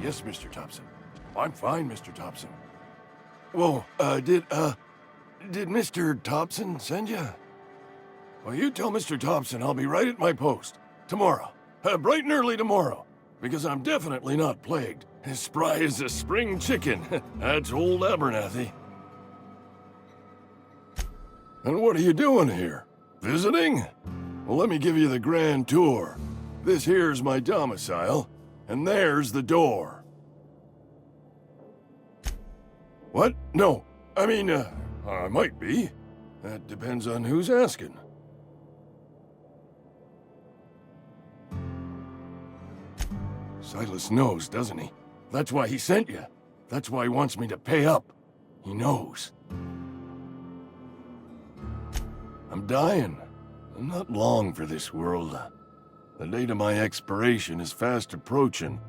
Yes, Mr. Thompson. I'm fine, Mr. Thompson. Whoa, did Mr. Thompson send you? Well, you tell Mr. Thompson I'll be right at my post. Tomorrow. Bright and early tomorrow. Because I'm definitely not plagued. As spry as a spring chicken. That's old Abernathy. And what are you doing here? Visiting? Well, let me give you the grand tour. This here's my domicile, and there's the door. What? No. I mean, I might be. That depends on who's asking. Silas knows, doesn't he? That's why he sent you. That's why he wants me to pay up. He knows. I'm dying. I'm not long for this world. The date of my expiration is fast approaching,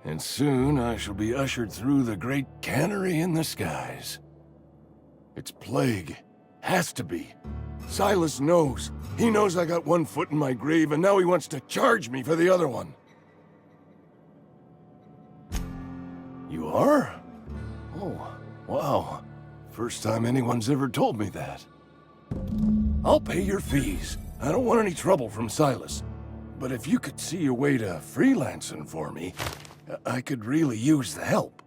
and soon I shall be ushered through the great cannery in the skies. It's plague. Has to be. Silas knows. He knows I got one foot in my grave, and now he wants to charge me for the other one. You are? Oh, wow. First time anyone's ever told me that. I'll pay your fees. I don't want any trouble from Silas. But if you could see a way to freelancing for me, I could really use the help.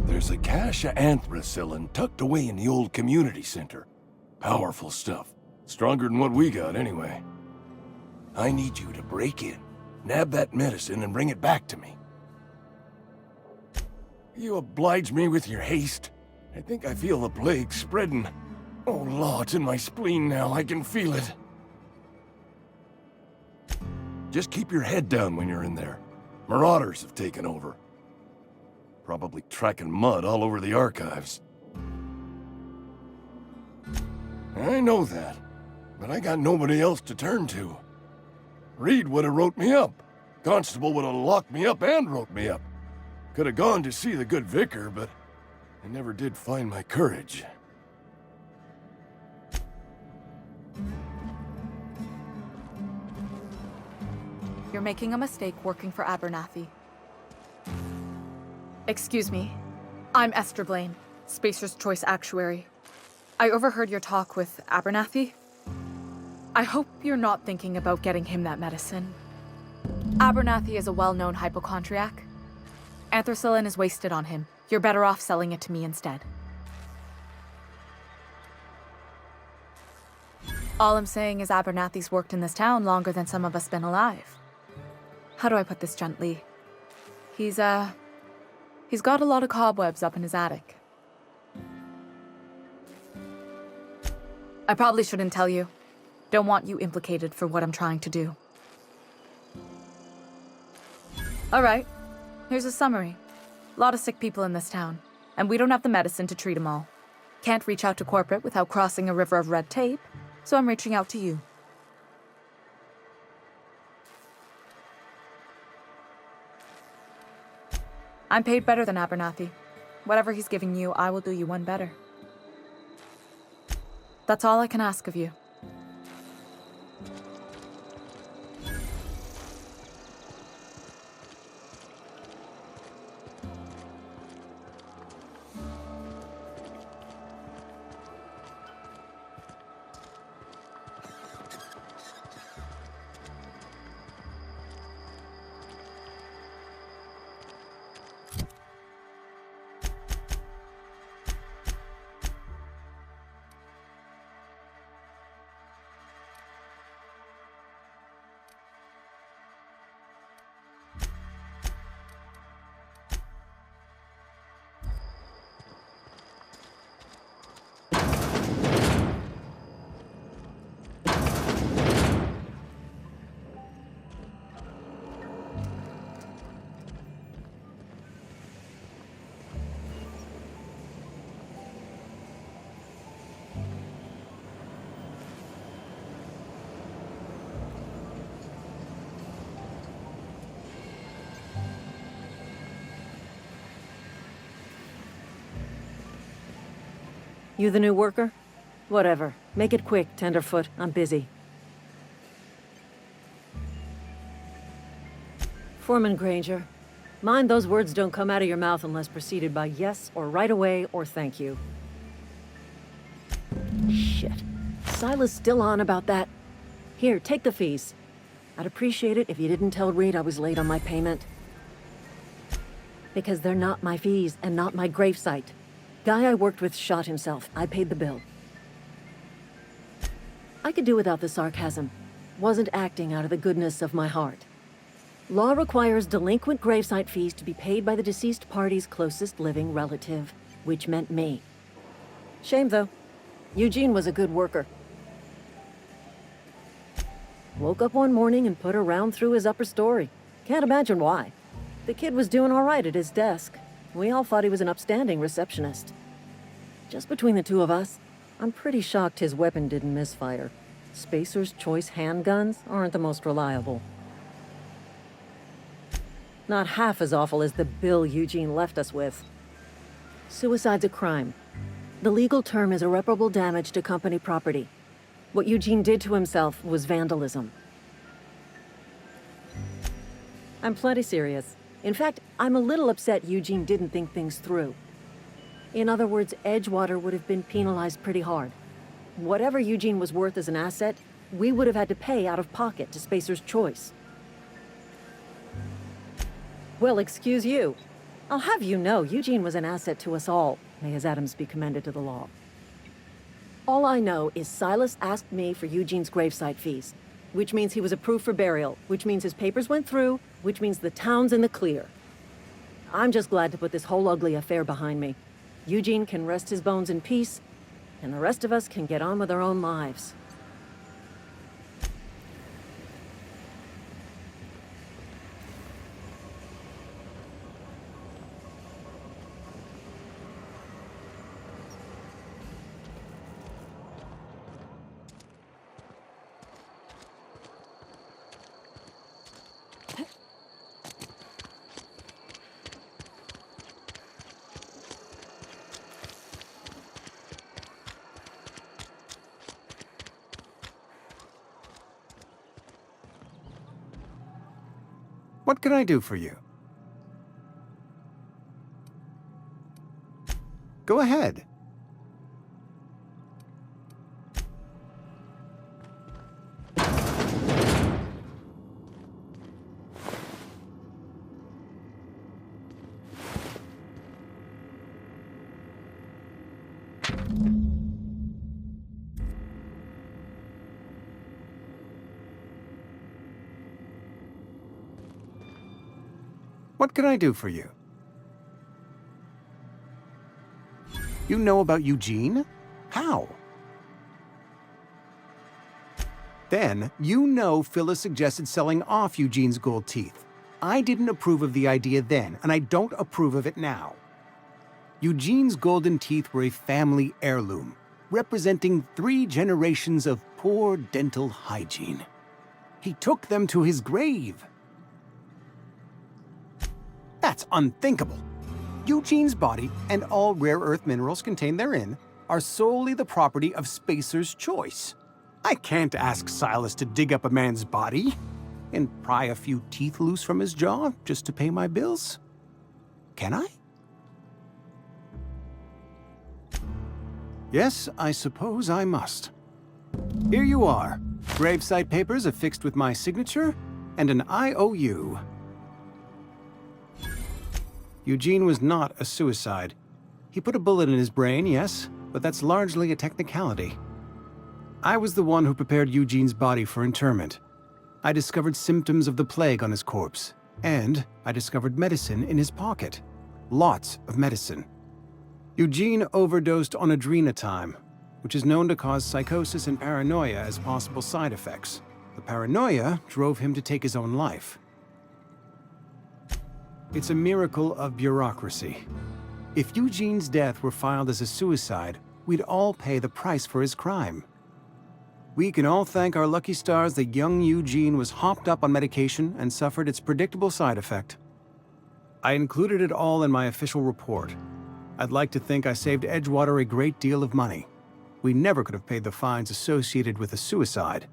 There's a cache of anthracillin tucked away in the old community center. Powerful stuff. Stronger than what we got, anyway. I need you to break in, nab that medicine, and bring it back to me. You oblige me with your haste. I think I feel the plague spreading. Oh, Law, it's in my spleen now. I can feel it. Just keep your head down when you're in there. Marauders have taken over. Probably tracking mud all over the archives. I know that, but I got nobody else to turn to. Reed would have wrote me up. Constable would have locked me up and wrote me up. Could have gone to see the good vicar, but I never did find my courage. You're making a mistake working for Abernathy. Excuse me. I'm Esther Blaine, Spacer's Choice Actuary. I overheard your talk with Abernathy. I hope you're not thinking about getting him that medicine. Abernathy is a well-known hypochondriac. Anthracillin is wasted on him. You're better off selling it to me instead. All I'm saying is Abernathy's worked in this town longer than some of us been alive. How do I put this gently? He's got a lot of cobwebs up in his attic. I probably shouldn't tell you. Don't want you implicated for what I'm trying to do. All right, here's a summary. A lot of sick people in this town, and we don't have the medicine to treat them all. Can't reach out to corporate without crossing a river of red tape, so I'm reaching out to you. I'm paid better than Abernathy. Whatever he's giving you, I will do you one better. That's all I can ask of you. You the new worker? Whatever. Make it quick, Tenderfoot. I'm busy. Foreman Granger, mind those words don't come out of your mouth unless preceded by yes or right away or thank you. Shit. Silas still on about that? Here, take the fees. I'd appreciate it if you didn't tell Reed I was late on my payment. Because they're not my fees and not my gravesite. Guy I worked with shot himself. I paid the bill. I could do without the sarcasm. Wasn't acting out of the goodness of my heart. Law requires delinquent gravesite fees to be paid by the deceased party's closest living relative, which meant me. Shame, though. Eugene was a good worker. Woke up one morning and put a round through his upper story. Can't imagine why. The kid was doing all right at his desk. We all thought he was an upstanding receptionist. Just between the two of us, I'm pretty shocked his weapon didn't misfire. Spacer's Choice handguns aren't the most reliable. Not half as awful as the bill Eugene left us with. Suicide's a crime. The legal term is irreparable damage to company property. What Eugene did to himself was vandalism. I'm plenty serious. In fact, I'm a little upset Eugene didn't think things through. In other words, Edgewater would have been penalized pretty hard. Whatever Eugene was worth as an asset, we would have had to pay out of pocket to Spacer's Choice. Well, excuse you. I'll have you know, Eugene was an asset to us all. May his atoms be commended to the law. All I know is Silas asked me for Eugene's gravesite fees, which means he was approved for burial, which means his papers went through, which means the town's in the clear. I'm just glad to put this whole ugly affair behind me. Eugene can rest his bones in peace, and the rest of us can get on with our own lives. What can I do for you? Go ahead. What can I do for you? You know about Eugene? How? Then, you know Phyllis suggested selling off Eugene's gold teeth. I didn't approve of the idea then, and I don't approve of it now. Eugene's golden teeth were a family heirloom, representing 3 generations of poor dental hygiene. He took them to his grave. That's unthinkable. Eugene's body and all rare earth minerals contained therein are solely the property of Spacer's Choice. I can't ask Silas to dig up a man's body and pry a few teeth loose from his jaw just to pay my bills. Can I? Yes, I suppose I must. Here you are. Gravesite papers affixed with my signature and an IOU. Eugene was not a suicide. He put a bullet in his brain, yes, but that's largely a technicality. I was the one who prepared Eugene's body for interment. I discovered symptoms of the plague on his corpse, and I discovered medicine in his pocket. Lots of medicine. Eugene overdosed on adrenatime, which is known to cause psychosis and paranoia as possible side effects. The paranoia drove him to take his own life. It's a miracle of bureaucracy. If Eugene's death were filed as a suicide, we'd all pay the price for his crime. We can all thank our lucky stars that young Eugene was hopped up on medication and suffered its predictable side effect. I included it all in my official report. I'd like to think I saved Edgewater a great deal of money. We never could have paid the fines associated with a suicide.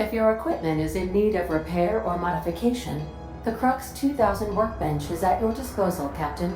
If your equipment is in need of repair or modification, the Crux 2000 workbench is at your disposal, Captain.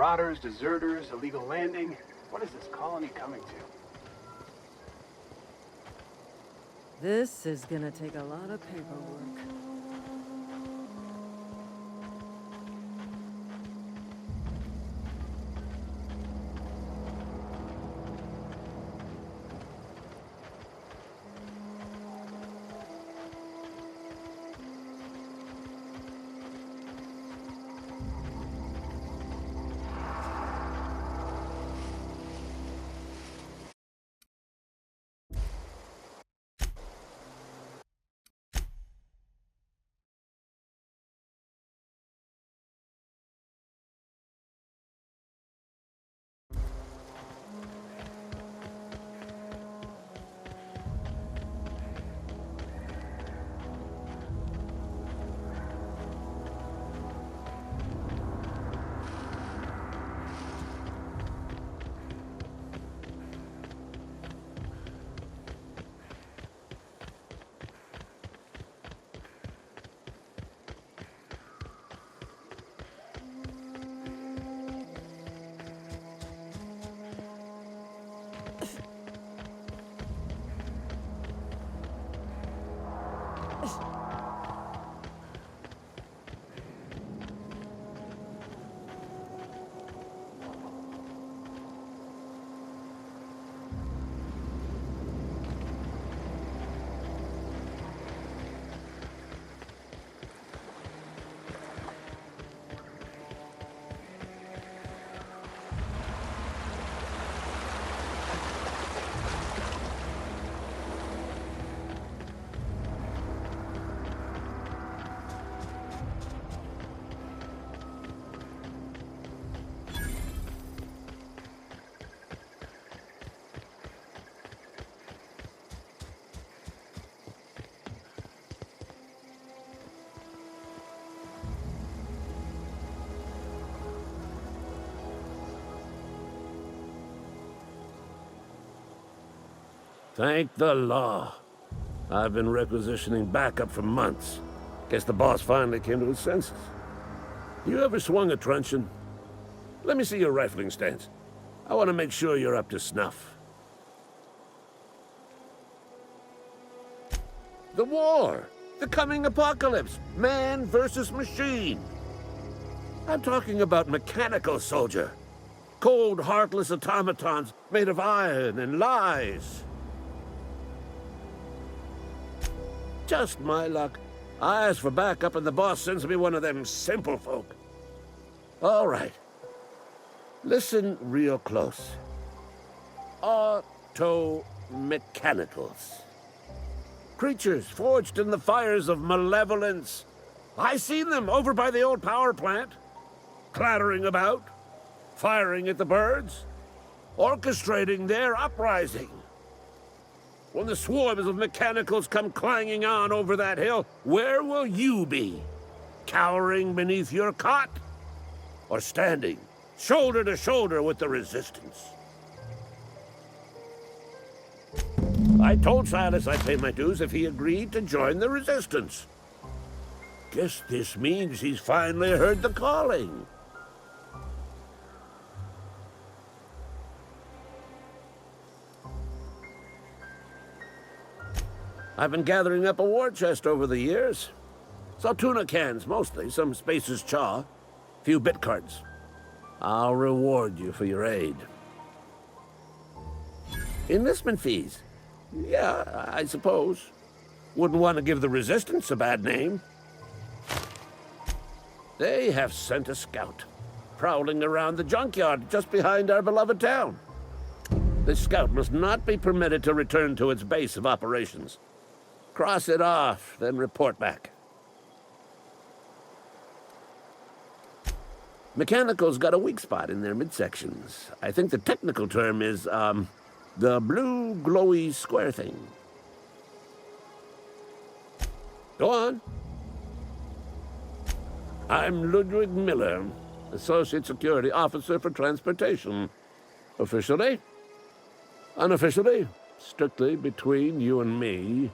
Marauders, deserters, illegal landing. What is this colony coming to? This is gonna take a lot of paperwork. Thank the law. I've been requisitioning backup for months. Guess the boss finally came to his senses. You ever swung a truncheon? Let me see your rifling stance. I want to make sure you're up to snuff. The war! The coming apocalypse! Man versus machine! I'm talking about mechanical soldier. Cold, heartless automatons made of iron and lies. Just my luck. I ask for backup and the boss sends me one of them simple folk. All right. Listen real close. Auto-mechanicals. Creatures forged in the fires of malevolence. I seen them over by the old power plant. Clattering about, firing at the birds, orchestrating their uprising. When the swarms of mechanicals come clanging on over that hill, where will you be? Cowering beneath your cot? Or standing, shoulder to shoulder with the resistance? I told Silas I'd pay my dues if he agreed to join the resistance. Guess this means he's finally heard the calling. I've been gathering up a war chest over the years. Saltuna cans, mostly, some Spacer's chaw, few bit cards. I'll reward you for your aid. Enlistment fees? Yeah, I suppose. Wouldn't want to give the Resistance a bad name. They have sent a scout, prowling around the junkyard just behind our beloved town. This scout must not be permitted to return to its base of operations. Cross it off, then report back. Mechanicals got a weak spot in their midsections. I think the technical term is, the blue glowy square thing. Go on. I'm Ludwig Miller, Associate Security Officer for Transportation. Officially? Unofficially? Strictly between you and me.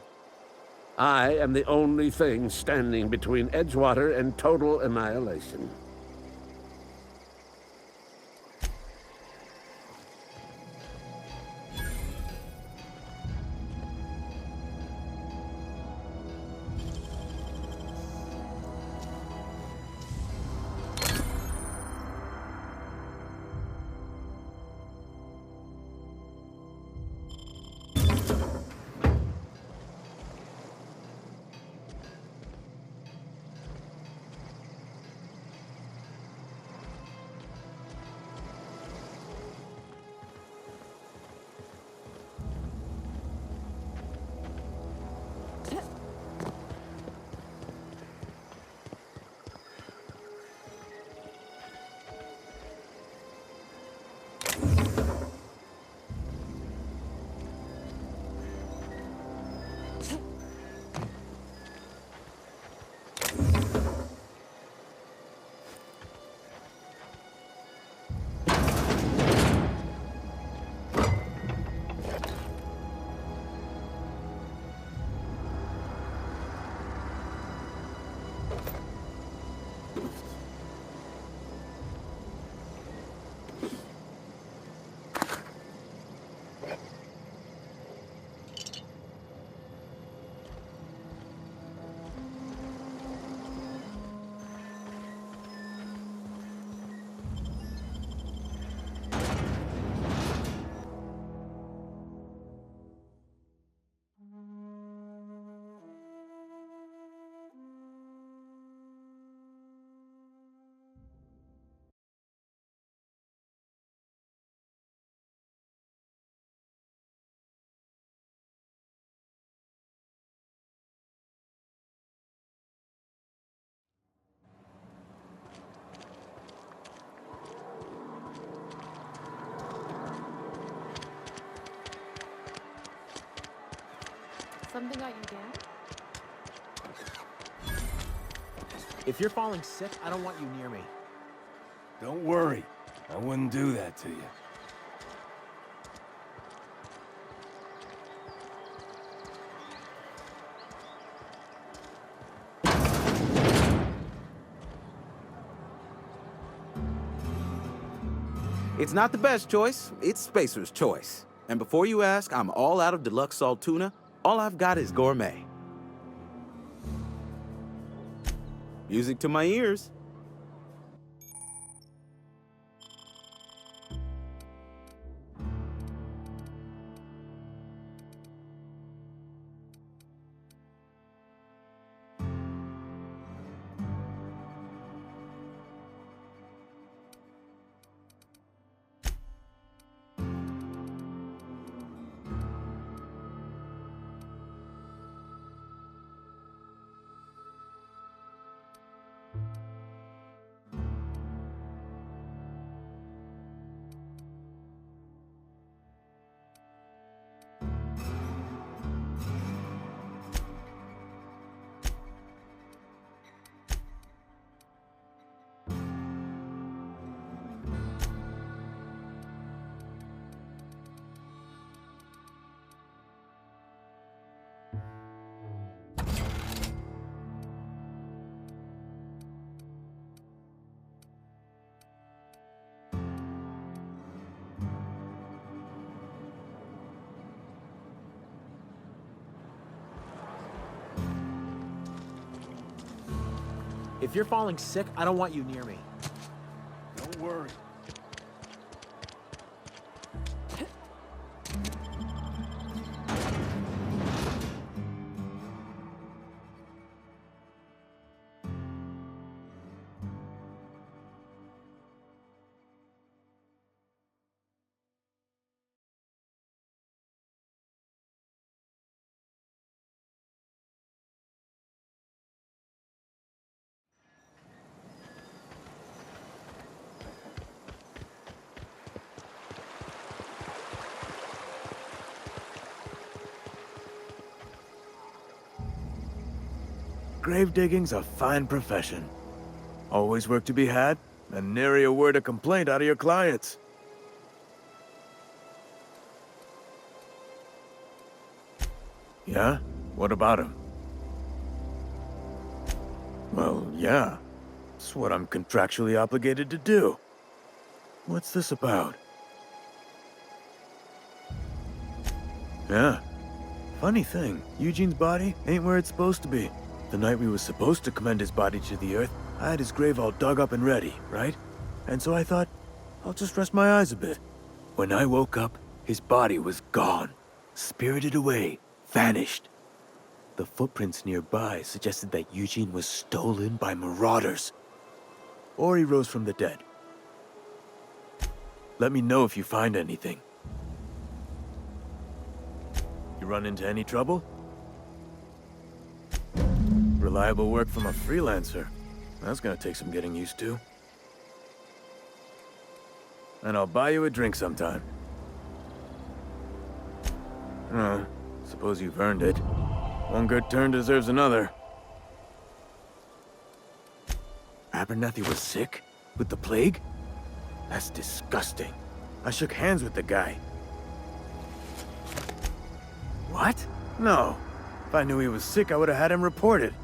I am the only thing standing between Edgewater and total annihilation. Something got you down? If you're falling sick, I don't want you near me. Don't worry. I wouldn't do that to you. It's not the best choice, it's Spacer's choice. And before you ask, I'm all out of deluxe salt tuna. All I've got is gourmet. Music to my ears. If you're falling sick, I don't want you near me. Don't worry. Grave digging's a fine profession. Always work to be had, and nary a word of complaint out of your clients. Yeah? What about him? Well, yeah. It's what I'm contractually obligated to do. What's this about? Yeah. Funny thing, Eugene's body ain't where it's supposed to be. The night we were supposed to commend his body to the earth, I had his grave all dug up and ready, right? And so I thought, I'll just rest my eyes a bit. When I woke up, his body was gone. Spirited away. Vanished. The footprints nearby suggested that Eugene was stolen by marauders. Or he rose from the dead. Let me know if you find anything. You run into any trouble? Reliable work from a freelancer. That's gonna take some getting used to. And I'll buy you a drink sometime. Oh, suppose you've earned it. One good turn deserves another. Abernathy was sick? With the plague? That's disgusting. I shook hands with the guy. What? No. If I knew he was sick, I would have had him reported.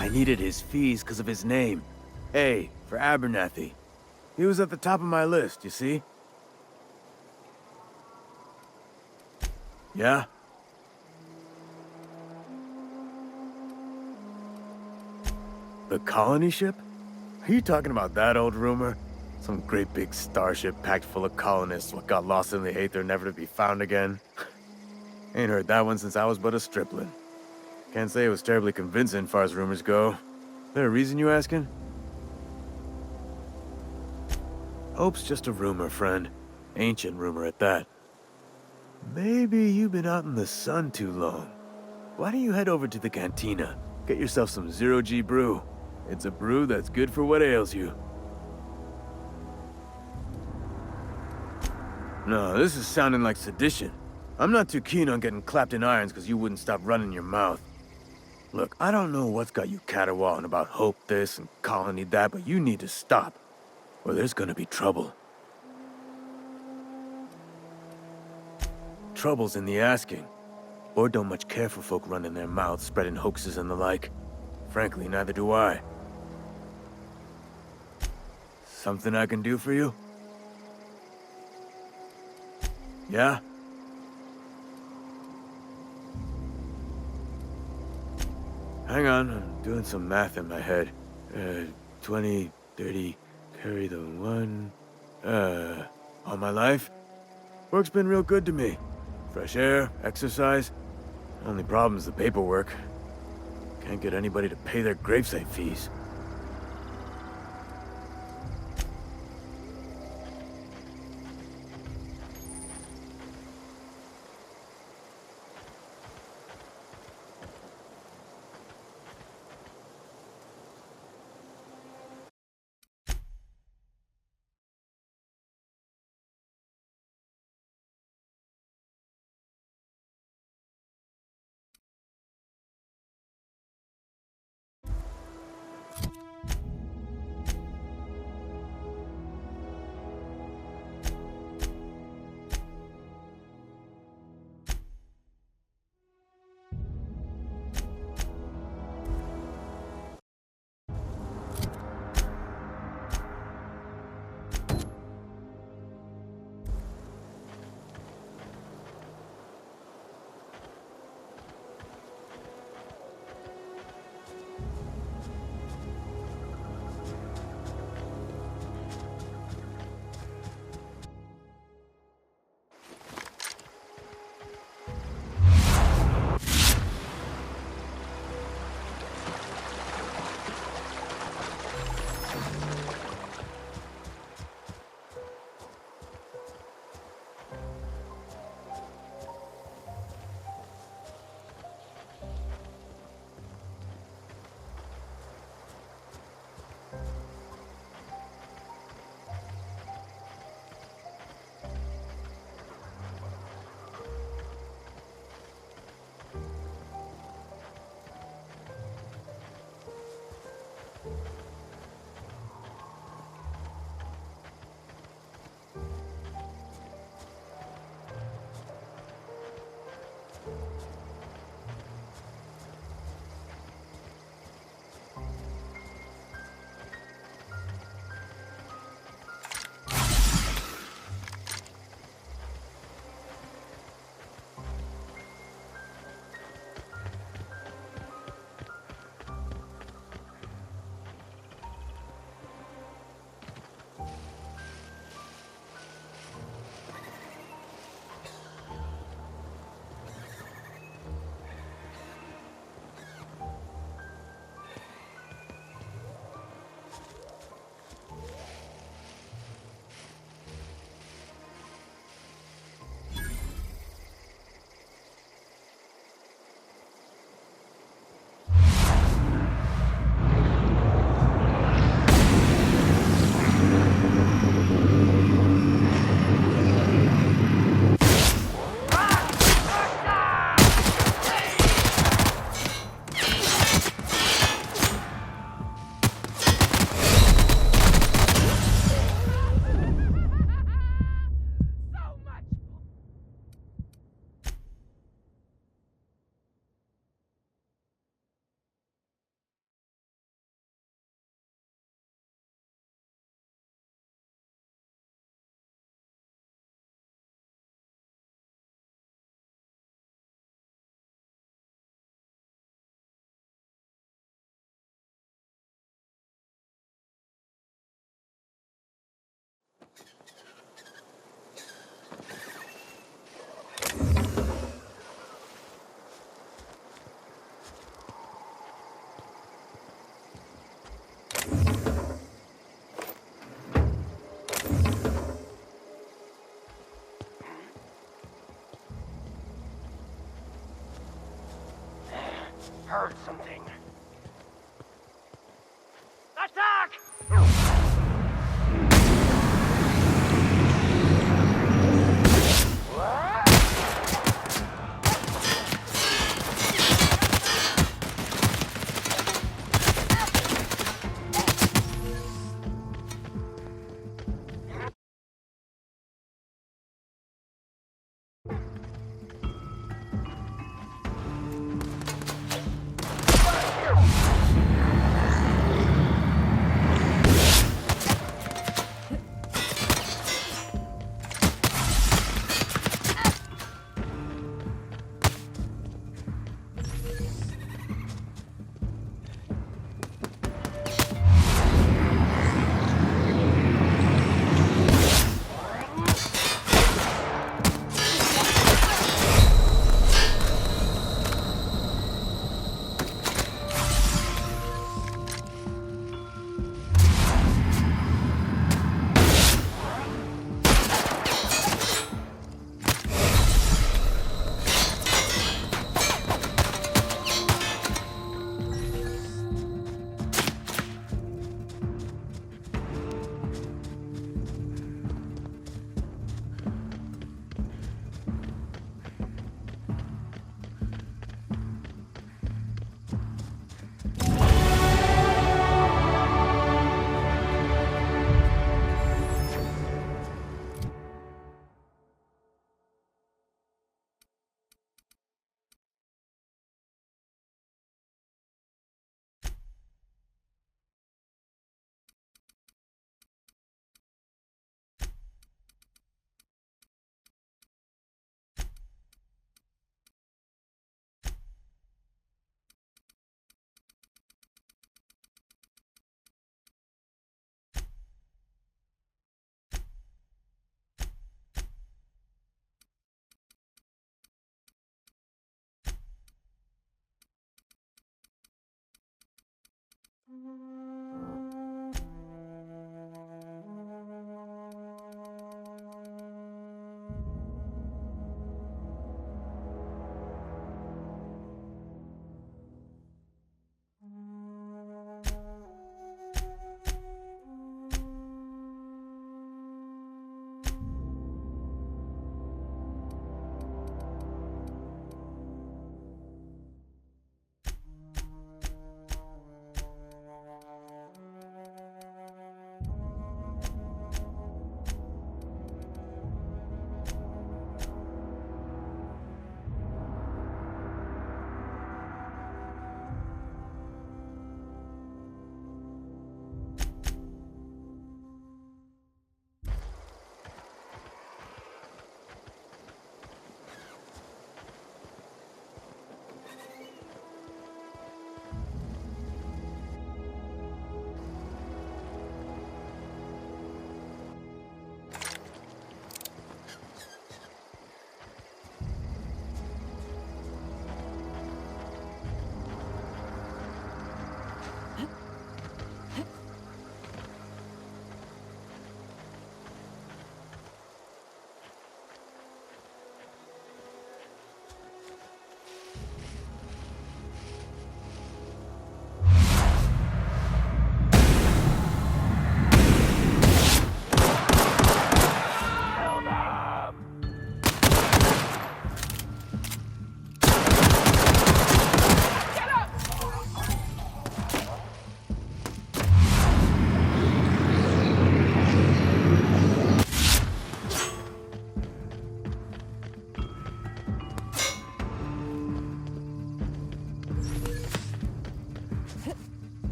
I needed his fees because of his name. A, for Abernathy. He was at the top of my list, you see? Yeah? The colony ship? Are you talking about that old rumor? Some great big starship packed full of colonists what got lost in the aether never to be found again? Ain't heard that one since I was but a stripling. Can't say it was terribly convincing far as rumors go. There a reason you asking? Hope's just a rumor, friend. Ancient rumor at that. Maybe you've been out in the sun too long. Why don't you head over to the cantina? Get yourself some zero-G brew. It's a brew that's good for what ails you. No, this is sounding like sedition. I'm not too keen on getting clapped in irons because you wouldn't stop running your mouth. Look, I don't know what's got you caterwauling about Hope this and Colony that, but you need to stop, or there's gonna be trouble. Trouble's in the asking. Or don't much care for folk running their mouths, spreading hoaxes and the like. Frankly, neither do I. Something I can do for you? Yeah? Hang on, I'm doing some math in my head. 20, 30, carry the 1. All my life? Work's been real good to me. Fresh air, exercise. Only problem's the paperwork. Can't get anybody to pay their gravesite fees. Heard something. Attack!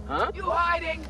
Huh? You hiding?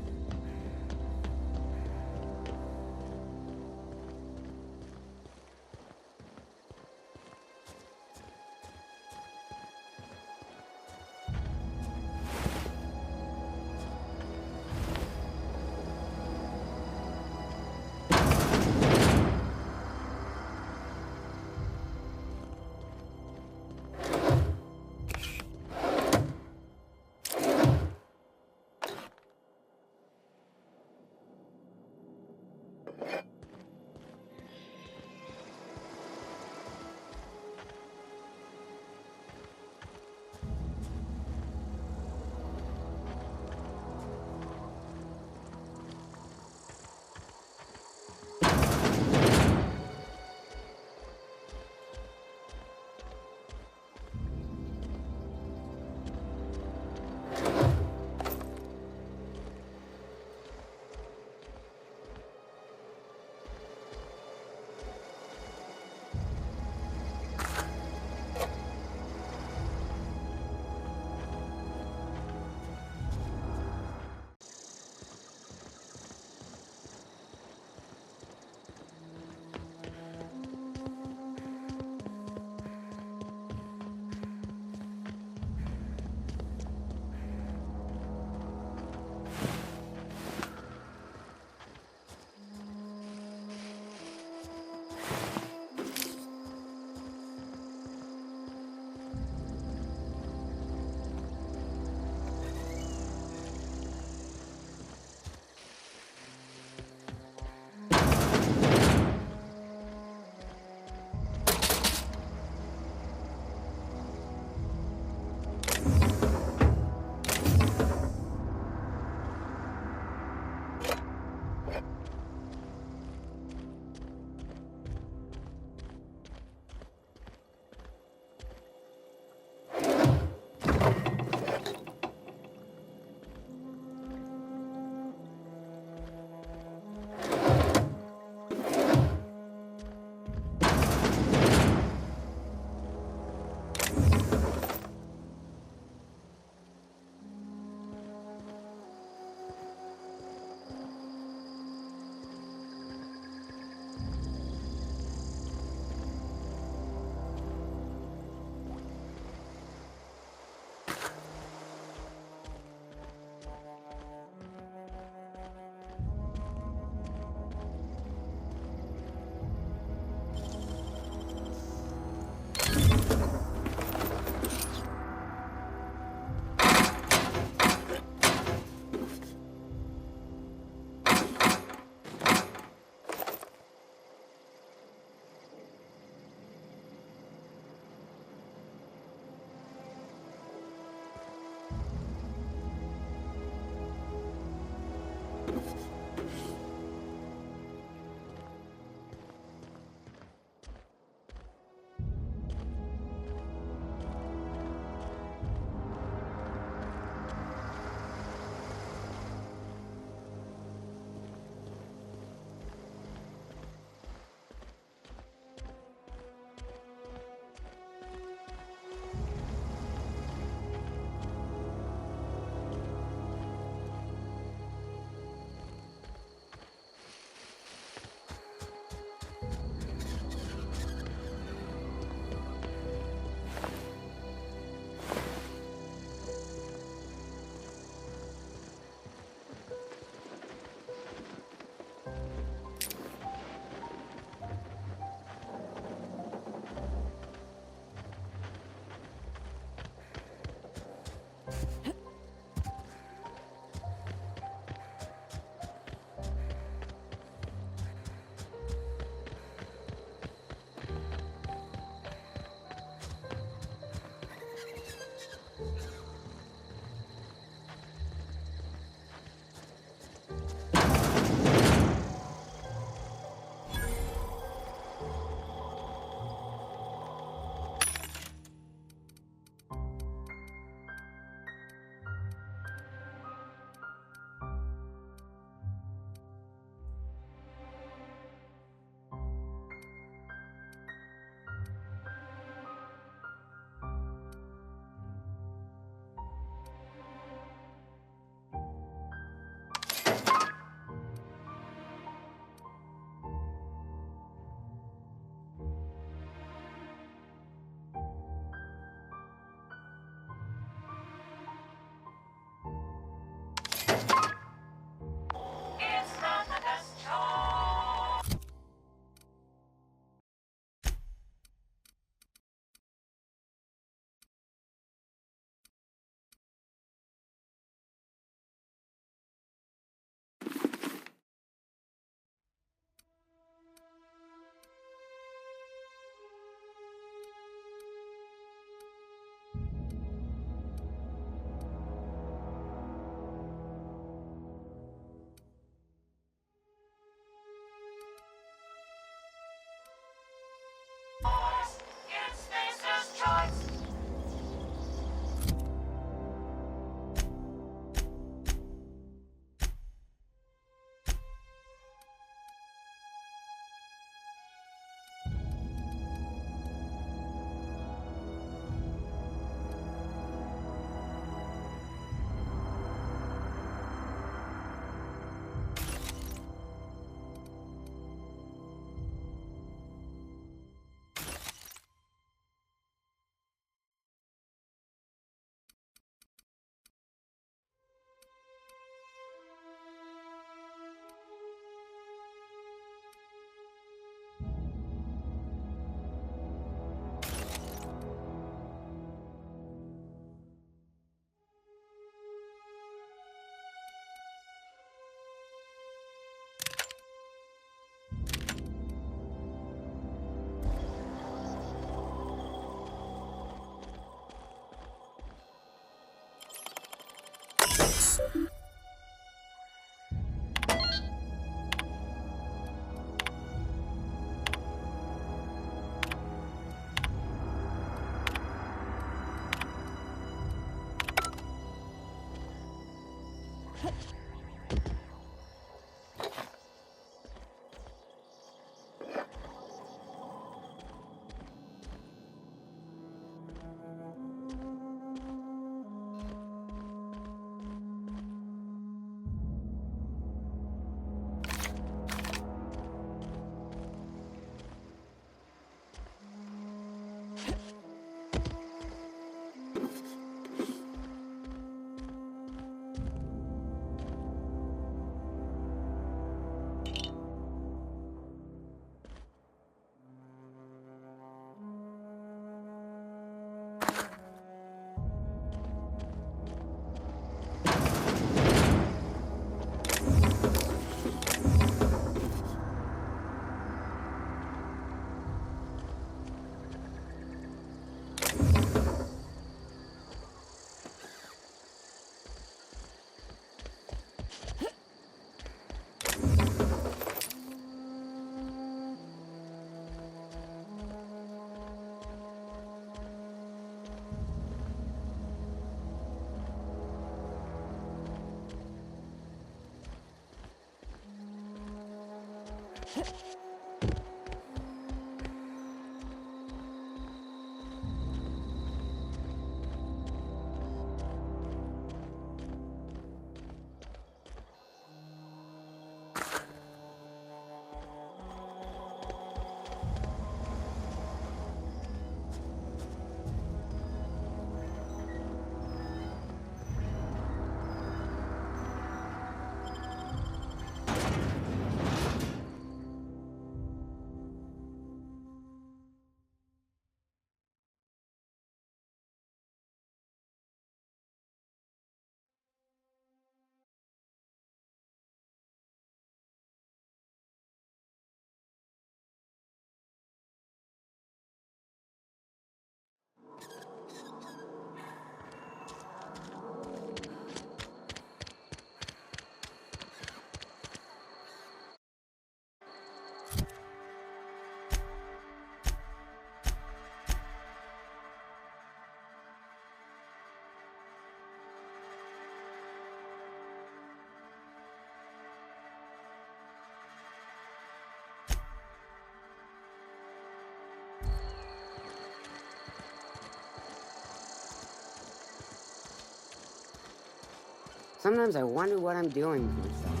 Sometimes I wonder what I'm doing to myself.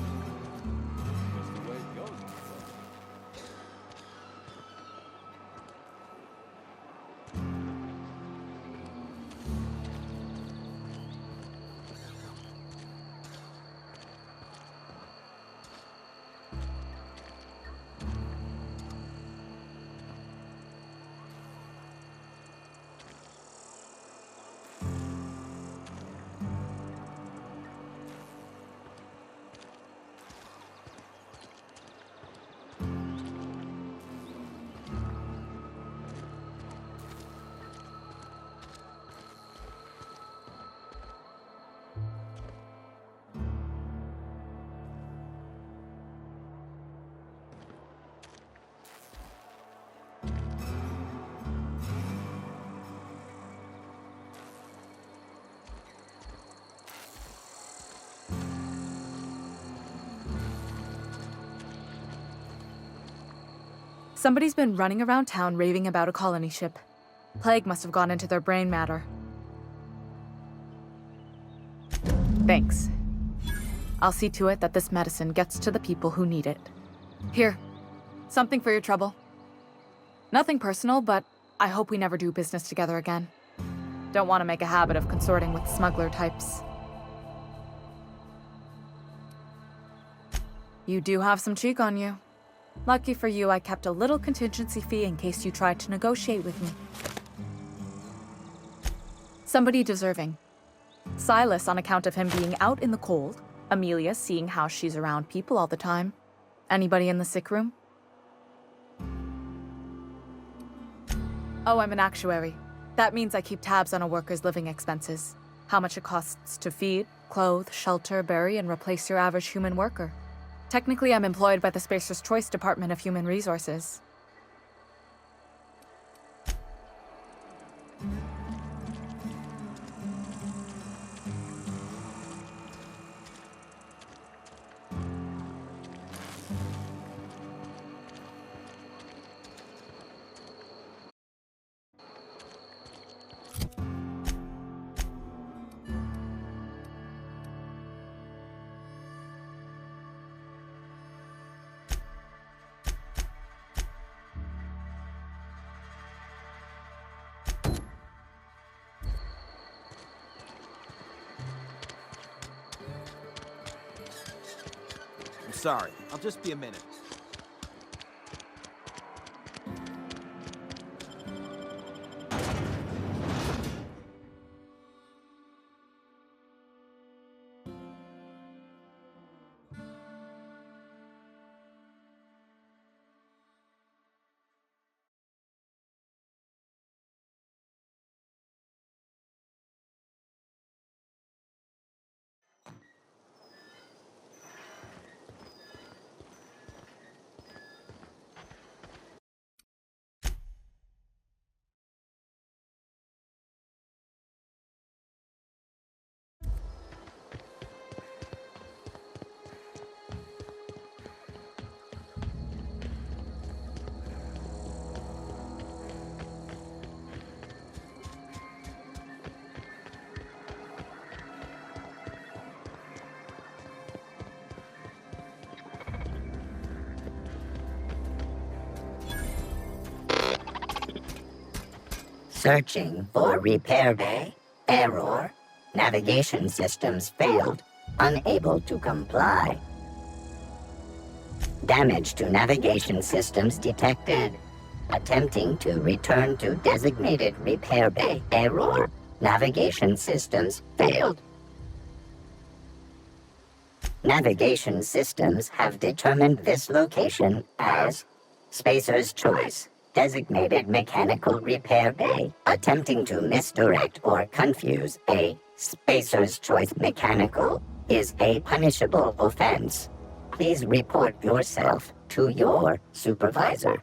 Somebody's been running around town raving about a colony ship. Plague must have gone into their brain matter. Thanks. I'll see to it that this medicine gets to the people who need it. Here, something for your trouble. Nothing personal, but I hope we never do business together again. Don't want to make a habit of consorting with smuggler types. You do have some cheek on you. Lucky for you, I kept a little contingency fee in case you tried to negotiate with me. Somebody deserving. Silas on account of him being out in the cold. Amelia seeing how she's around people all the time. Anybody in the sick room? Oh, I'm an actuary. That means I keep tabs on a worker's living expenses. How much it costs to feed, clothe, shelter, bury, and replace your average human worker. Technically, I'm employed by the Spacer's Choice Department of Human Resources. I'm sorry. I'll just be a minute. Searching for repair bay. Error. Navigation systems failed. Unable to comply. Damage to navigation systems detected. Attempting to return to designated repair bay. Error. Navigation systems failed. Navigation systems have determined this location as Spacer's Choice. Designated mechanical repair bay. Attempting to misdirect or confuse a Spacer's Choice mechanical is a punishable offense. Please report yourself to your supervisor.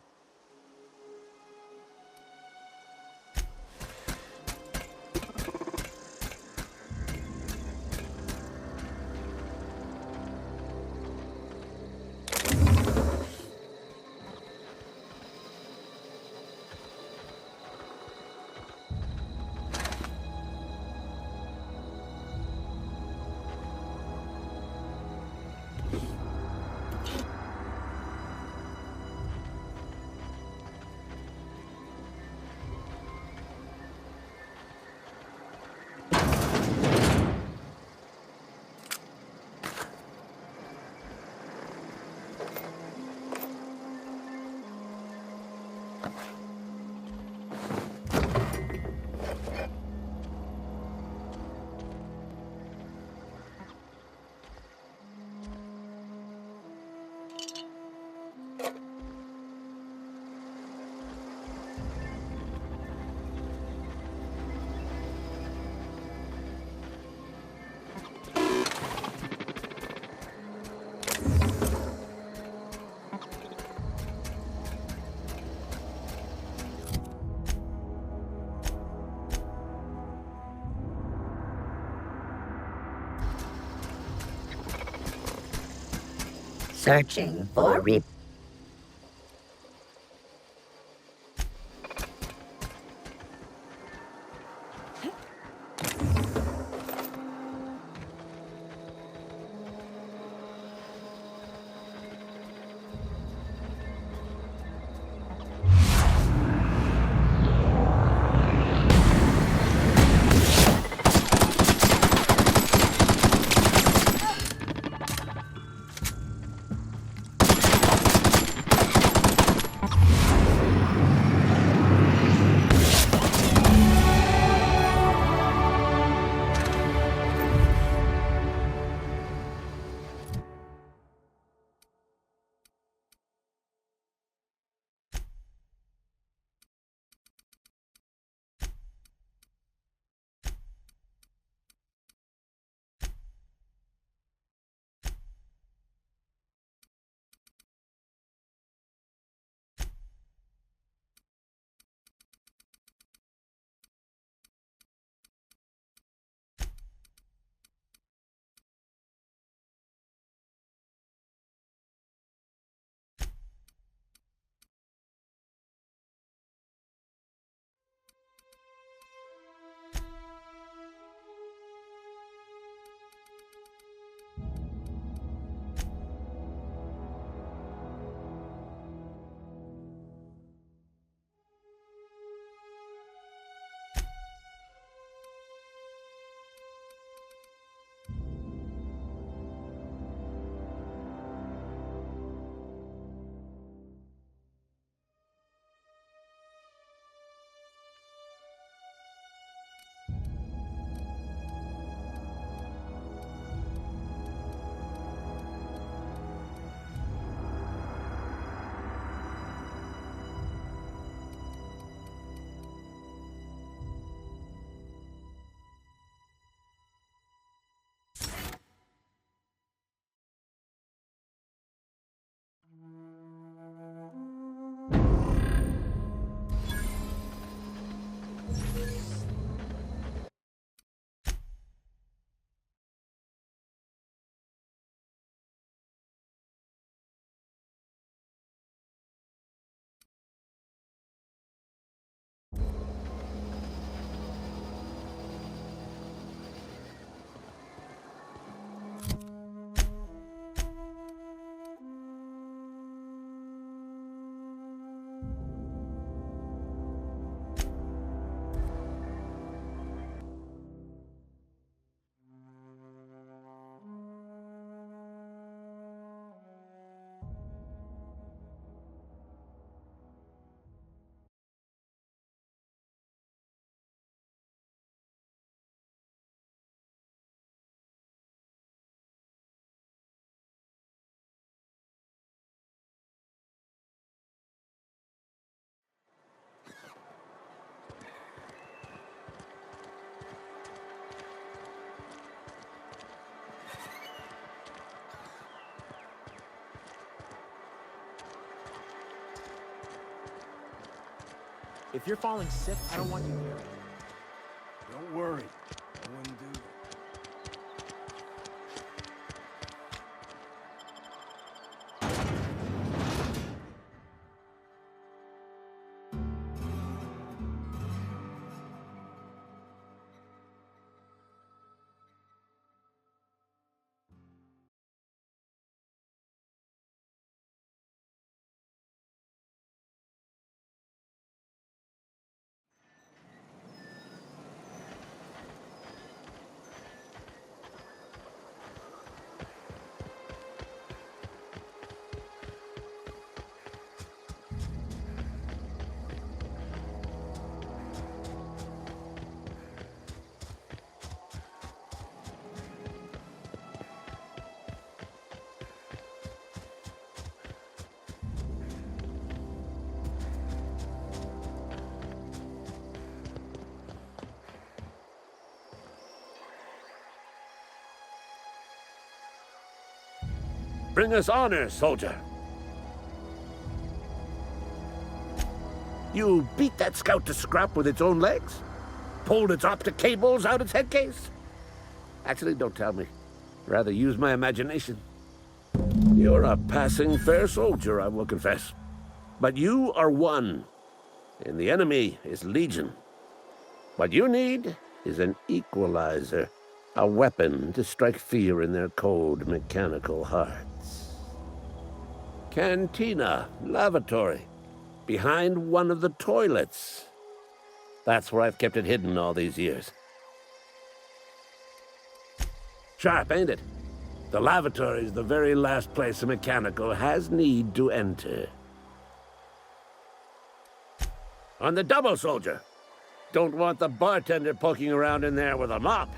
Searching for If you're falling sick, I don't want you here. Don't worry. I wouldn't do that. Bring us honor, soldier. You beat that scout to scrap with its own legs? Pulled its optic cables out its head case? Actually, don't tell me. Rather use my imagination. You're a passing fair soldier, I will confess. But you are one, and the enemy is legion. What you need is an equalizer, a weapon to strike fear in their cold, mechanical hearts. Cantina, lavatory, behind one of the toilets. That's where I've kept it hidden all these years. Sharp, ain't it? The lavatory is the very last place a mechanical has need to enter. On the double, soldier. Don't want the bartender poking around in there with a mop.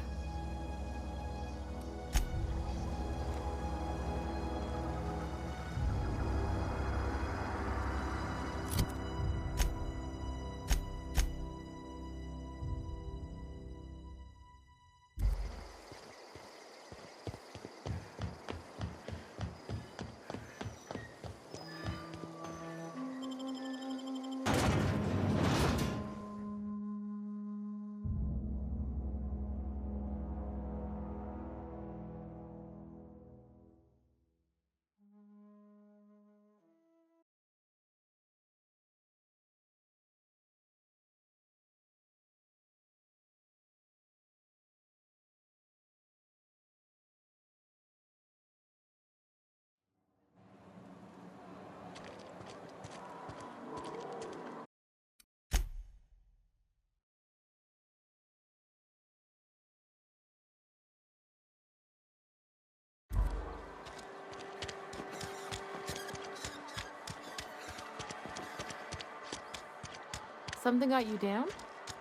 Something got you down?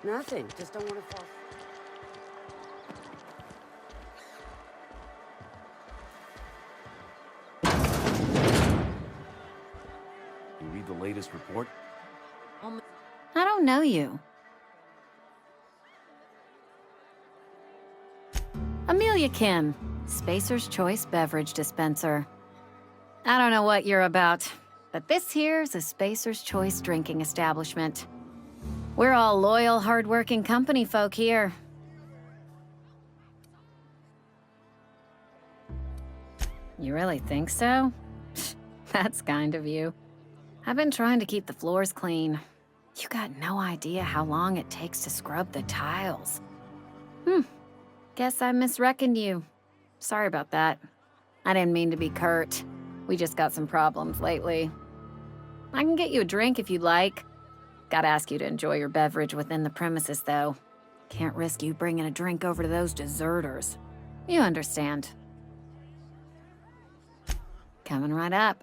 Nothing. Just don't want to fall. You read the latest report? I don't know you. Amelia Kim, Spacer's Choice Beverage Dispenser. I don't know what you're about, but this here's a Spacer's Choice drinking establishment. We're all loyal, hard-working company folk here. You really think so? That's kind of you. I've been trying to keep the floors clean. You got no idea how long it takes to scrub the tiles. Guess I misreckoned you. Sorry about that. I didn't mean to be curt. We just got some problems lately. I can get you a drink if you'd like. Gotta ask you to enjoy your beverage within the premises, though. Can't risk you bringing a drink over to those deserters. You understand. Coming right up.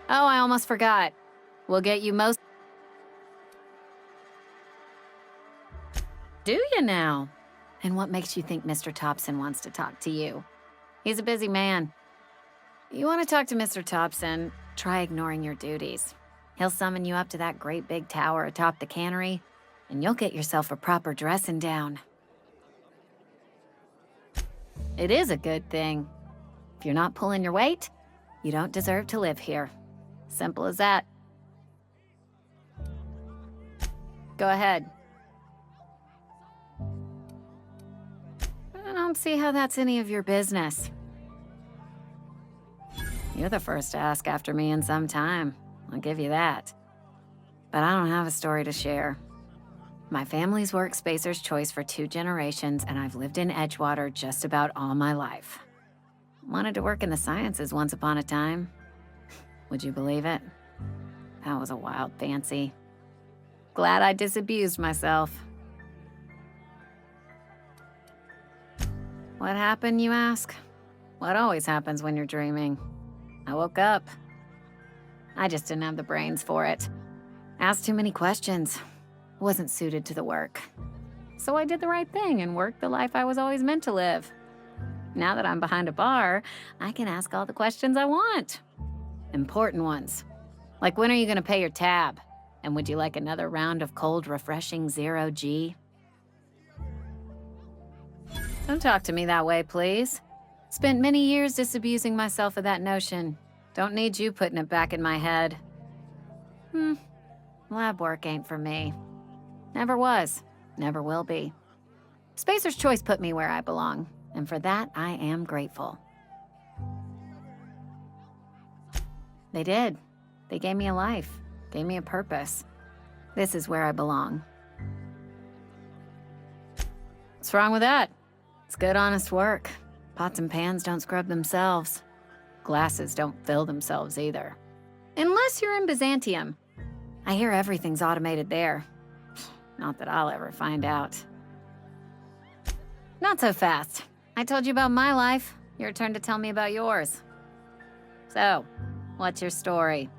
Oh, I almost forgot. We'll get you most... Do you now? And what makes you think Mr. Thompson wants to talk to you? He's a busy man. You want to talk to Mr. Thompson, try ignoring your duties. He'll summon you up to that great big tower atop the cannery, and you'll get yourself a proper dressing down. It is a good thing. If you're not pulling your weight, you don't deserve to live here. Simple as that. Go ahead. I don't see how that's any of your business. You're the first to ask after me in some time. I'll give you that. But I don't have a story to share. My family's worked Spacer's Choice for 2 generations, and I've lived in Edgewater just about all my life. Wanted to work in the sciences once upon a time. Would you believe it? That was a wild fancy. Glad I disabused myself. What happened, you ask? What always happens when you're dreaming? I woke up. I just didn't have the brains for it. Asked too many questions. Wasn't suited to the work. So I did the right thing and worked the life I was always meant to live. Now that I'm behind a bar, I can ask all the questions I want. Important ones. Like, when are you gonna pay your tab? And would you like another round of cold, refreshing 0G? Don't talk to me that way, please. Spent many years disabusing myself of that notion. Don't need you putting it back in my head. Lab work ain't for me. Never was. Never will be. Spacer's Choice put me where I belong, and for that, I am grateful. They did. They gave me a life, gave me a purpose. This is where I belong. What's wrong with that? It's good, honest work. Pots and pans don't scrub themselves. Glasses don't fill themselves either. Unless you're in Byzantium. I hear everything's automated there. Not that I'll ever find out. Not so fast. I told you about my life. Your turn to tell me about yours. So, what's your story?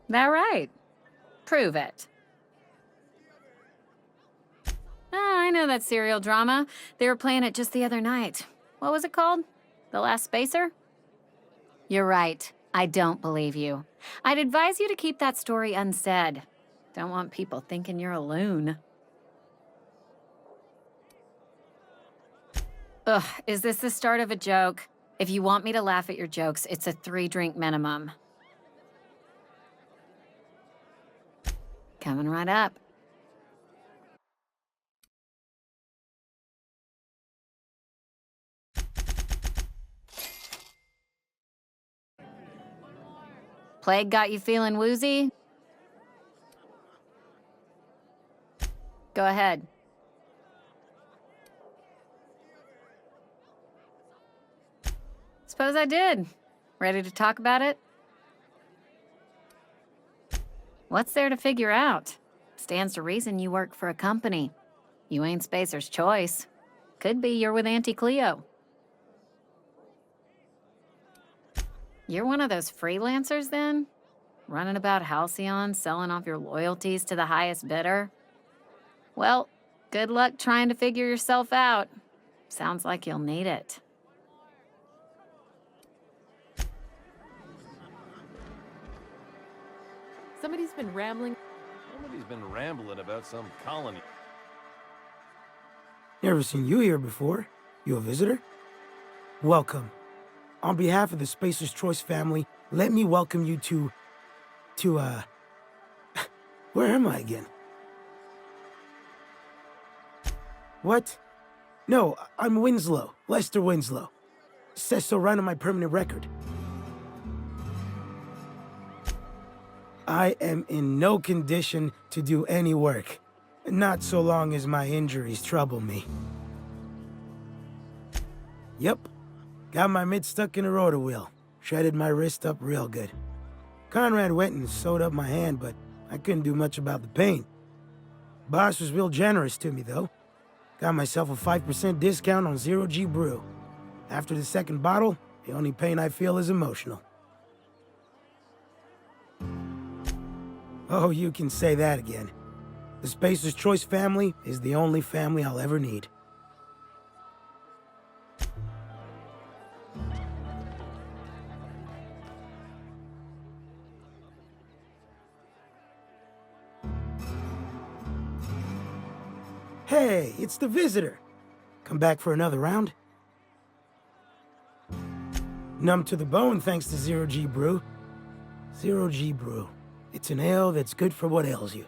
That right? Prove it. Oh, I know that serial drama. They were playing it just the other night. What was it called? The Last Spacer? You're right. I don't believe you. I'd advise you to keep that story unsaid. Don't want people thinking you're a loon. Ugh, is this the start of a joke? If you want me to laugh at your jokes, it's a 3-drink minimum. Coming right up. Plague got you feeling woozy? Go ahead. Suppose I did. Ready to talk about it? What's there to figure out? Stands to reason you work for a company. You ain't Spacer's Choice. Could be you're with Auntie Cleo. You're one of those freelancers, then? Running about Halcyon, selling off your loyalties to the highest bidder? Well, good luck trying to figure yourself out. Sounds like you'll need it. Somebody's been rambling. Somebody's been rambling about some colony. Never seen you here before. You a visitor? Welcome. On behalf of the Spacer's Choice family, let me welcome you to where am I again? What? No, I'm Winslow, Lester Winslow. Says so right on my permanent record. I am in no condition to do any work. Not so long as my injuries trouble me. Yep. Got my mid stuck in a rotor wheel. Shredded my wrist up real good. Conrad went and sewed up my hand, but I couldn't do much about the pain. Boss was real generous to me, though. Got myself a 5% discount on 0G brew. After the second bottle, the only pain I feel is emotional. Oh, you can say that again. The Spacer's Choice family is the only family I'll ever need. Hey, it's the visitor. Come back for another round? Numb to the bone thanks to Zero G Brew. Zero G Brew. It's an ale that's good for what ails you.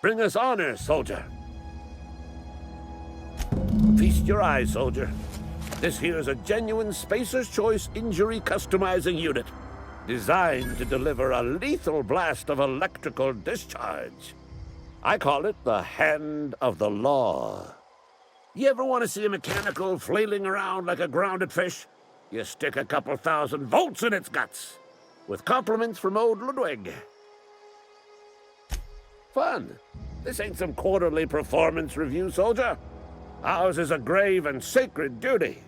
Bring us honor, soldier. Feast your eyes, soldier. This here's a genuine Spacer's Choice injury customizing unit, designed to deliver a lethal blast of electrical discharge. I call it the Hand of the Law. You ever want to see a mechanical flailing around like a grounded fish? You stick a couple thousand volts in its guts. With compliments from old Ludwig. Fun. This ain't some quarterly performance review, soldier. Ours is a grave and sacred duty.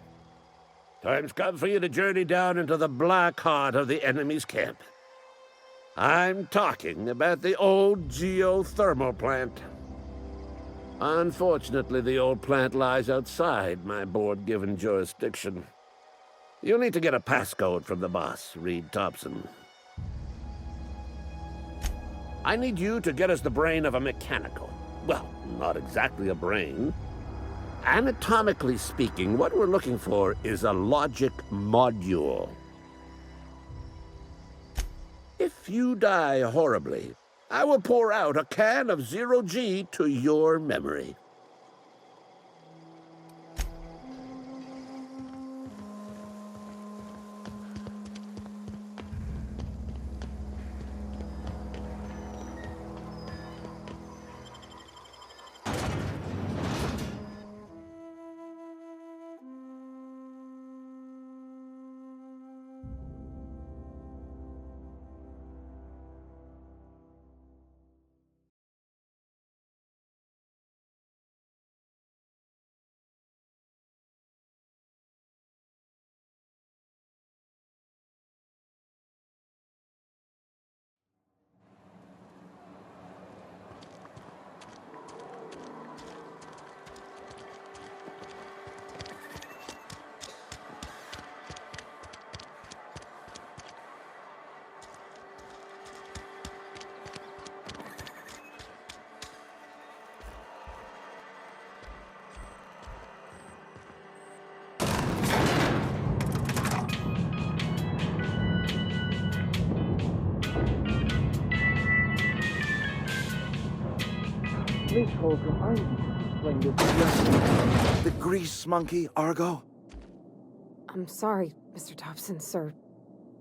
Time's come for you to journey down into the black heart of the enemy's camp. I'm talking about the old geothermal plant. Unfortunately, the old plant lies outside my board-given jurisdiction. You'll need to get a passcode from the boss, Reed Thompson. I need you to get us the brain of a mechanical. Well, not exactly a brain. Anatomically speaking, what we're looking for is a logic module. If you die horribly, I will pour out a can of Zero G to your memory. Miss Holcomb, I need to explain this. The grease monkey, Argo? I'm sorry, Mr. Thompson, sir.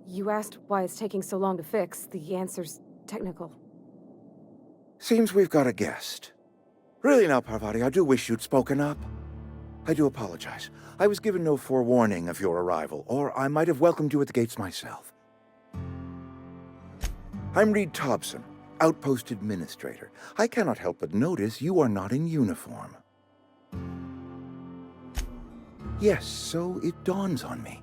You asked why it's taking so long to fix. The answer's technical. Seems we've got a guest. Really now, Parvati, I do wish you'd spoken up. I do apologize. I was given no forewarning of your arrival, or I might have welcomed you at the gates myself. I'm Reed Thompson, Outpost Administrator. I cannot help but notice you are not in uniform. Yes, so it dawns on me.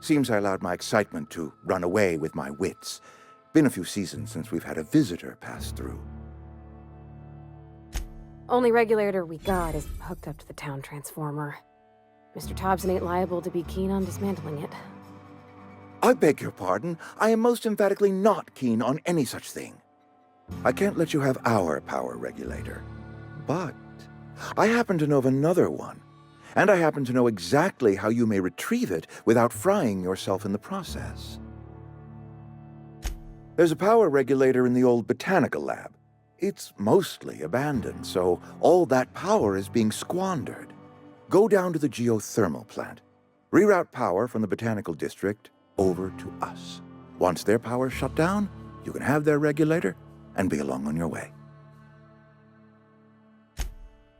Seems I allowed my excitement to run away with my wits. Been a few seasons since we've had a visitor pass through. Only regulator we got is hooked up to the town transformer. Mr. Thompson ain't liable to be keen on dismantling it. I beg your pardon. I am most emphatically not keen on any such thing. I can't let you have our power regulator. But I happen to know of another one. And I happen to know exactly how you may retrieve it without frying yourself in the process. There's a power regulator in the old Botanical Lab. It's mostly abandoned, so all that power is being squandered. Go down to the Geothermal plant. Reroute power from the Botanical District over to us. Once their power's shut down, you can have their regulator and be along on your way.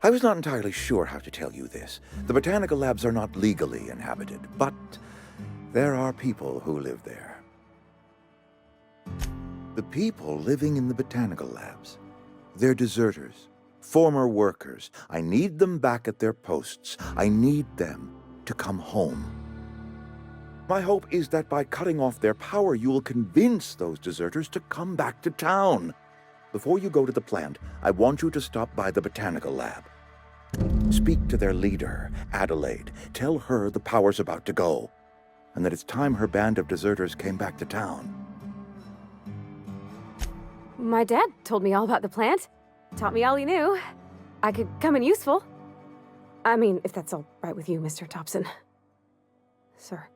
I was not entirely sure how to tell you this. The Botanical Labs are not legally inhabited, but there are people who live there. The people living in the Botanical Labs. They're deserters, former workers. I need them back at their posts. I need them to come home. My hope is that by cutting off their power, you will convince those deserters to come back to town. Before you go to the plant, I want you to stop by the Botanical Lab. Speak to their leader, Adelaide. Tell her the power's about to go, and that it's time her band of deserters came back to town. My dad told me all about the plant. Taught me all he knew. I could come in useful. I mean, if that's all right with you, Mr. Thompson. Sir.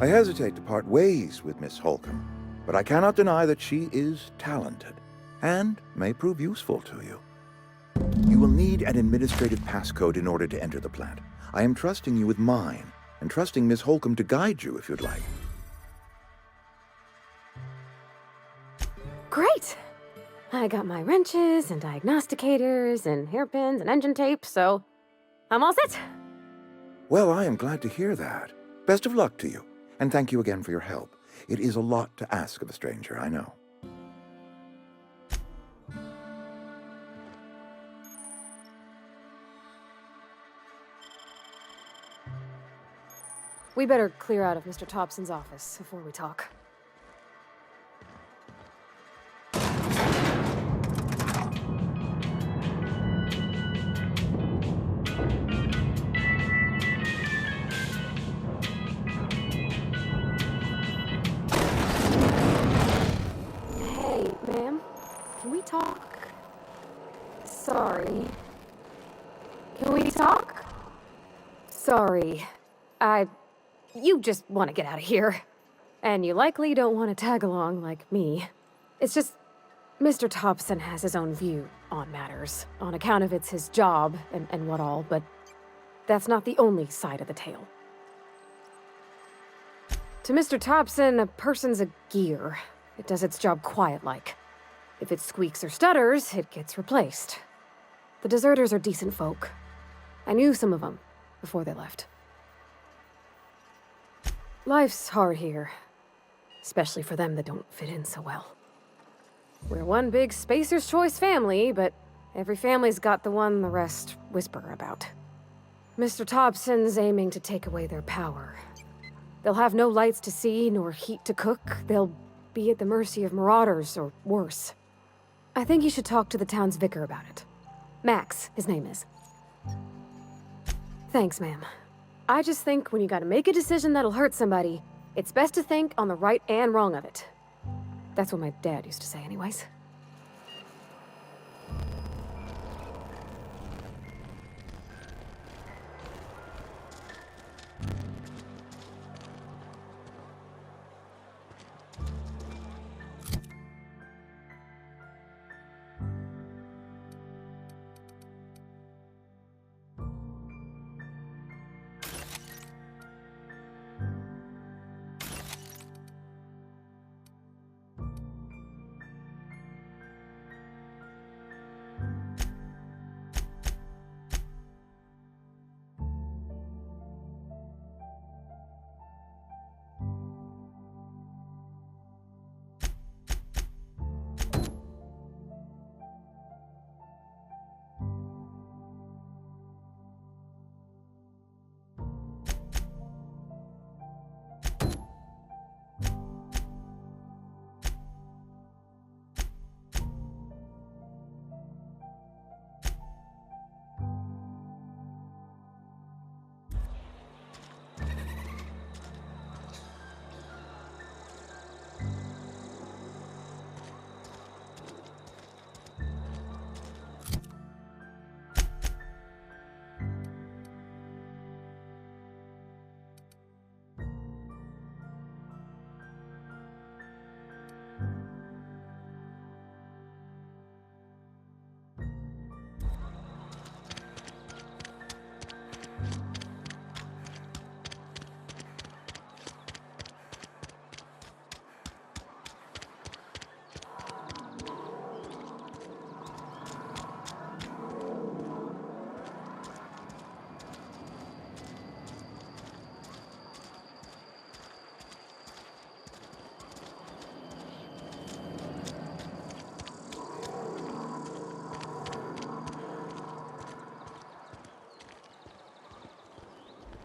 I hesitate to part ways with Miss Holcomb, but I cannot deny that she is talented and may prove useful to you. You will need an administrative passcode in order to enter the plant. I am trusting you with mine, and trusting Miss Holcomb to guide you if you'd like. Great! I got my wrenches and diagnosticators and hairpins and engine tape, so I'm all set. Well, I am glad to hear that. Best of luck to you, and thank you again for your help. It is a lot to ask of a stranger, I know. We better clear out of Mr. Thompson's office before we talk. Hey, ma'am. Can we talk? Sorry. Can we talk? Sorry. You just want to get out of here. And you likely don't want to tag along like me. It's just, Mr. Thompson has his own view on matters, on account of it's his job and what all, but that's not the only side of the tale. To Mr. Thompson, a person's a gear. It does its job quiet-like. If it squeaks or stutters, it gets replaced. The deserters are decent folk. I knew some of them before they left. Life's hard here, especially for them that don't fit in so well. We're one big Spacer's Choice family, but every family's got the one the rest whisper about. Mr. Thompson's aiming to take away their power. They'll have no lights to see, nor heat to cook. They'll be at the mercy of marauders, or worse. I think you should talk to the town's vicar about it. Max, his name is. Thanks, ma'am. I just think when you gotta make a decision that'll hurt somebody, it's best to think on the right and wrong of it. That's what my dad used to say anyways.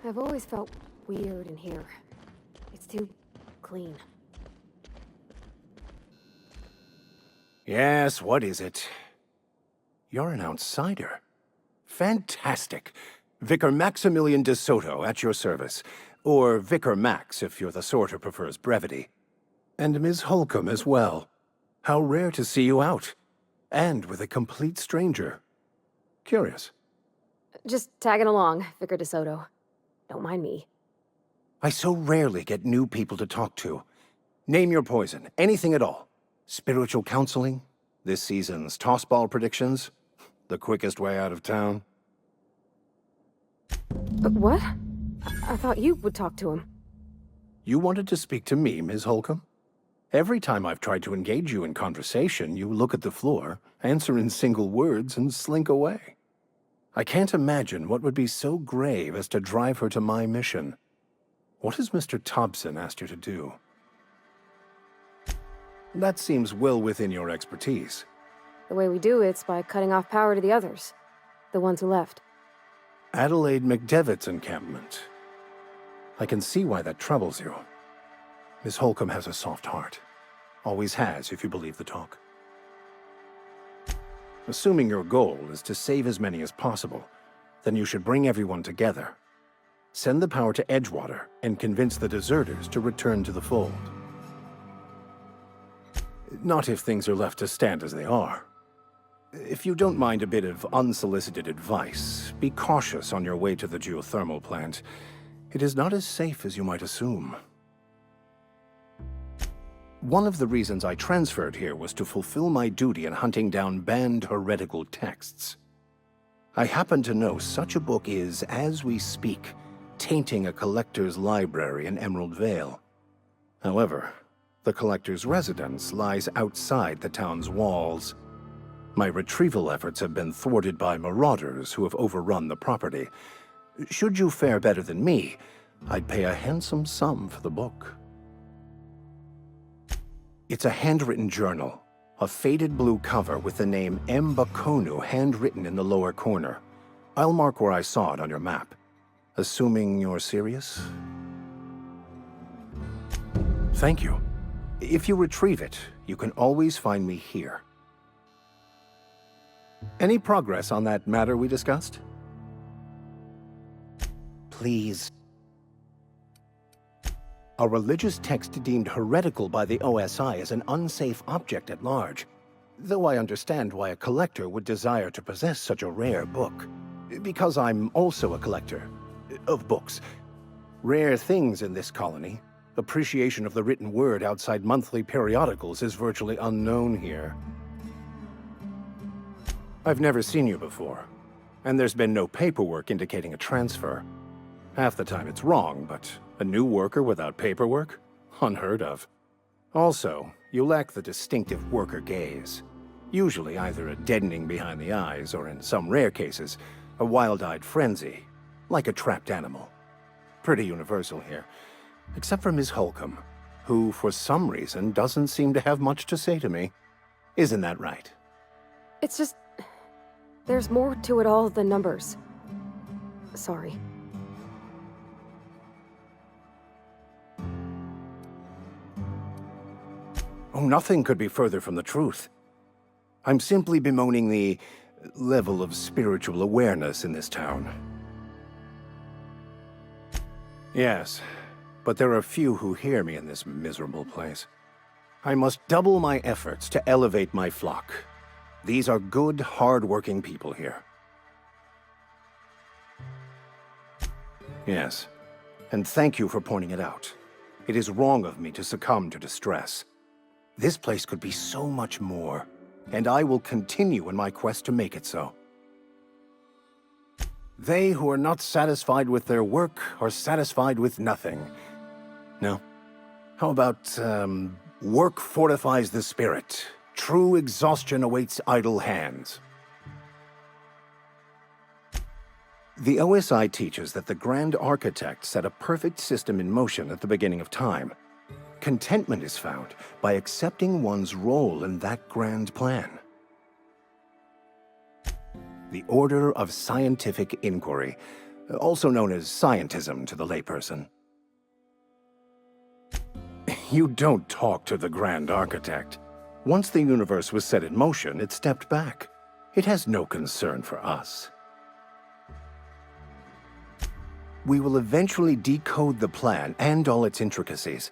I've always felt weird in here. It's too clean. Yes, what is it? You're an outsider. Fantastic. Vicar Maximilian de Soto at your service. Or Vicar Max, if you're the sort who prefers brevity. And Ms. Holcomb as well. How rare to see you out. And with a complete stranger. Curious. Just tagging along, Vicar DeSoto. Don't mind me. I so rarely get new people to talk to. Name your poison, anything at all. Spiritual counseling? This season's tossball predictions? The quickest way out of town? What? I thought you would talk to him. You wanted to speak to me, Ms. Holcomb? Every time I've tried to engage you in conversation, you look at the floor, answer in single words, and slink away. I can't imagine what would be so grave as to drive her to my mission. What has Mr. Thompson asked you to do? That seems well within your expertise. The way we do it's by cutting off power to the others. The ones who left. Adelaide McDevitt's encampment. I can see why that troubles you. Miss Holcomb has a soft heart. Always has, if you believe the talk. Assuming your goal is to save as many as possible, then you should bring everyone together. Send the power to Edgewater and convince the deserters to return to the fold. Not if things are left to stand as they are. If you don't mind a bit of unsolicited advice, be cautious on your way to the geothermal plant. It is not as safe as you might assume. One of the reasons I transferred here was to fulfill my duty in hunting down banned heretical texts. I happen to know such a book is, as we speak, tainting a collector's library in Emerald Vale. However, the collector's residence lies outside the town's walls. My retrieval efforts have been thwarted by marauders who have overrun the property. Should you fare better than me, I'd pay a handsome sum for the book. It's a handwritten journal, a faded blue cover with the name M. Bakonu handwritten in the lower corner. I'll mark where I saw it on your map. Assuming you're serious? Thank you. If you retrieve it, you can always find me here. Any progress on that matter we discussed? Please. A religious text deemed heretical by the OSI is an unsafe object at large, though I understand why a collector would desire to possess such a rare book. Because I'm also a collector of books. Rare things in this colony. Appreciation of the written word outside monthly periodicals is virtually unknown here. I've never seen you before, and there's been no paperwork indicating a transfer. Half the time it's wrong, but a new worker without paperwork? Unheard of. Also, you lack the distinctive worker gaze. Usually either a deadening behind the eyes, or in some rare cases, a wild-eyed frenzy, like a trapped animal. Pretty universal here, except for Ms. Holcomb, who for some reason doesn't seem to have much to say to me. Isn't that right? It's just... there's more to it all than numbers. Sorry. Oh, nothing could be further from the truth. I'm simply bemoaning the level of spiritual awareness in this town. Yes, but there are few who hear me in this miserable place. I must double my efforts to elevate my flock. These are good, hard-working people here. Yes, and thank you for pointing it out. It is wrong of me to succumb to distress. This place could be so much more, and I will continue in my quest to make it so. They who are not satisfied with their work are satisfied with nothing. No? How about, work fortifies the spirit. True exhaustion awaits idle hands. The OSI teaches that the Grand Architect set a perfect system in motion at the beginning of time. Contentment is found by accepting one's role in that grand plan. The Order of Scientific Inquiry, also known as scientism to the layperson. You don't talk to the Grand Architect. Once the universe was set in motion, it stepped back. It has no concern for us. We will eventually decode the plan and all its intricacies.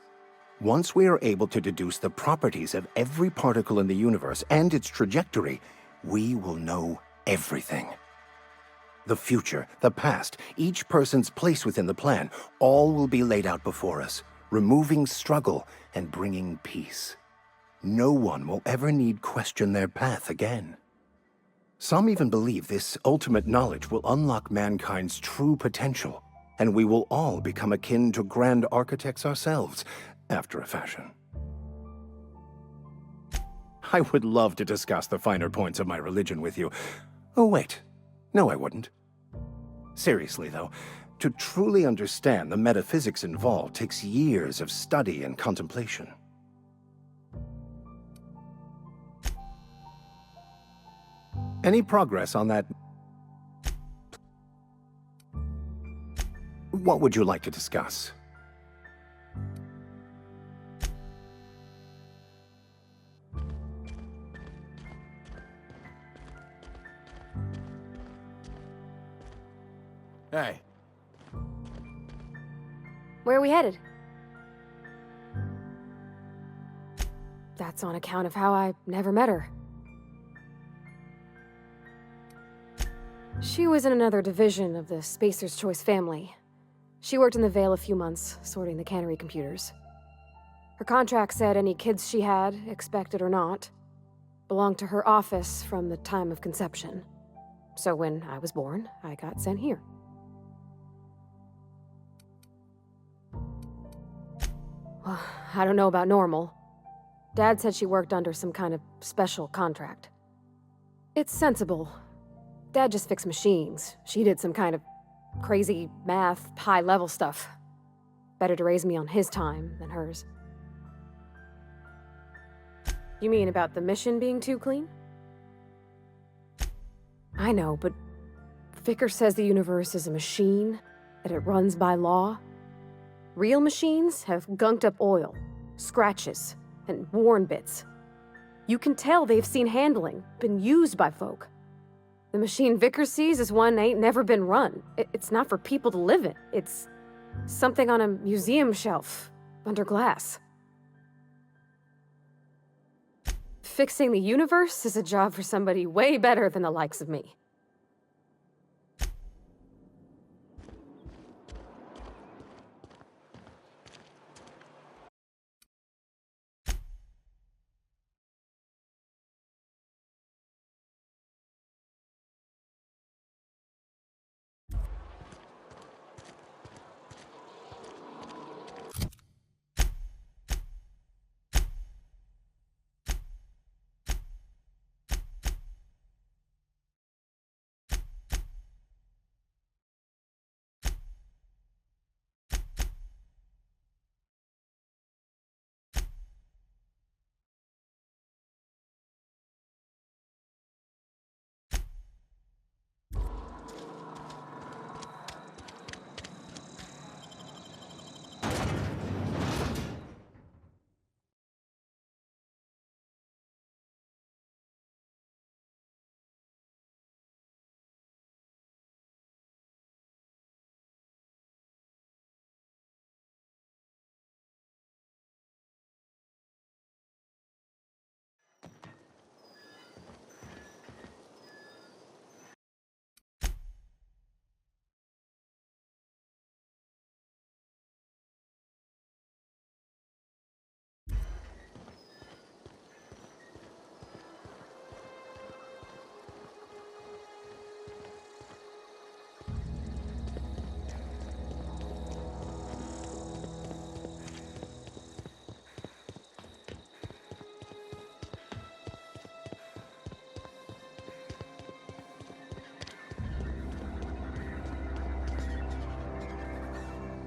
Once we are able to deduce the properties of every particle in the universe and its trajectory, we will know everything. The future, the past, each person's place within the plan, all will be laid out before us, removing struggle and bringing peace. No one will ever need question their path again. Some even believe this ultimate knowledge will unlock mankind's true potential, and we will all become akin to grand architects ourselves, after a fashion. I would love to discuss the finer points of my religion with you. Oh, wait. No, I wouldn't. Seriously, though, to truly understand the metaphysics involved takes years of study and contemplation. Any progress on that? What would you like to discuss? Hey. Where are we headed? That's on account of how I never met her. She was in another division of the Spacer's Choice family. She worked in the Vale a few months, sorting the cannery computers. Her contract said any kids she had, expected or not, belonged to her office from the time of conception. So when I was born, I got sent here. Well, I don't know about normal. Dad said she worked under some kind of special contract. It's sensible. Dad just fixed machines. She did some kind of crazy math, high-level stuff. Better to raise me on his time than hers. You mean about the mission being too clean? I know, but Vicar says the universe is a machine, that it runs by law. Real machines have gunked up oil, scratches, and worn bits. You can tell they've seen handling, been used by folk. The machine Vicar sees is one ain't never been run. It's not for people to live in. It's something on a museum shelf, under glass. Fixing the universe is a job for somebody way better than the likes of me.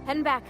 Heading back.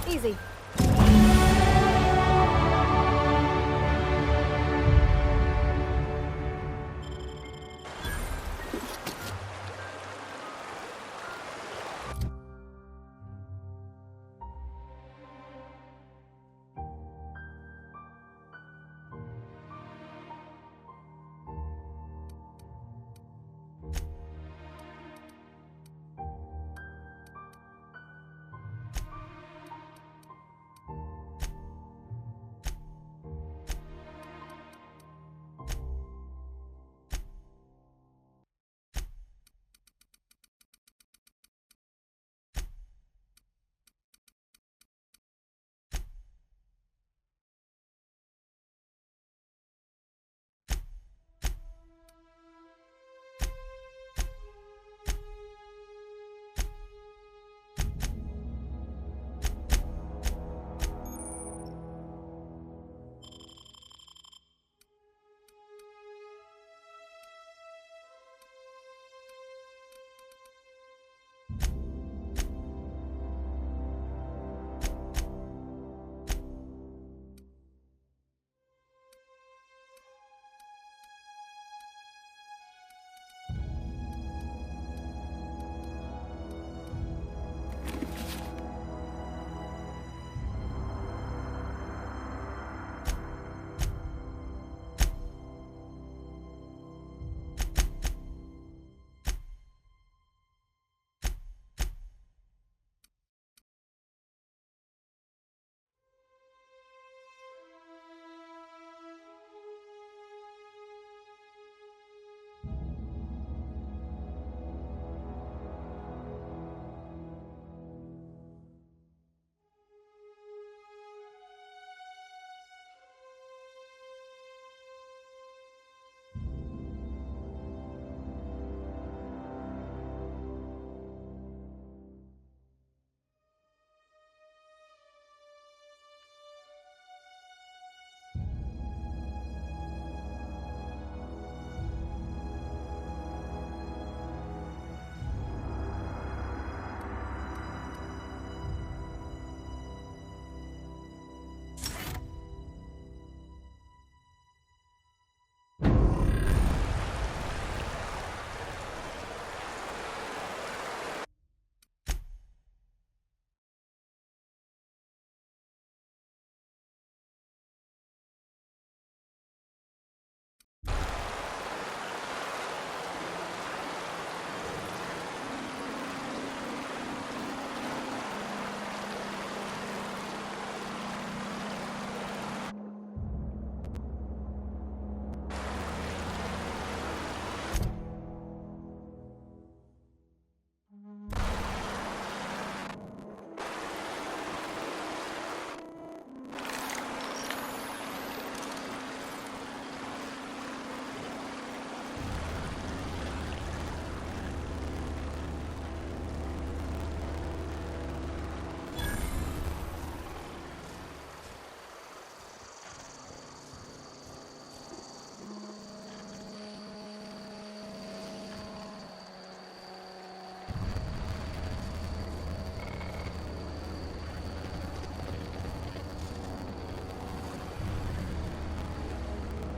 Easy.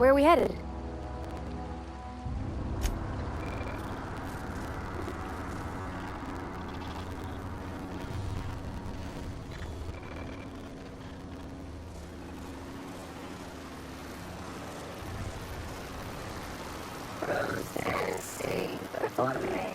Where are we headed? Processing performing.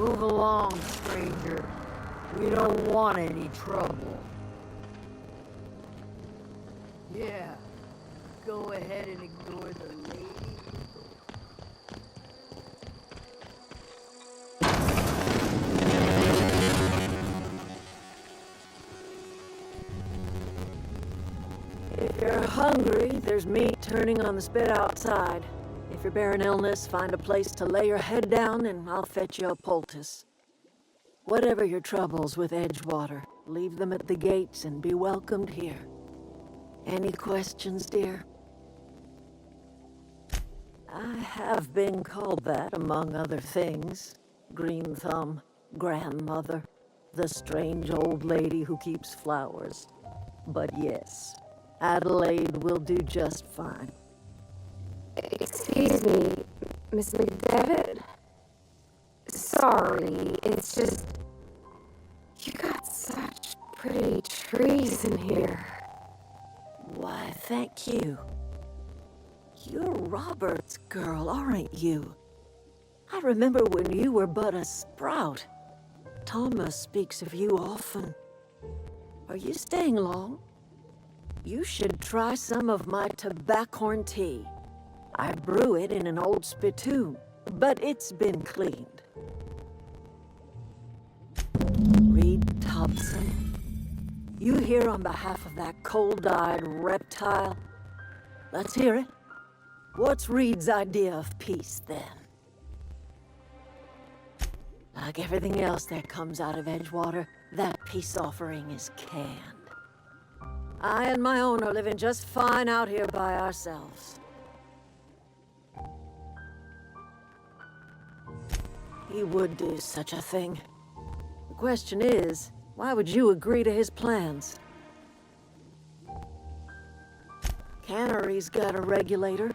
Move along, stranger. We don't want any trouble. Yeah. Go ahead and ignore the lady. If you're hungry, there's meat turning on the spit outside. If you're bearing illness, find a place to lay your head down and I'll fetch you a poultice. Whatever your troubles with Edgewater, leave them at the gates and be welcomed here. Any questions, dear? I have been called that, among other things. Green Thumb, grandmother, the strange old lady who keeps flowers. But yes, Adelaide will do just fine. Excuse me, Miss McDevitt? Sorry, it's just... You got such pretty trees in here. Why, thank you. You're Robert's girl, aren't you? I remember when you were but a sprout. Thomas speaks of you often. Are you staying long? You should try some of my tobaccorn tea. I brew it in an old spittoon, but it's been cleaned. Reed Thompson, you here on behalf of that cold-eyed reptile? Let's hear it. What's Reed's idea of peace, then? Like everything else that comes out of Edgewater, that peace offering is canned. I and my own are living just fine out here by ourselves. He would do such a thing. The question is, why would you agree to his plans? Cannery's got a regulator.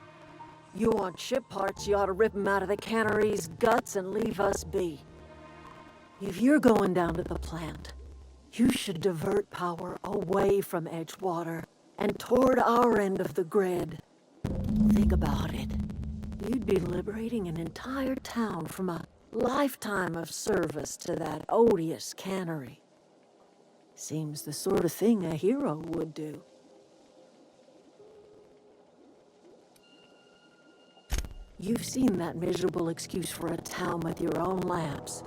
You want ship parts, you ought to rip them out of the cannery's guts and leave us be. If you're going down to the plant, you should divert power away from Edgewater and toward our end of the grid. Think about it. You'd be liberating an entire town from a lifetime of service to that odious cannery. Seems the sort of thing a hero would do. You've seen that miserable excuse for a town with your own labs.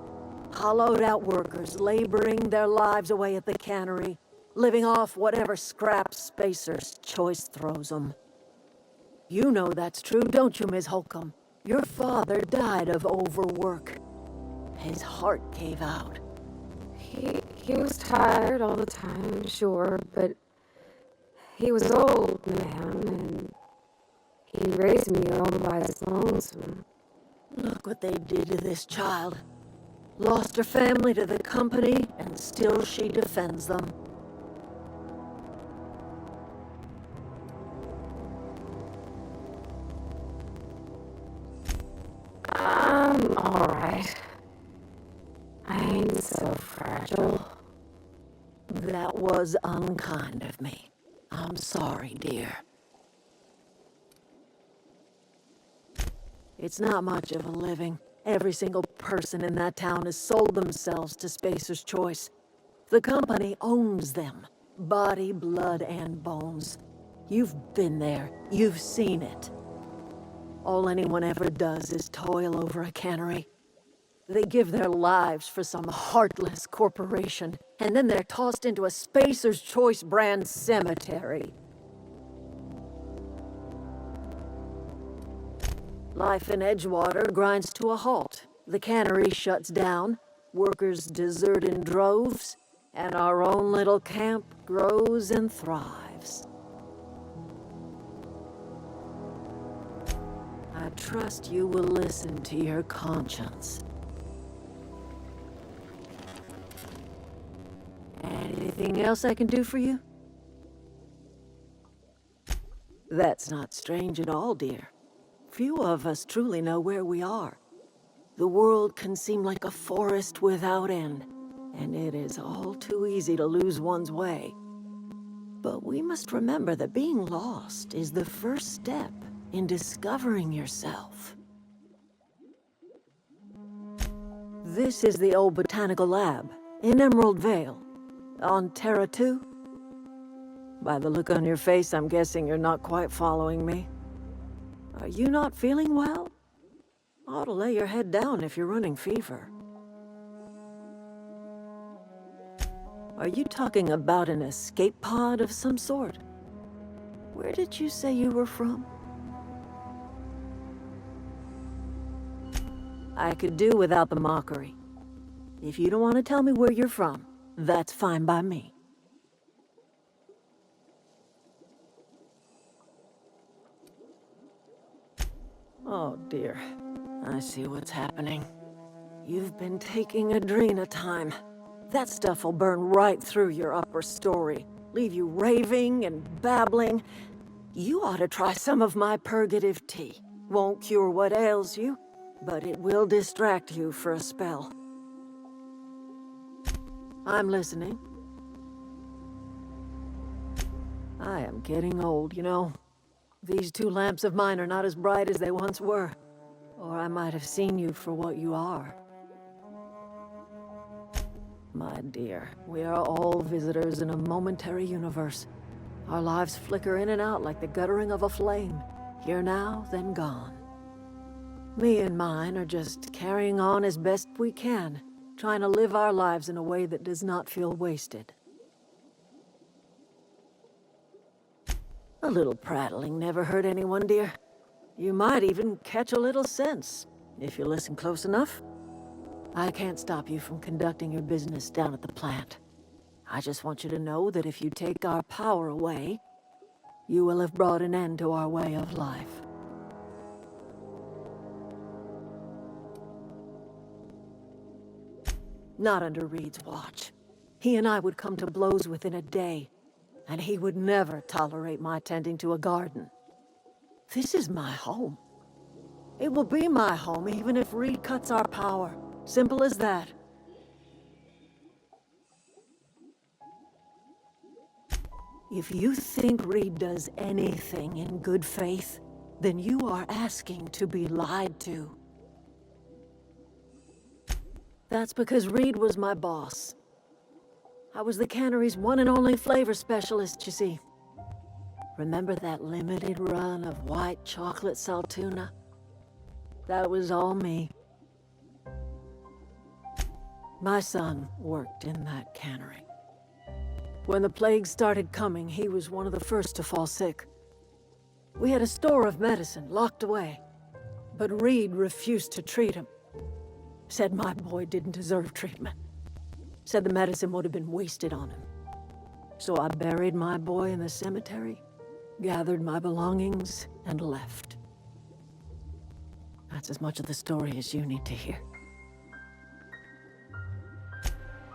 Hollowed out workers laboring their lives away at the cannery, living off whatever scraps Spacer's Choice throws them. You know that's true, don't you, Ms. Holcomb? Your father died of overwork. His heart gave out. He was tired all the time, sure, but he was old, ma'am, and he raised me all by his lonesome. Look what they did to this child. Lost her family to the company, and still she defends them. I'm all right. I ain't so fragile. That was unkind of me. I'm sorry, dear. It's not much of a living. Every single person in that town has sold themselves to Spacer's Choice. The company owns them. Body, blood, and bones. You've been there. You've seen it. All anyone ever does is toil over a cannery. They give their lives for some heartless corporation, and then they're tossed into a Spacer's Choice brand cemetery. Life in Edgewater grinds to a halt. The cannery shuts down, workers desert in droves, and our own little camp grows and thrives. I trust you will listen to your conscience. Anything else I can do for you? That's not strange at all, dear. Few of us truly know where we are. The world can seem like a forest without end, and it is all too easy to lose one's way. But we must remember that being lost is the first step in discovering yourself. This is the old Botanical Lab in Emerald Vale, on Terra 2. By the look on your face, I'm guessing you're not quite following me. Are you not feeling well? Ought to lay your head down if you're running fever. Are you talking about an escape pod of some sort? Where did you say you were from? I could do without the mockery. If you don't want to tell me where you're from, that's fine by me. Oh dear, I see what's happening. You've been taking Adrena time. That stuff will burn right through your upper story, leave you raving and babbling. You ought to try some of my purgative tea. Won't cure what ails you, but it will distract you for a spell. I'm listening. I am getting old, you know. These two lamps of mine are not as bright as they once were, or I might have seen you for what you are. My dear, we are all visitors in a momentary universe. Our lives flicker in and out like the guttering of a flame. Here now, then gone. Me and mine are just carrying on as best we can, trying to live our lives in a way that does not feel wasted. A little prattling never hurt anyone, dear. You might even catch a little sense, if you listen close enough. I can't stop you from conducting your business down at the plant. I just want you to know that if you take our power away, you will have brought an end to our way of life. Not under Reed's watch. He and I would come to blows within a day, and he would never tolerate my tending to a garden. This is my home. It will be my home even if Reed cuts our power. Simple as that. If you think Reed does anything in good faith, then you are asking to be lied to. That's because Reed was my boss. I was the cannery's one and only flavor specialist, you see. Remember that limited run of white chocolate saltuna? That was all me. My son worked in that cannery. When the plague started coming, he was one of the first to fall sick. We had a store of medicine locked away, but Reed refused to treat him. Said my boy didn't deserve treatment. Said the medicine would have been wasted on him. So I buried my boy in the cemetery, gathered my belongings, and left. That's as much of the story as you need to hear.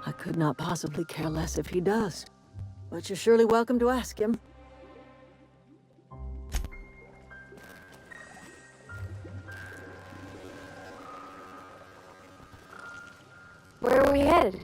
I could not possibly care less if he does, but you're surely welcome to ask him. Where are we headed?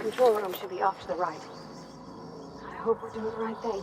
Control room should be off to the right. I hope we're doing the right thing.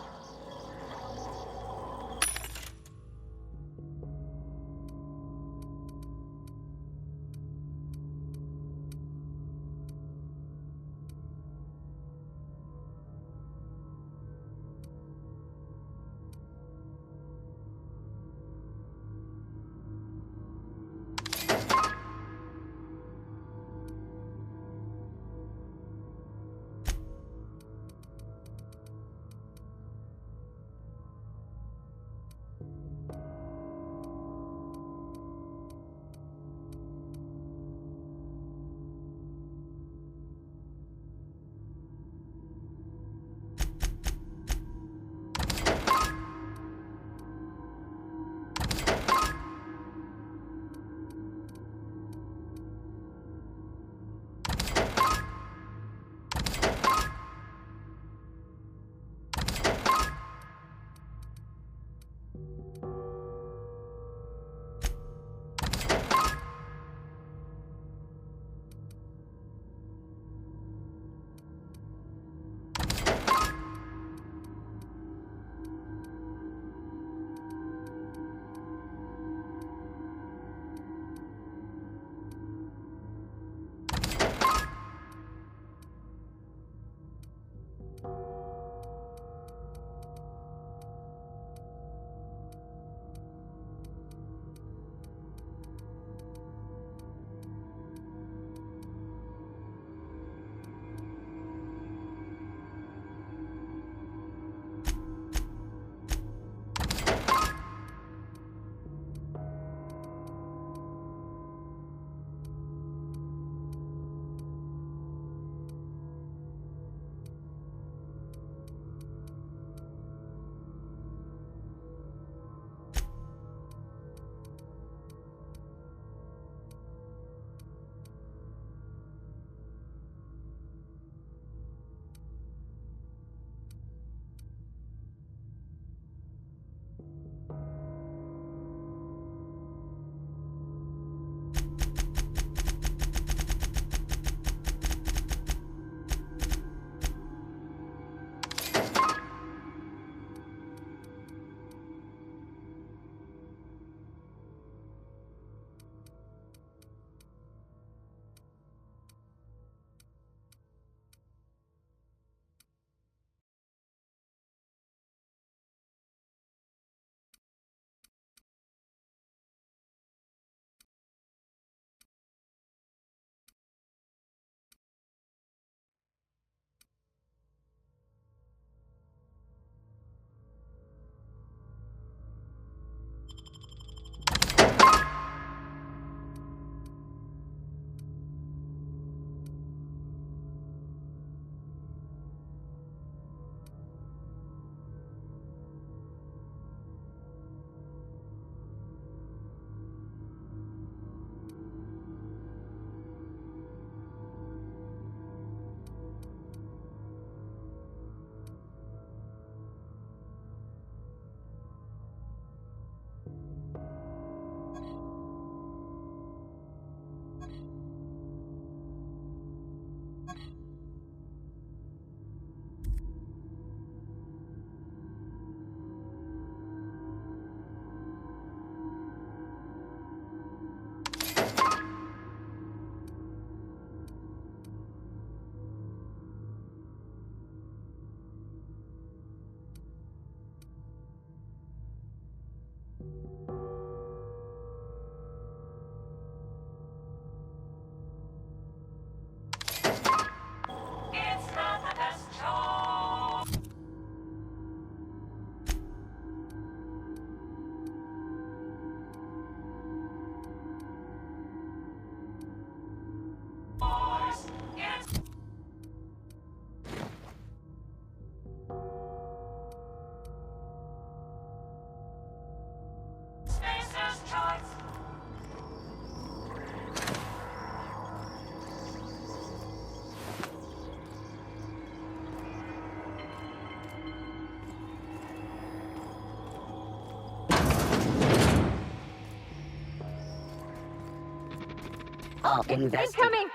Incoming!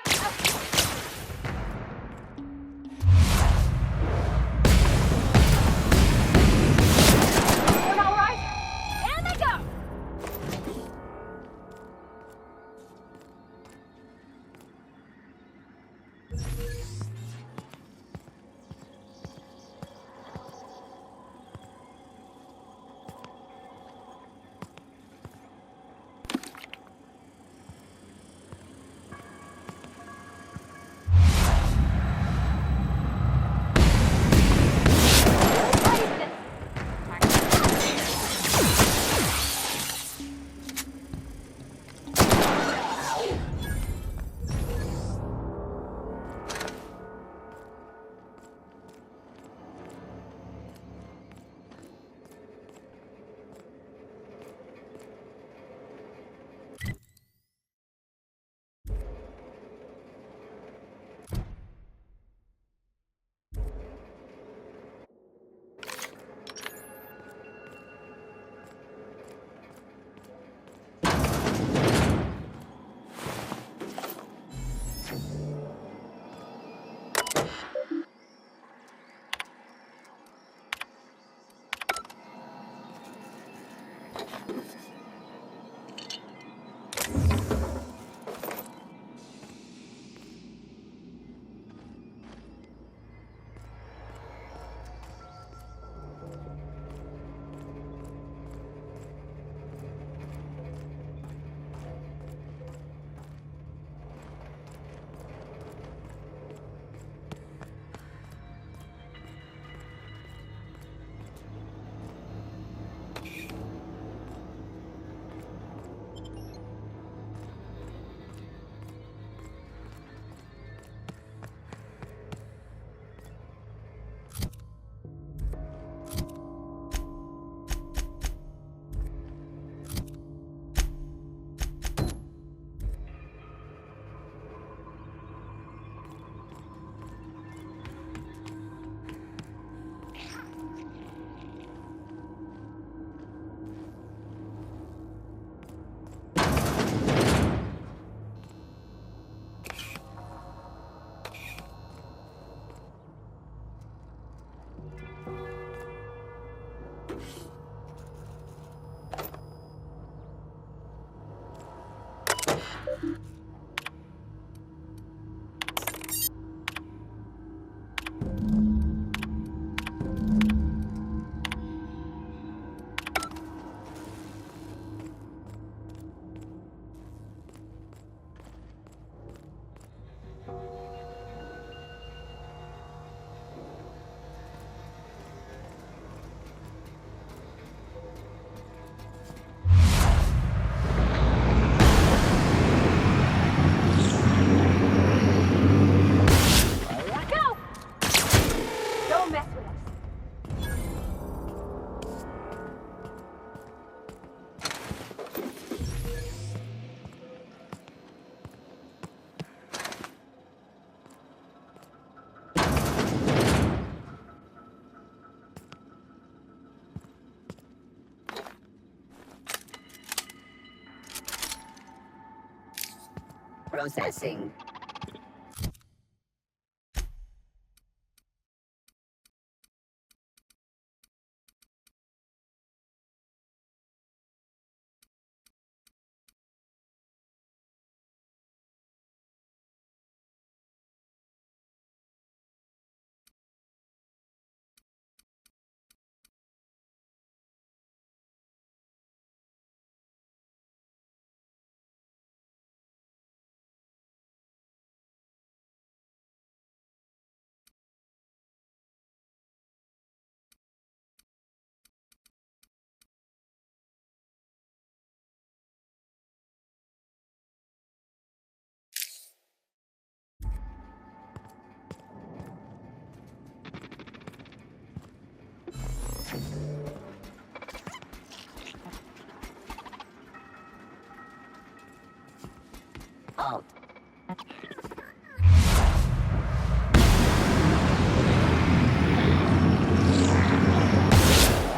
Processing. Alt.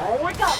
Here we go.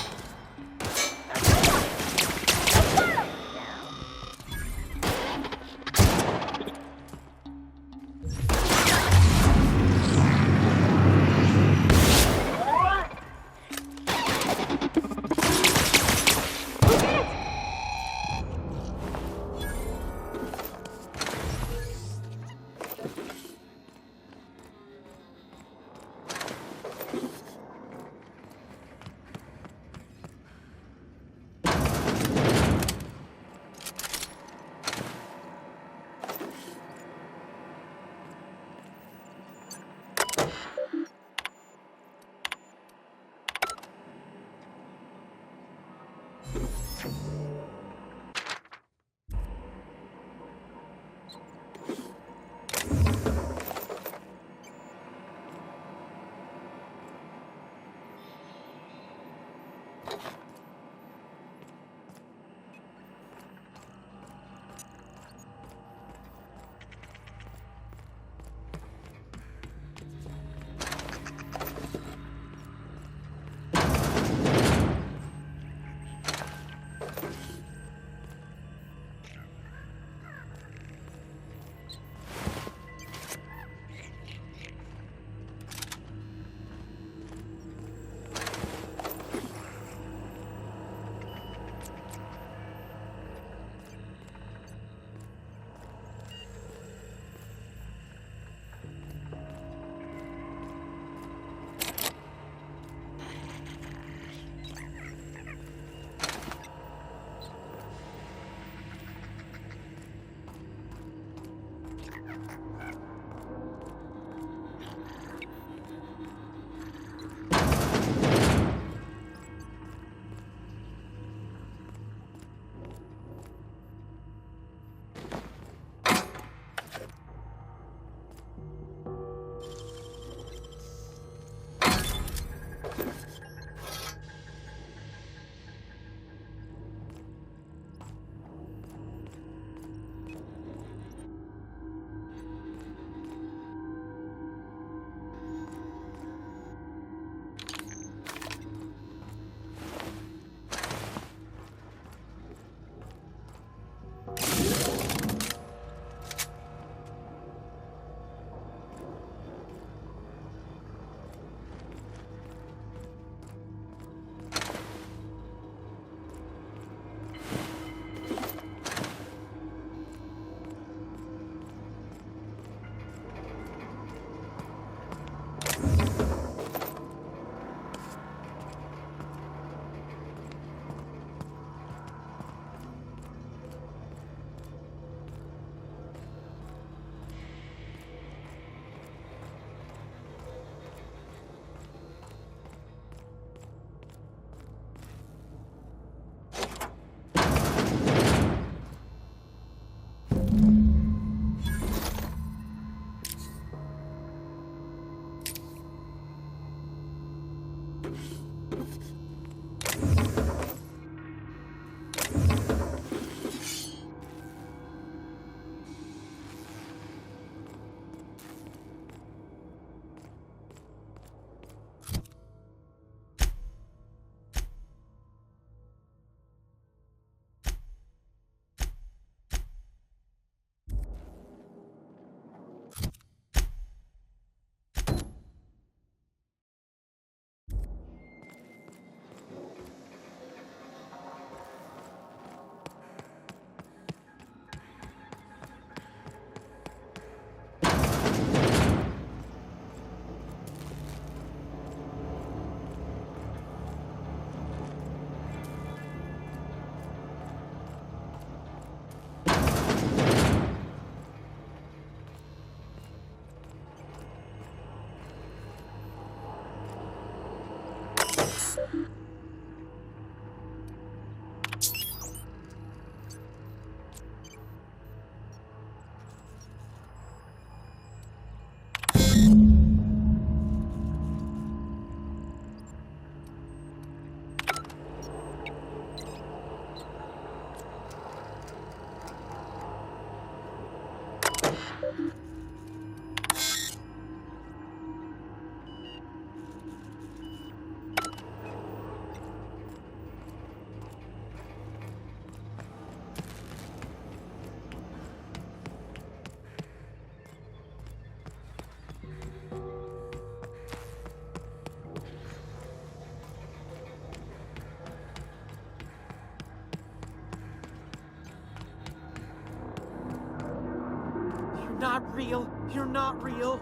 Not real. You're not real.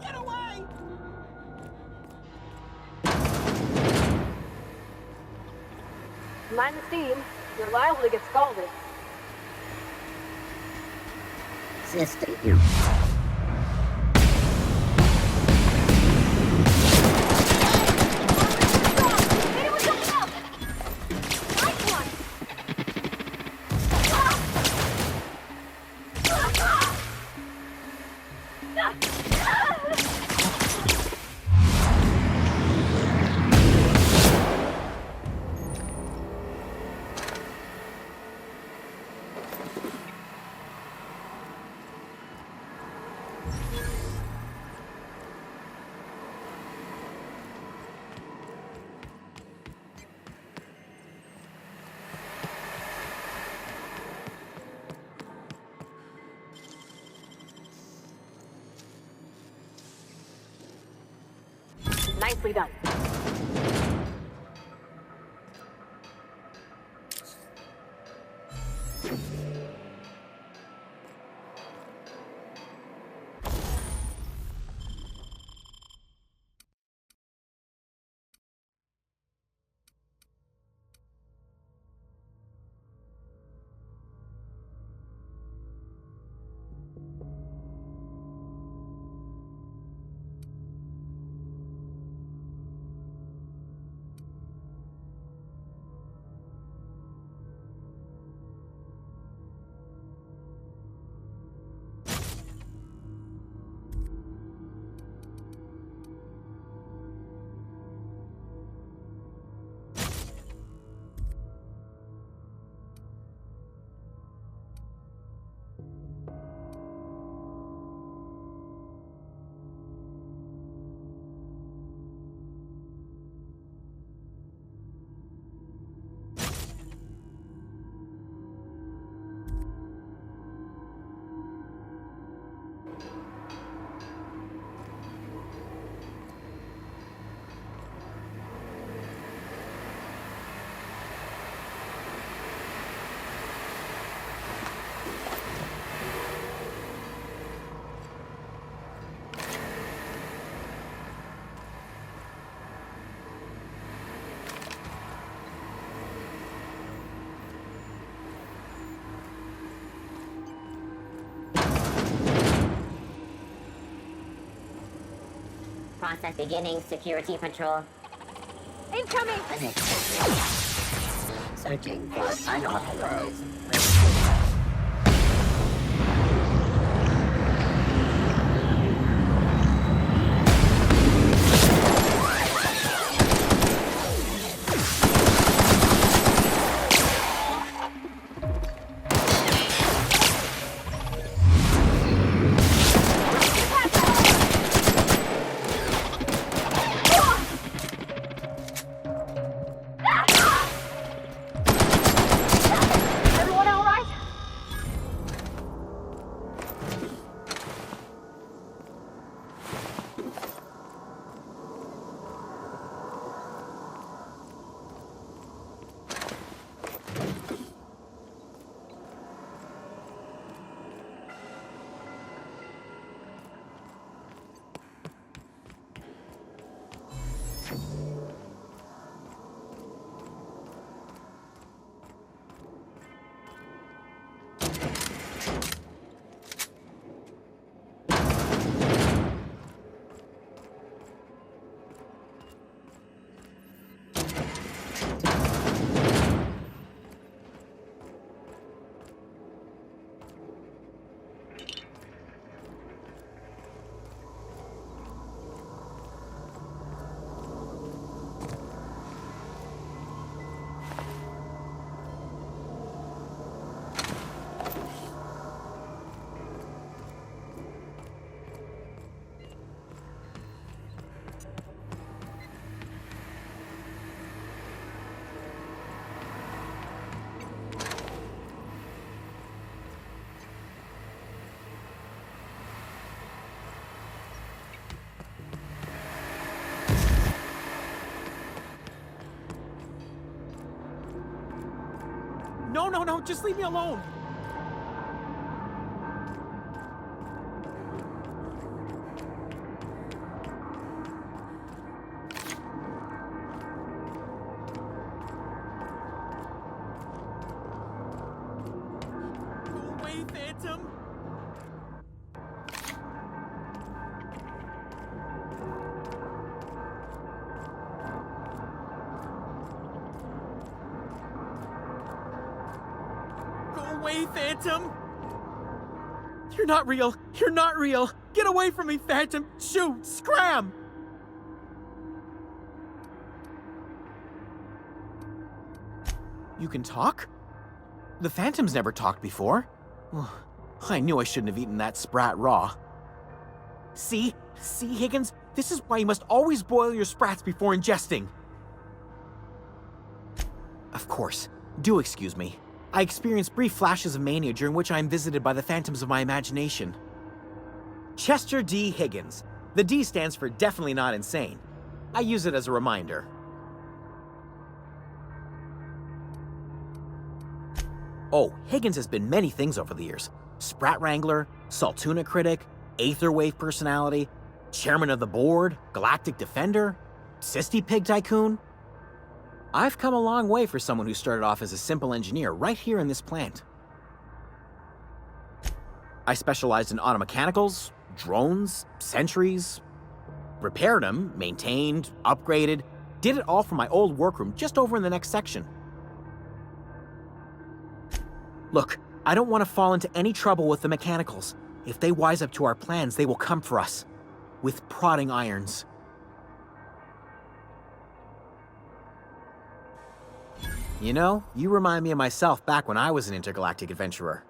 Get away! Mind the steam. You're liable to get scalded. Sister, you. Nicely done. Process beginning security patrol. Incoming! Searching for unauthorized. No, just leave me alone. Go away, Phantom. Away, Phantom! You're not real! You're not real! Get away from me, Phantom! Shoot! Scram! You can talk? The Phantom's never talked before. I knew I shouldn't have eaten that sprat raw. See, Higgins? This is why you must always boil your sprats before ingesting. Of course. Do excuse me. I experience brief flashes of mania during which I am visited by the phantoms of my imagination. Chester D. Higgins. The D stands for definitely not insane. I use it as a reminder. Oh, Higgins has been many things over the years. Sprat Wrangler, Saltuna critic, Aetherwave personality, chairman of the board, galactic defender, Sisty Pig tycoon. I've come a long way for someone who started off as a simple engineer right here in this plant. I specialized in automechanicals, drones, sentries, repaired them, maintained, upgraded, did it all from my old workroom just over in the next section. Look, I don't want to fall into any trouble with the mechanicals. If they wise up to our plans, they will come for us. With prodding irons. You know, you remind me of myself back when I was an intergalactic adventurer.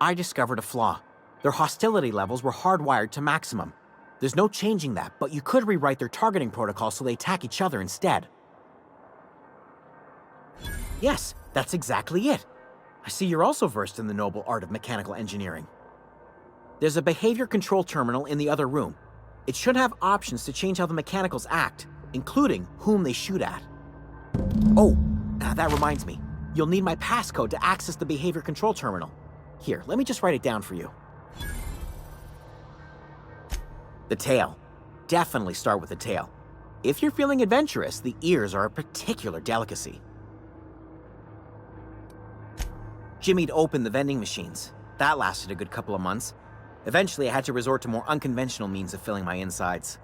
I discovered a flaw. Their hostility levels were hardwired to maximum. There's no changing that, but you could rewrite their targeting protocol so they attack each other instead. Yes, that's exactly it. I see you're also versed in the noble art of mechanical engineering. There's a behavior control terminal in the other room. It should have options to change how the mechanicals act, including whom they shoot at. Oh, that reminds me. You'll need my passcode to access the behavior control terminal. Here, let me just write it down for you. The tail. Definitely start with the tail. If you're feeling adventurous, the ears are a particular delicacy. Jimmy'd opened the vending machines. That lasted a good couple of months. Eventually, I had to resort to more unconventional means of filling my insides.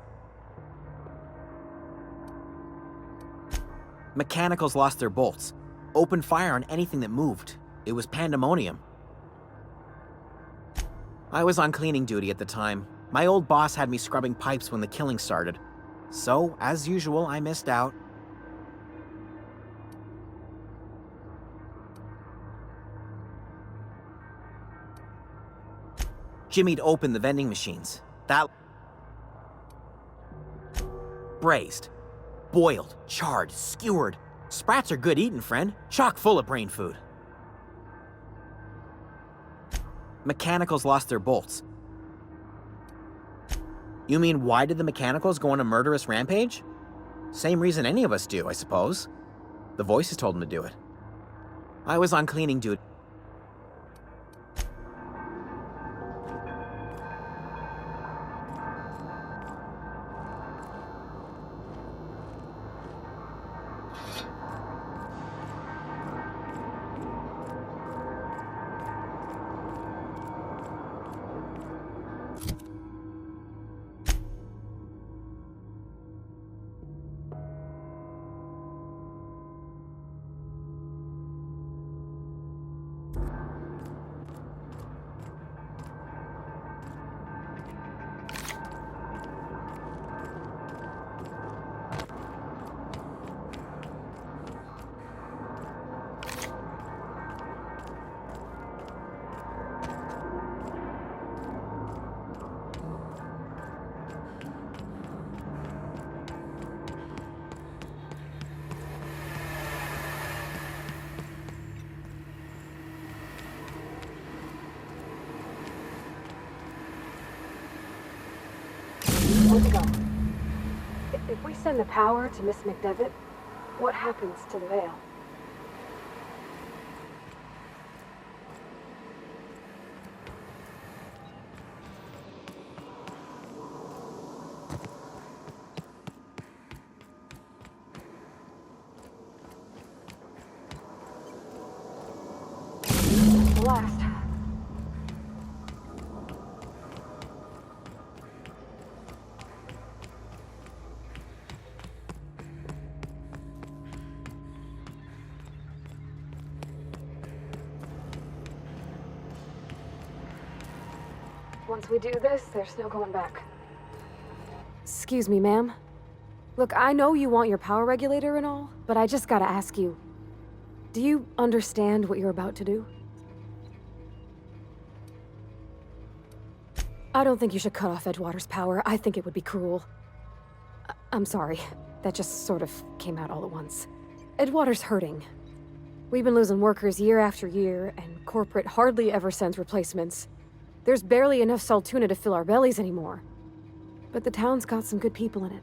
Mechanicals lost their bolts. Opened fire on anything that moved. It was pandemonium. I was on cleaning duty at the time. My old boss had me scrubbing pipes when the killing started. So, as usual, I missed out. Jimmy'd opened the vending machines. That... braised. Boiled, charred, skewered. Sprats are good eating, friend. Chock full of brain food. Mechanicals lost their bolts. You mean, why did the Mechanicals go on a murderous rampage? Same reason any of us do, I suppose. The voices told them to do it. I was on cleaning duty. Where'd you go? If we send the power to Miss McDevitt, what happens to the Vale? The last. Once we do this, there's no going back. Excuse me, ma'am. Look, I know you want your power regulator and all, but I just gotta ask you. Do you understand what you're about to do? I don't think you should cut off Edgewater's power. I think it would be cruel. I'm sorry. That just sort of came out all at once. Edgewater's hurting. We've been losing workers year after year, and corporate hardly ever sends replacements. There's barely enough Saltuna to fill our bellies anymore. But the town's got some good people in it.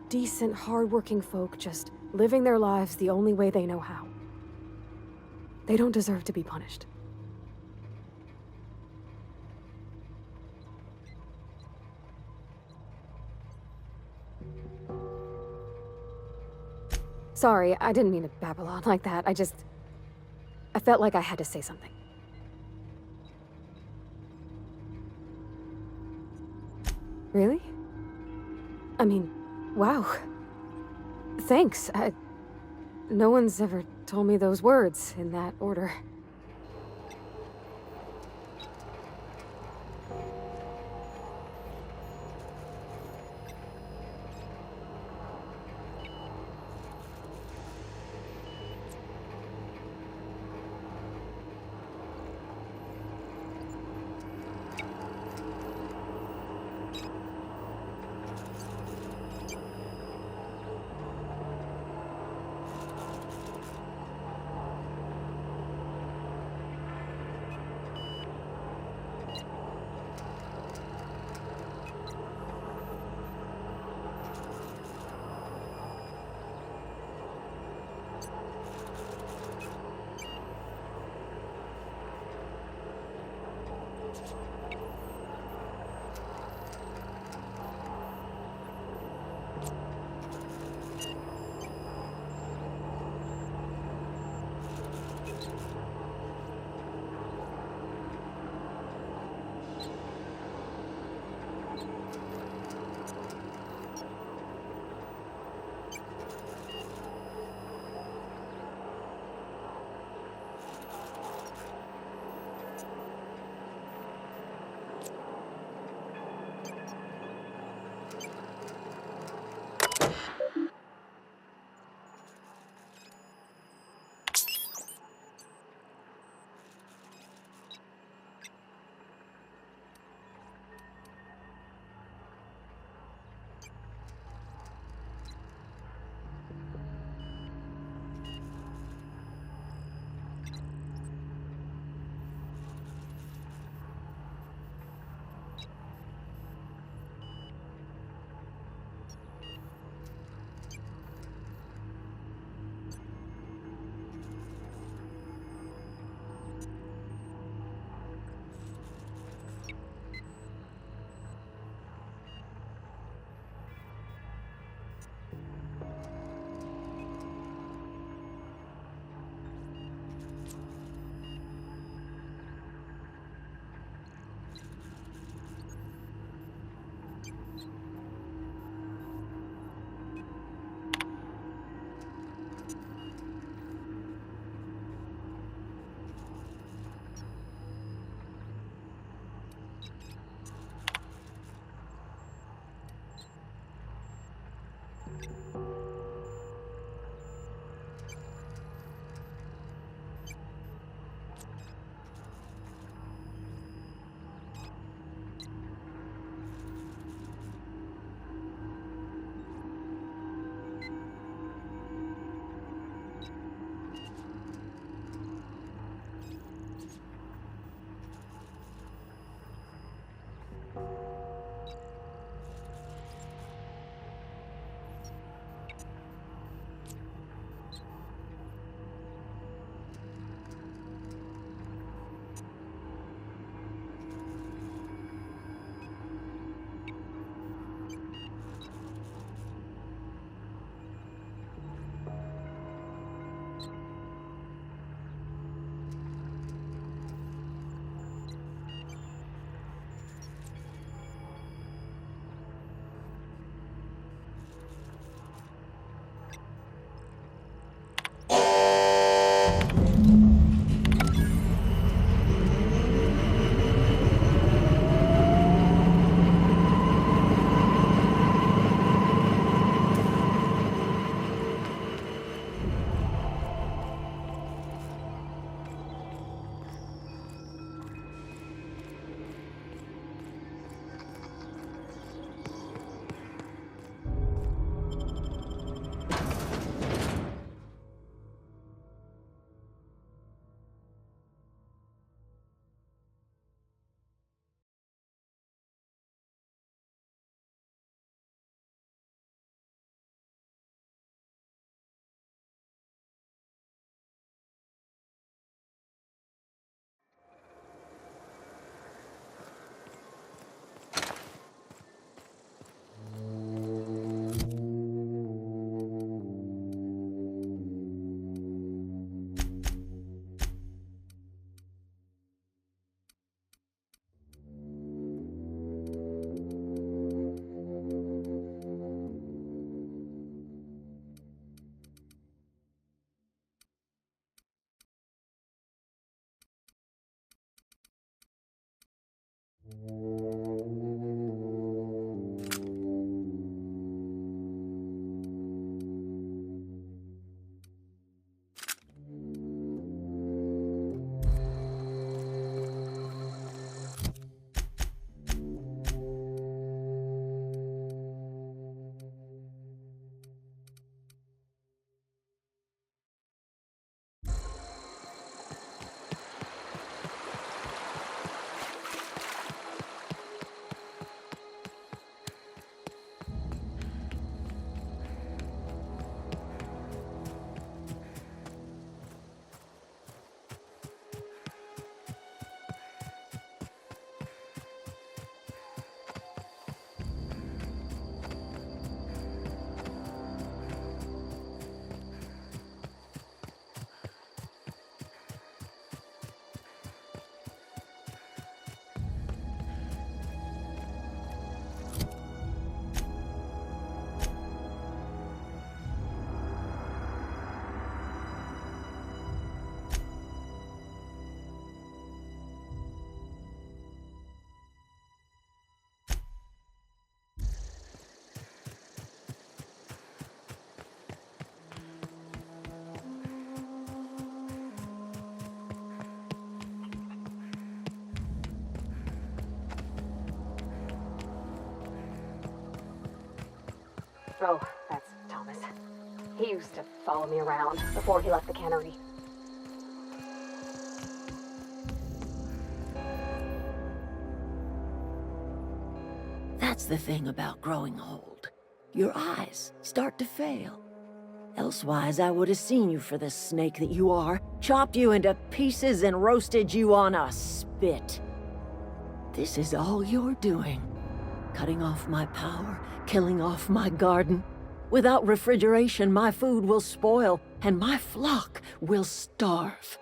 Decent, hard-working folk just living their lives the only way they know how. They don't deserve to be punished. Sorry, I didn't mean to babble on like that. I felt like I had to say something. Really? I mean, wow. Thanks. No one's ever told me those words in that order. So, that's Thomas. He used to follow me around before he left the cannery. That's the thing about growing old. Your eyes start to fail. Elsewise, I would have seen you for the snake that you are, chopped you into pieces and roasted you on a spit. This is all you're doing. Cutting off my power, killing off my garden. Without refrigeration, my food will spoil, and my flock will starve.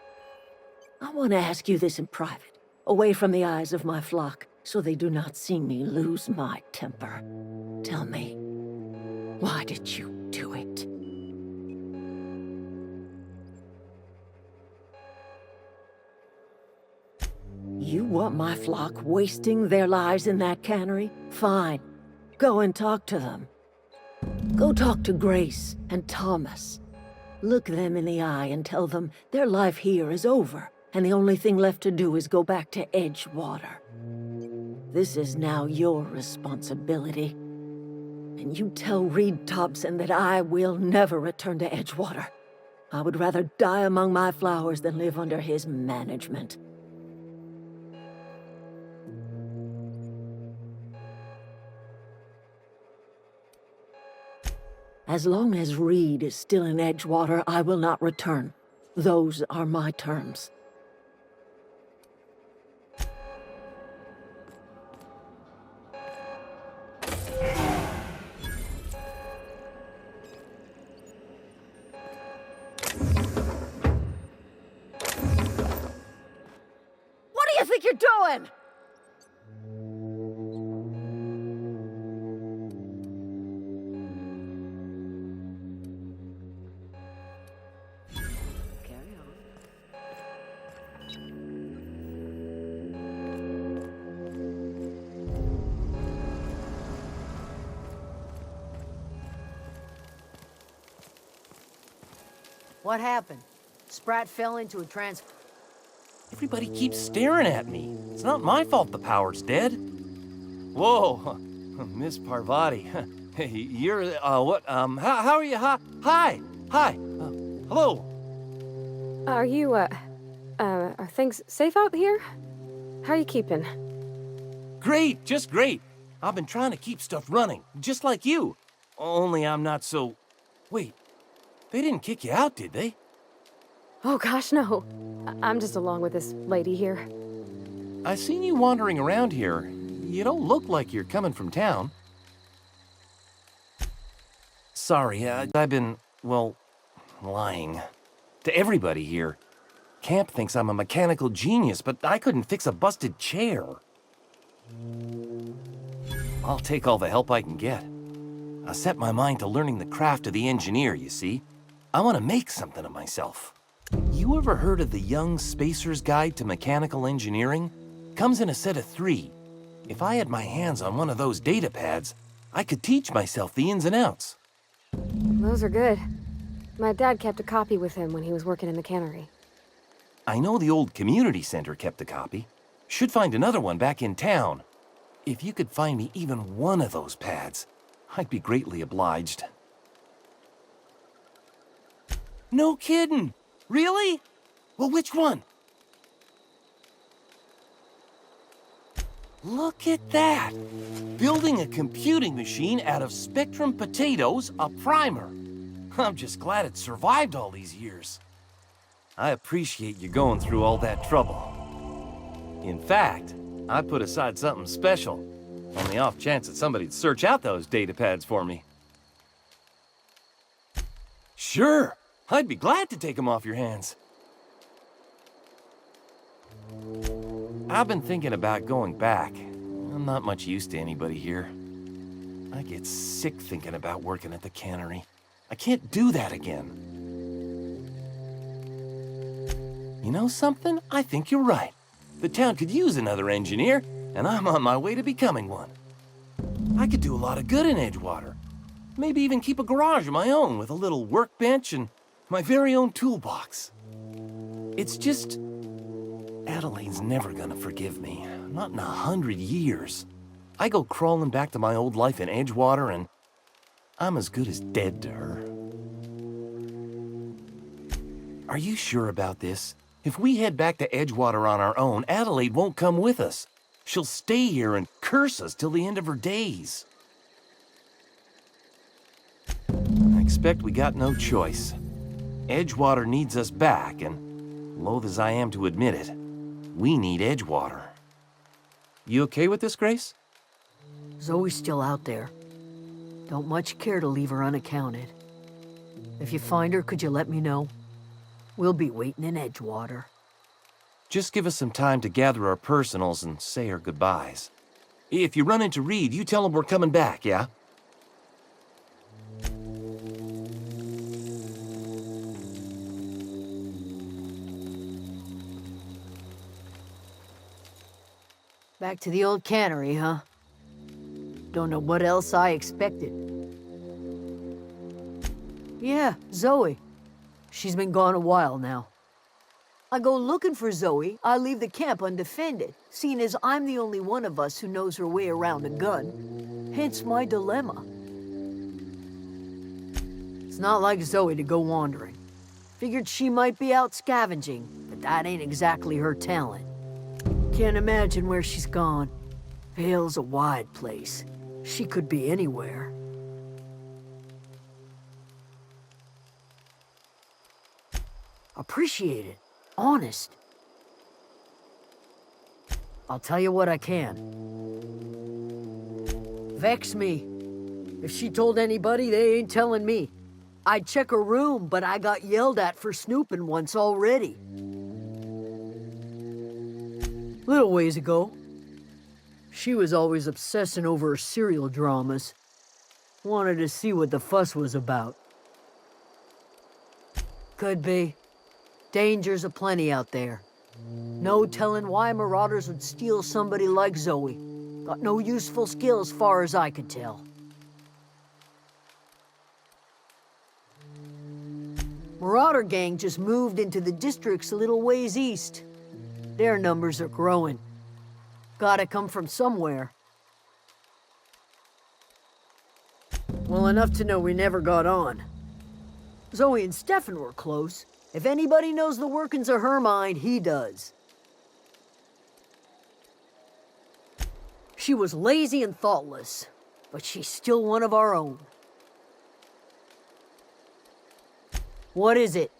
I want to ask you this in private, away from the eyes of my flock, so they do not see me lose my temper. Tell me, why did you do it? You want my flock wasting their lives in that cannery? Fine. Go and talk to them. Go talk to Grace and Thomas. Look them in the eye and tell them their life here is over, and the only thing left to do is go back to Edgewater. This is now your responsibility. And you tell Reed Thompson that I will never return to Edgewater. I would rather die among my flowers than live under his management. As long as Reed is still in Edgewater, I will not return. Those are my terms. What do you think you're doing? What happened? Sprat fell into a trans... Everybody keeps staring at me. It's not my fault the power's dead. Whoa, Miss Parvati. Hey, you're, what, how are you? Hi, hello. Are you, are things safe out here? How are you keeping? Great, just great. I've been trying to keep stuff running, just like you. Only I'm not so... Wait, they didn't kick you out, did they? Oh gosh, no. I'm just along with this lady here. I seen you wandering around here. You don't look like you're coming from town. Sorry, I've been, well, lying. To everybody here. Camp thinks I'm a mechanical genius, but I couldn't fix a busted chair. I'll take all the help I can get. I set my mind to learning the craft of the engineer, you see. I want to make something of myself. You ever heard of the Young Spacer's Guide to Mechanical Engineering? Comes in a set of 3. If I had my hands on one of those data pads, I could teach myself the ins and outs. Those are good. My dad kept a copy with him when he was working in the cannery. I know the old community center kept a copy. Should find another one back in town. If you could find me even one of those pads, I'd be greatly obliged. No kidding! Really? Well, which one? Look at that! Building a computing machine out of Spectrum potatoes, a primer. I'm just glad it survived all these years. I appreciate you going through all that trouble. In fact, I put aside something special, on the off chance that somebody'd search out those data pads for me. Sure, I'd be glad to take them off your hands. I've been thinking about going back. I'm not much use to anybody here. I get sick thinking about working at the cannery. I can't do that again. You know something? I think you're right. The town could use another engineer, and I'm on my way to becoming one. I could do a lot of good in Edgewater. Maybe even keep a garage of my own with a little workbench and my very own toolbox. It's just... Adelaide's never gonna forgive me. Not in 100 years. I go crawling back to my old life in Edgewater and... I'm as good as dead to her. Are you sure about this? If we head back to Edgewater on our own, Adelaide won't come with us. She'll stay here and curse us till the end of her days. I expect we got no choice. Edgewater needs us back, and loath as I am to admit it, we need Edgewater. You okay with this, Grace? Zoe's still out there. Don't much care to leave her unaccounted. If you find her, could you let me know? We'll be waiting in Edgewater. Just give us some time to gather our personals and say our goodbyes. If you run into Reed, you tell him we're coming back, yeah? Back to the old cannery, huh? Don't know what else I expected. Yeah, Zoe. She's been gone a while now. I go looking for Zoe, I leave the camp undefended, seeing as I'm the only one of us who knows her way around a gun. Hence my dilemma. It's not like Zoe to go wandering. Figured she might be out scavenging, but that ain't exactly her talent. Can't imagine where she's gone. Vale's a wide place. She could be anywhere. Appreciate it. Honest. I'll tell you what I can. Vex me. If she told anybody, they ain't telling me. I'd check her room, but I got yelled at for snooping once already. Little ways ago. She was always obsessing over her serial dramas. Wanted to see what the fuss was about. Could be. Dangers aplenty out there. No telling why marauders would steal somebody like Zoe. Got no useful skills far as I could tell. Marauder gang just moved into the districts a little ways east. Their numbers are growing. Gotta come from somewhere. Well, enough to know we never got on. Zoe and Stefan were close. If anybody knows the workings of her mind, he does. She was lazy and thoughtless, but she's still one of our own. What is it?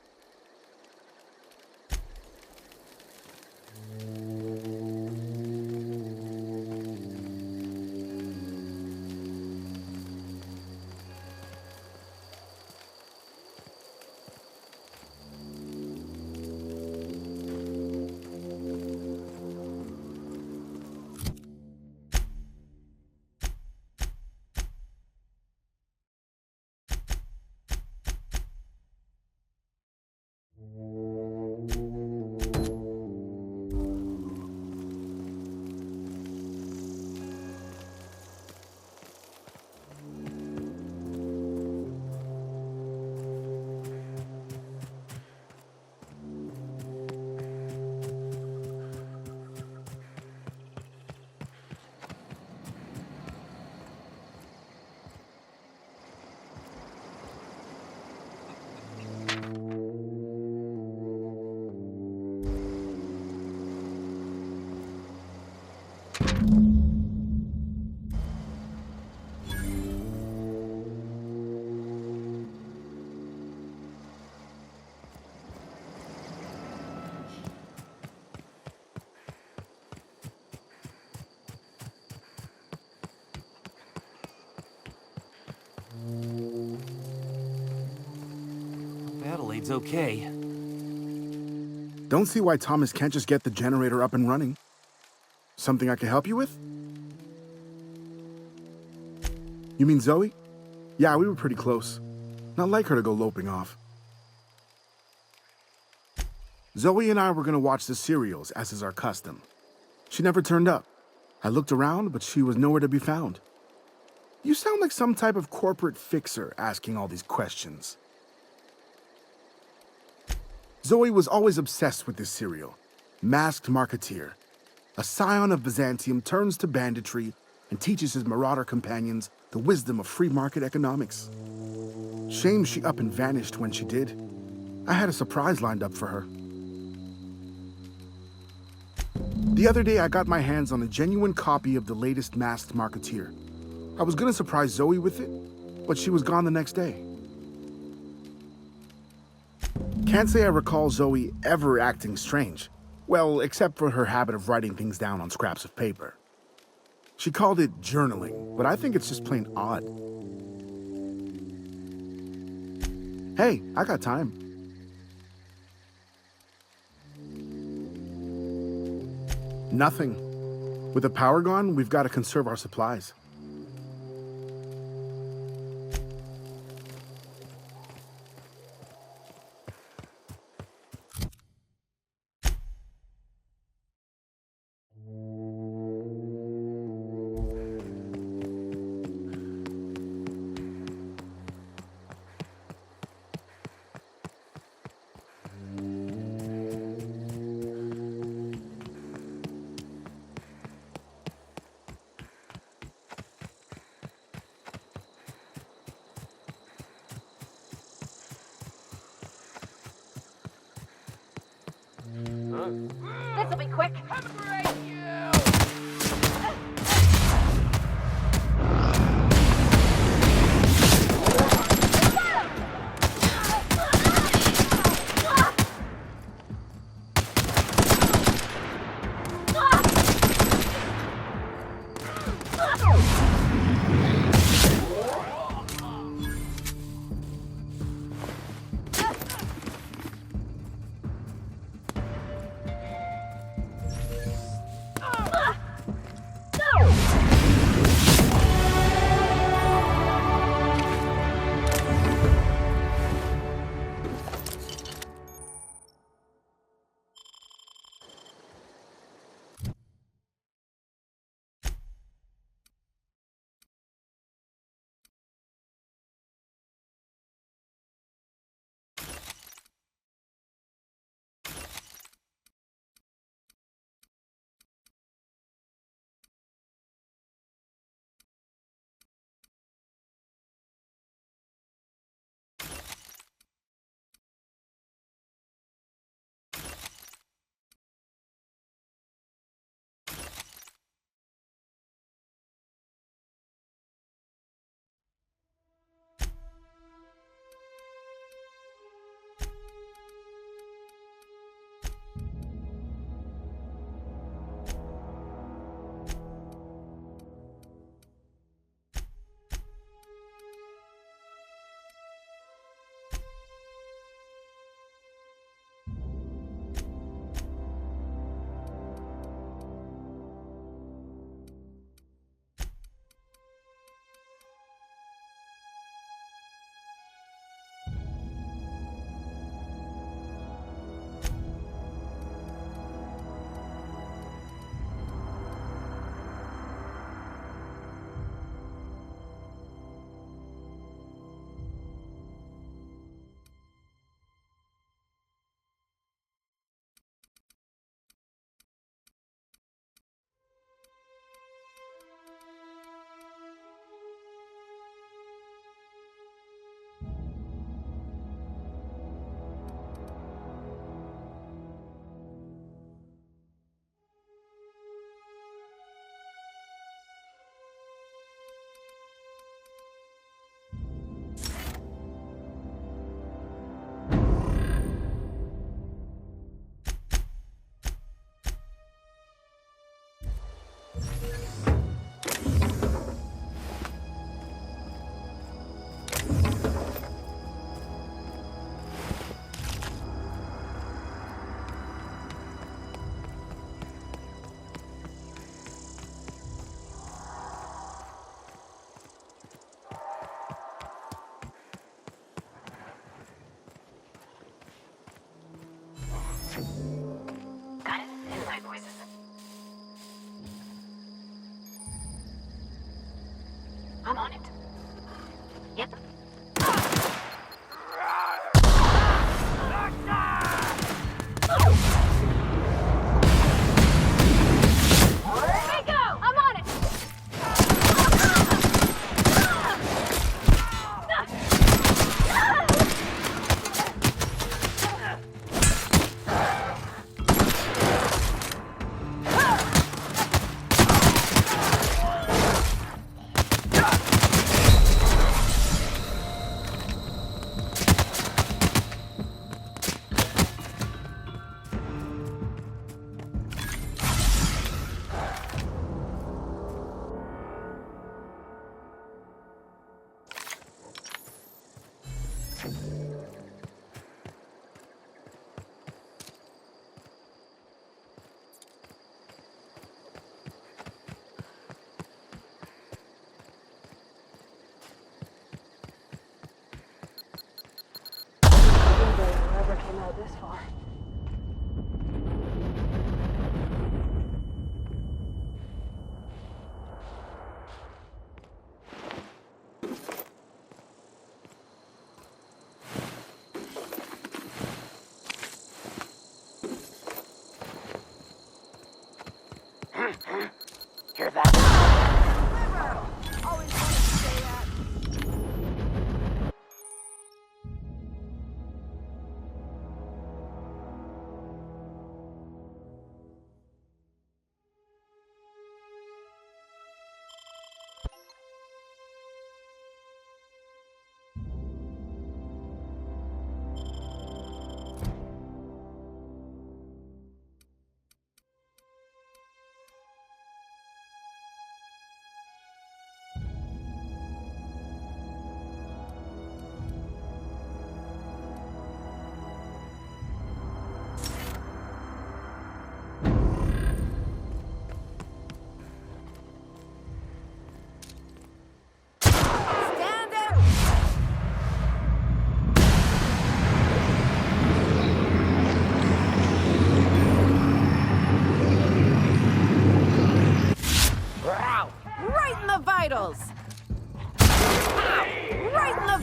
Adelaide's okay. Don't see why Thomas can't just get the generator up and running. Something I can help you with? You mean Zoe? Yeah, we were pretty close. Not like her to go loping off. Zoe and I were gonna watch the serials, as is our custom. She never turned up. I looked around, but she was nowhere to be found. You sound like some type of corporate fixer asking all these questions. Zoe was always obsessed with this serial. Masked Marketeer. A scion of Byzantium turns to banditry and teaches his marauder companions the wisdom of free market economics. Shame she up and vanished when she did. I had a surprise lined up for her. The other day, I got my hands on a genuine copy of the latest Masked Marketeer. I was gonna surprise Zoe with it, but she was gone the next day. Can't say I recall Zoe ever acting strange. Well, except for her habit of writing things down on scraps of paper. She called it journaling, but I think it's just plain odd. Hey, I got time. Nothing. With the power gone, we've got to conserve our supplies. This'll be quick. came out this far. Hear that? Always wanted to say that. Right in the vitals! Ow! Right in the vitals! Right in the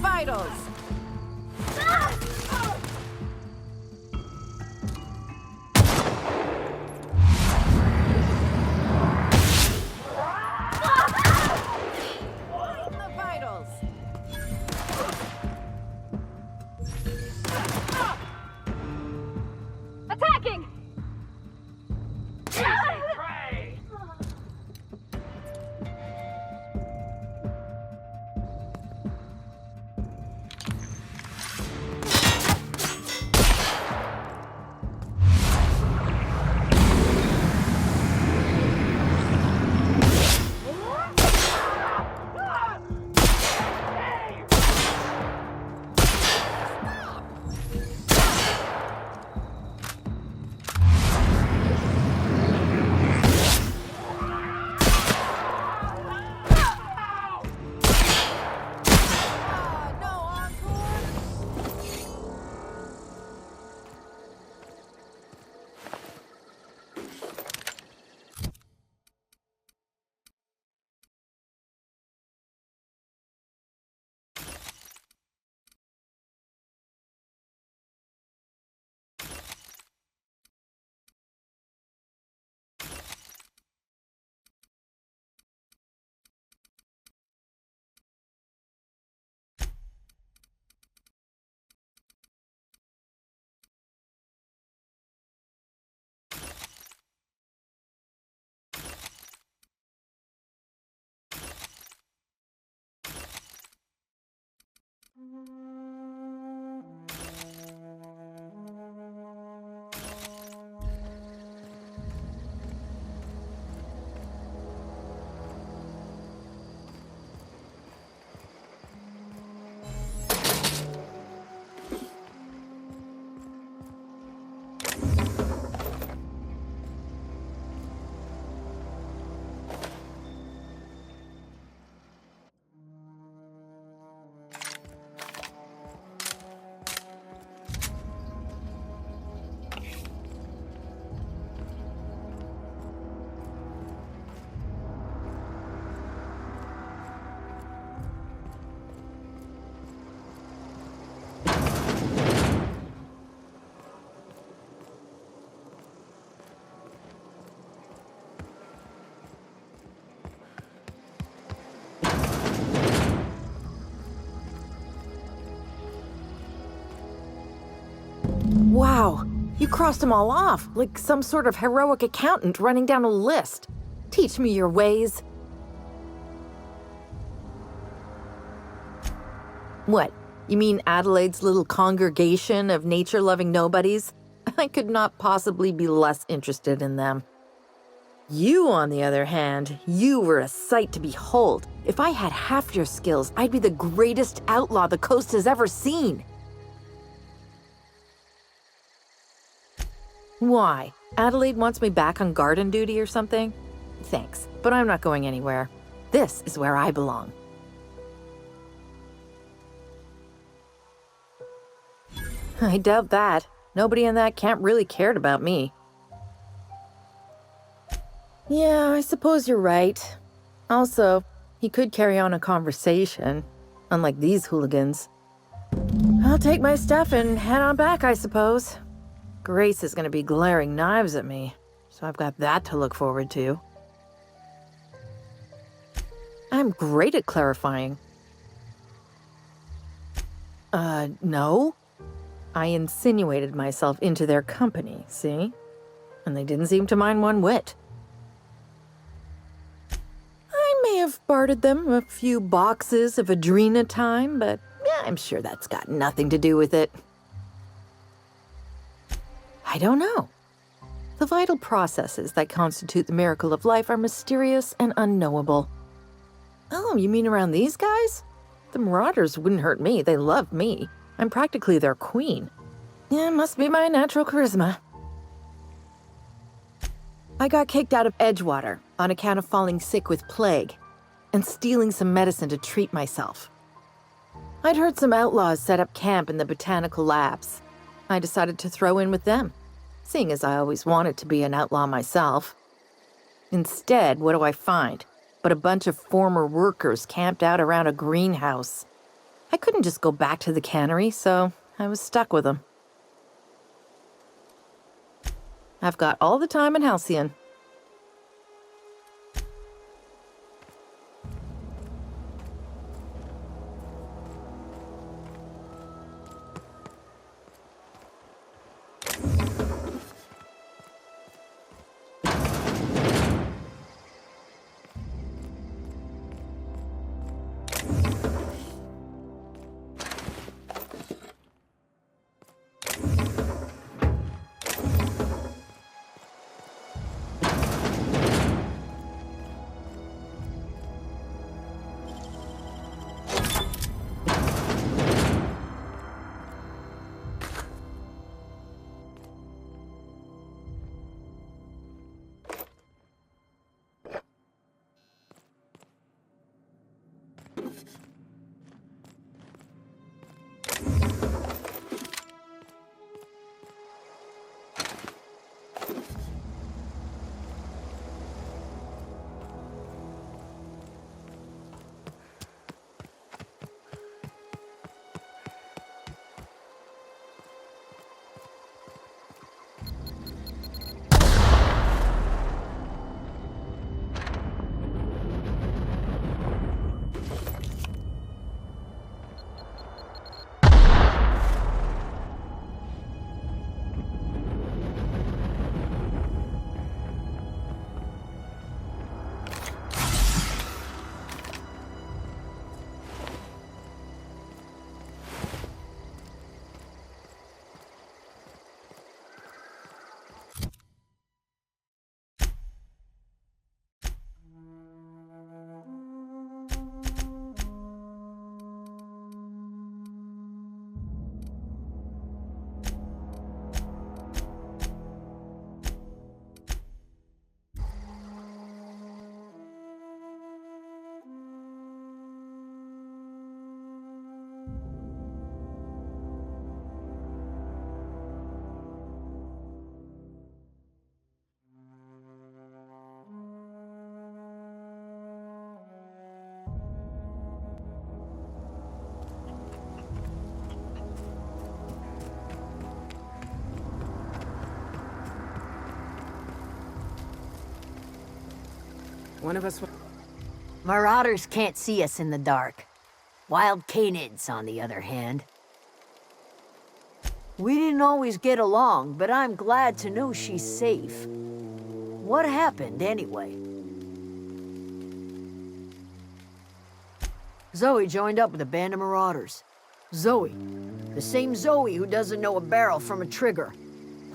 vitals! Attacking! Wow, you crossed them all off, like some sort of heroic accountant running down a list. Teach me your ways. What, you mean Adelaide's little congregation of nature-loving nobodies? I could not possibly be less interested in them. You, on the other hand, you were a sight to behold. If I had half your skills, I'd be the greatest outlaw the coast has ever seen. Why? Adelaide wants me back on garden duty or something? Thanks, but I'm not going anywhere. This is where I belong. I doubt that. Nobody in that camp really cared about me. Yeah, I suppose you're right. Also, he could carry on a conversation, unlike these hooligans. I'll take my stuff and head on back, I suppose. Grace is gonna be glaring knives at me, so I've got that to look forward to. I'm great at clarifying. No. I insinuated myself into their company, see? And they didn't seem to mind one whit. I may have bartered them a few boxes of Adrena time, but yeah, I'm sure that's got nothing to do with it. I don't know. The vital processes that constitute the miracle of life are mysterious and unknowable. Oh, you mean around these guys? The Marauders wouldn't hurt me. They love me. I'm practically their queen. Yeah, must be my natural charisma. I got kicked out of Edgewater on account of falling sick with plague and stealing some medicine to treat myself. I'd heard some outlaws set up camp in the Botanical Labs. I decided to throw in with them, seeing as I always wanted to be an outlaw myself. Instead, what do I find but a bunch of former workers camped out around a greenhouse? I couldn't just go back to the cannery, so I was stuck with them. I've got all the time in Halcyon. One of us... Marauders can't see us in the dark. Wild Canids, on the other hand. We didn't always get along, but I'm glad to know she's safe. What happened, anyway? Zoe joined up with a band of marauders. Zoe. The same Zoe who doesn't know a barrel from a trigger.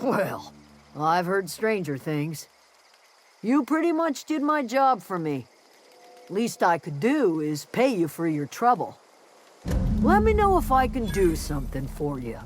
Well, I've heard stranger things. You pretty much did my job for me. Least I could do is pay you for your trouble. Let me know if I can do something for you.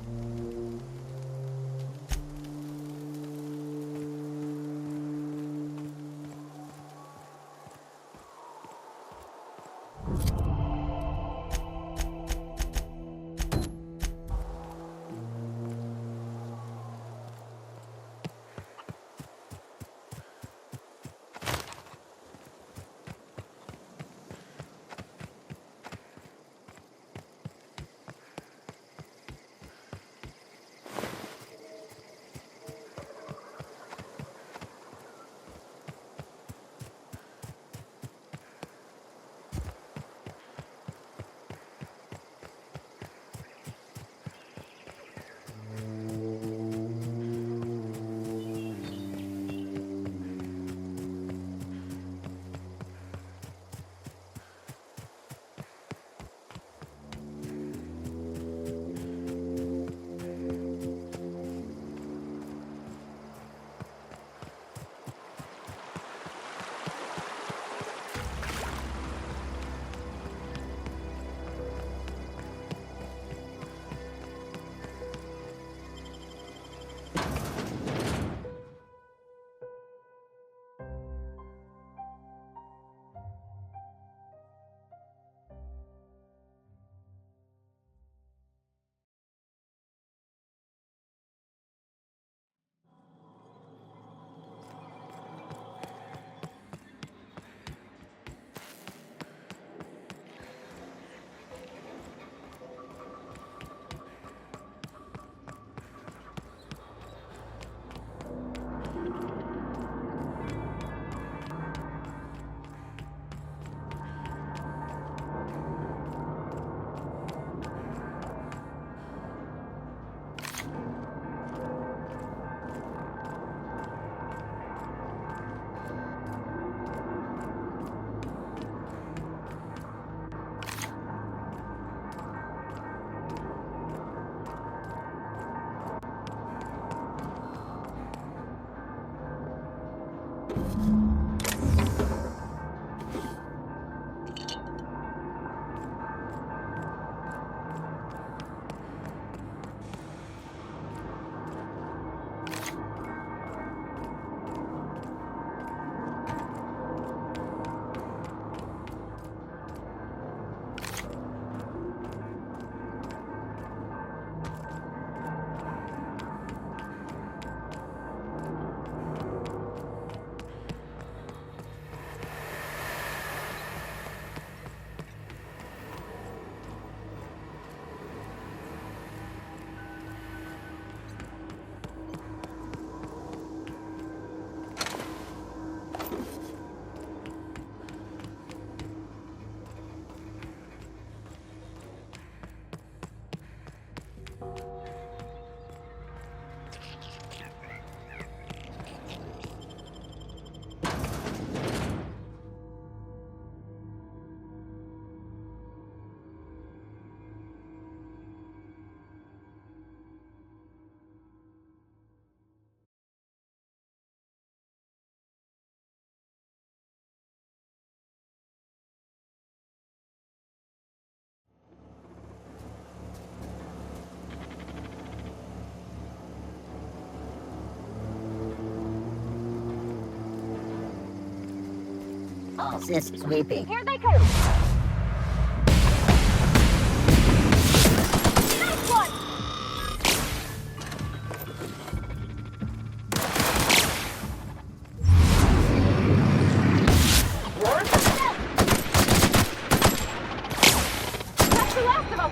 All systems sweeping. Here they come! Nice one! That's the last of them!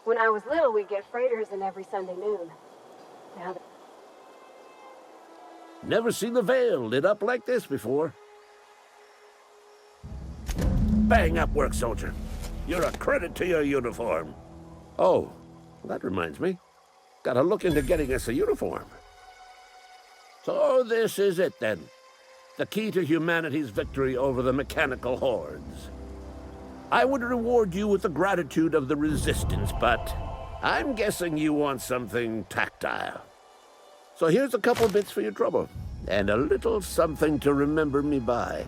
When I was little, we'd get freighters in every Sunday noon. Now Never seen the Vale lit up like this before. Bang up work, soldier. You're a credit to your uniform. Oh, that reminds me. Gotta look into getting us a uniform. So this is it then. The key to humanity's victory over the mechanical hordes. I would reward you with the gratitude of the Resistance, but I'm guessing you want something tactile. So here's a couple bits for your trouble, and a little something to remember me by.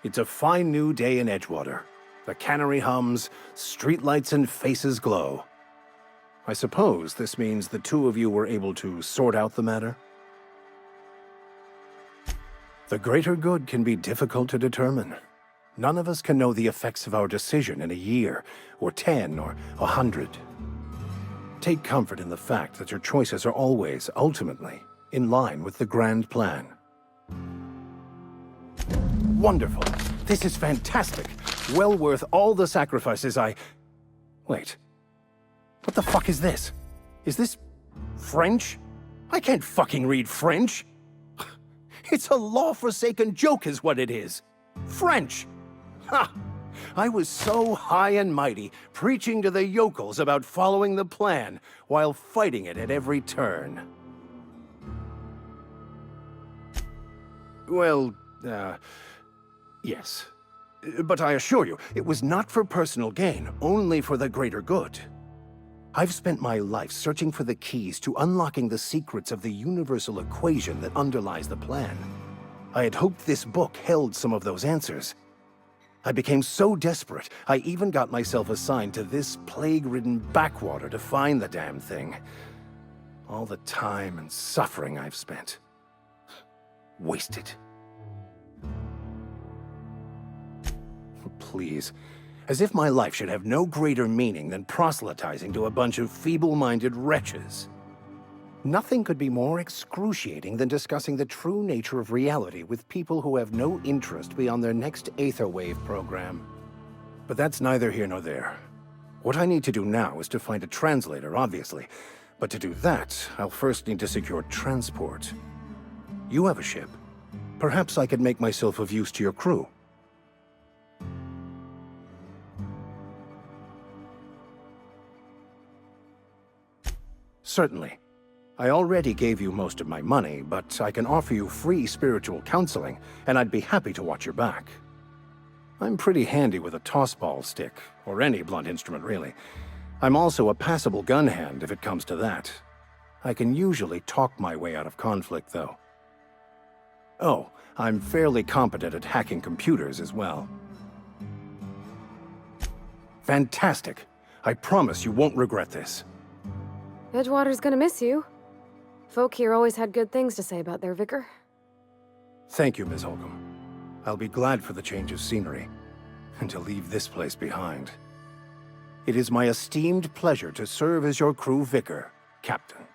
It's a fine new day in Edgewater. The cannery hums, streetlights and faces glow. I suppose this means the two of you were able to sort out the matter? The greater good can be difficult to determine. None of us can know the effects of our decision in a year, or 10, or 100. Take comfort in the fact that your choices are always, ultimately, in line with the grand plan. Wonderful. This is fantastic. Well worth all the sacrifices Wait. What the fuck is this? Is this French? I can't fucking read French. It's a law-forsaken joke is what it is. French. Ha! I was so high and mighty, preaching to the yokels about following the plan, while fighting it at every turn. Well, yes. But I assure you, it was not for personal gain, only for the greater good. I've spent my life searching for the keys to unlocking the secrets of the universal equation that underlies the plan. I had hoped this book held some of those answers. I became so desperate, I even got myself assigned to this plague-ridden backwater to find the damn thing. All the time and suffering I've spent. Wasted. Please. As if my life should have no greater meaning than proselytizing to a bunch of feeble-minded wretches. Nothing could be more excruciating than discussing the true nature of reality with people who have no interest beyond their next Aetherwave program. But that's neither here nor there. What I need to do now is to find a translator, obviously. But to do that, I'll first need to secure transport. You have a ship. Perhaps I could make myself of use to your crew. Certainly. I already gave you most of my money, but I can offer you free spiritual counseling, and I'd be happy to watch your back. I'm pretty handy with a tossball stick, or any blunt instrument, really. I'm also a passable gun hand, if it comes to that. I can usually talk my way out of conflict, though. Oh, I'm fairly competent at hacking computers as well. Fantastic. I promise you won't regret this. Edgewater's gonna miss you. Folk here always had good things to say about their vicar. Thank you, Ms. Holcomb. I'll be glad for the change of scenery, and to leave this place behind. It is my esteemed pleasure to serve as your crew vicar, Captain.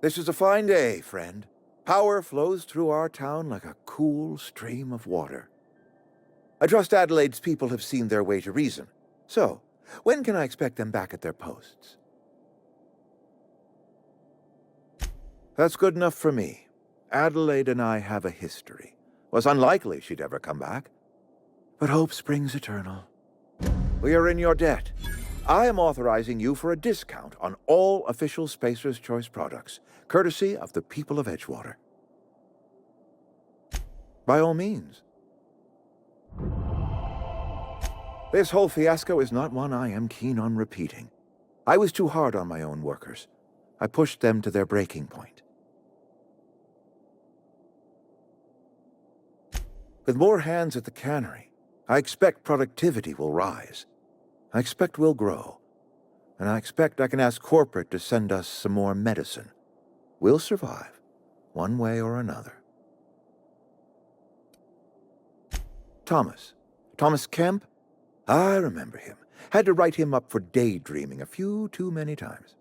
This is a fine day, friend. Power flows through our town like a cool stream of water. I trust Adelaide's people have seen their way to reason. So, when can I expect them back at their posts? That's good enough for me. Adelaide and I have a history. Was unlikely she'd ever come back. But hope springs eternal. We are in your debt. I am authorizing you for a discount on all official Spacer's Choice products, courtesy of the people of Edgewater. By all means. This whole fiasco is not one I am keen on repeating. I was too hard on my own workers. I pushed them to their breaking point. With more hands at the cannery, I expect productivity will rise. I expect we'll grow. And I expect I can ask corporate to send us some more medicine. We'll survive, one way or another. Thomas Kemp? I remember him. Had to write him up for daydreaming a few too many times.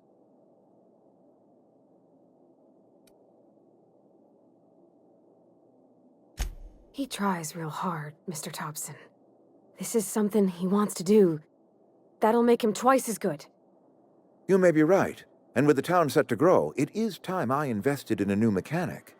He tries real hard, Mr. Thompson. This is something he wants to do. That'll make him twice as good. You may be right. And with the town set to grow, it is time I invested in a new mechanic.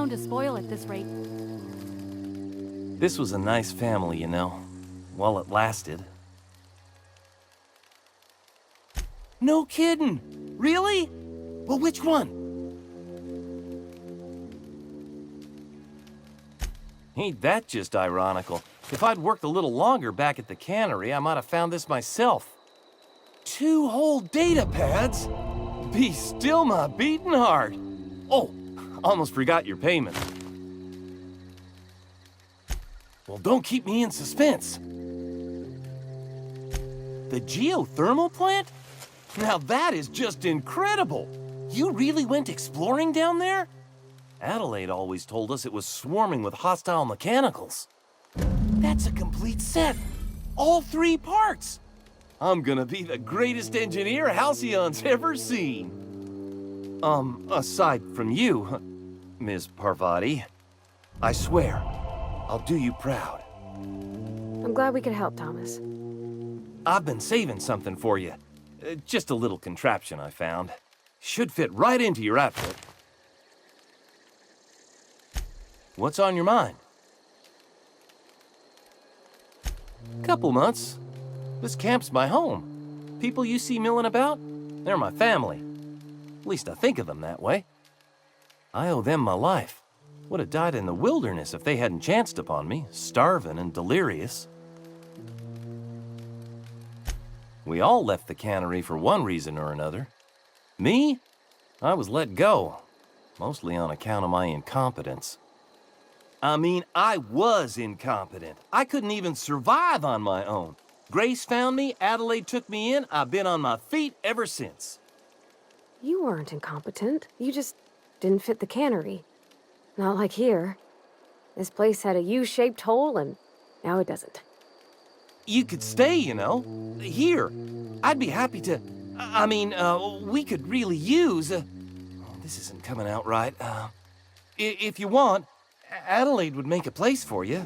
bound to spoil at this rate. This was a nice family, you know, while it lasted. No kidding! Really? Well, which one? Ain't that just ironical? If I'd worked a little longer back at the cannery, I might have found this myself. 2 whole data pads? Be still my beating heart. Oh, almost forgot your payment. Well, don't keep me in suspense. The geothermal plant? Now that is just incredible. You really went exploring down there? Adelaide always told us it was swarming with hostile mechanicals. That's a complete set. All 3 parts. I'm gonna be the greatest engineer Halcyon's ever seen. Aside from you, Ms. Parvati, I swear, I'll do you proud. I'm glad we could help, Thomas. I've been saving something for you. Just a little contraption I found. Should fit right into your outfit. What's on your mind? Couple months. This camp's my home. People you see milling about, they're my family. At least I think of them that way. I owe them my life. Would have died in the wilderness if they hadn't chanced upon me, starving and delirious. We all left the cannery for one reason or another. Me? I was let go, mostly on account of my incompetence. I mean, I was incompetent. I couldn't even survive on my own. Grace found me, Adelaide took me in, I've been on my feet ever since. You weren't incompetent. You just didn't fit the cannery. Not like here. This place had a U-shaped hole, and now it doesn't. You could stay, you know. Here. I'd be happy to... I mean, we could really use... oh, this isn't coming out right. If you want, Adelaide would make a place for you.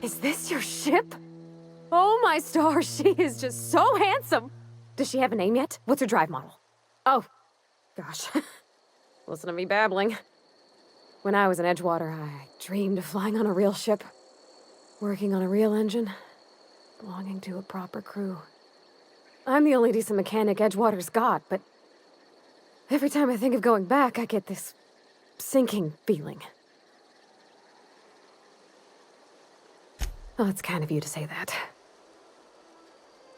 Is this your ship? Oh my stars, she is just so handsome. Does she have a name yet? What's her drive model? Oh, gosh. Listen to me babbling. When I was in Edgewater, I dreamed of flying on a real ship, working on a real engine. belonging to a proper crew. I'm the only decent mechanic Edgewater's got, but every time I think of going back, I get this sinking feeling. Oh, it's kind of you to say that.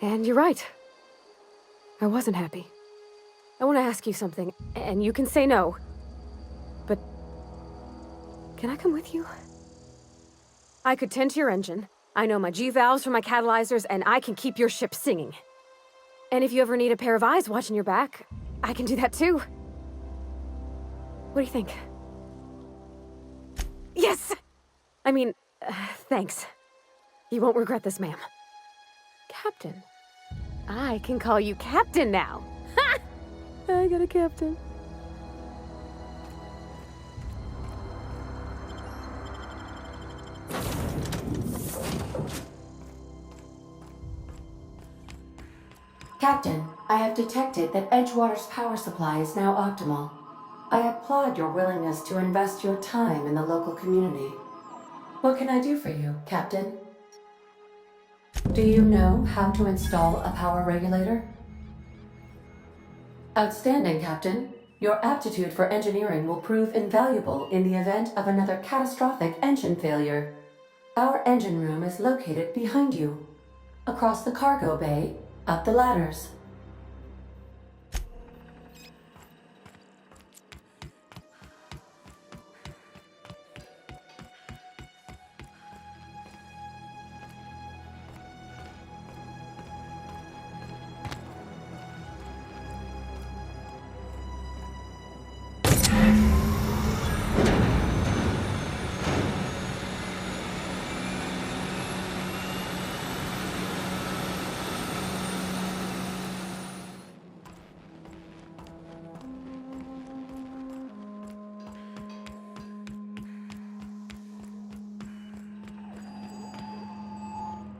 And you're right. I wasn't happy. I want to ask you something, and you can say no. But can I come with you? I could tend to your engine. I know my G-valves from my catalyzers, and I can keep your ship singing. And if you ever need a pair of eyes watching your back, I can do that too. What do you think? Yes! I mean, thanks. You won't regret this, ma'am. Captain. I can call you Captain now. Ha! I got a captain. Captain, I have detected that Edgewater's power supply is now optimal. I applaud your willingness to invest your time in the local community. What can I do for you, Captain? Do you know how to install a power regulator? Outstanding, Captain. Your aptitude for engineering will prove invaluable in the event of another catastrophic engine failure. Our engine room is located behind you. Across the cargo bay, up the ladders.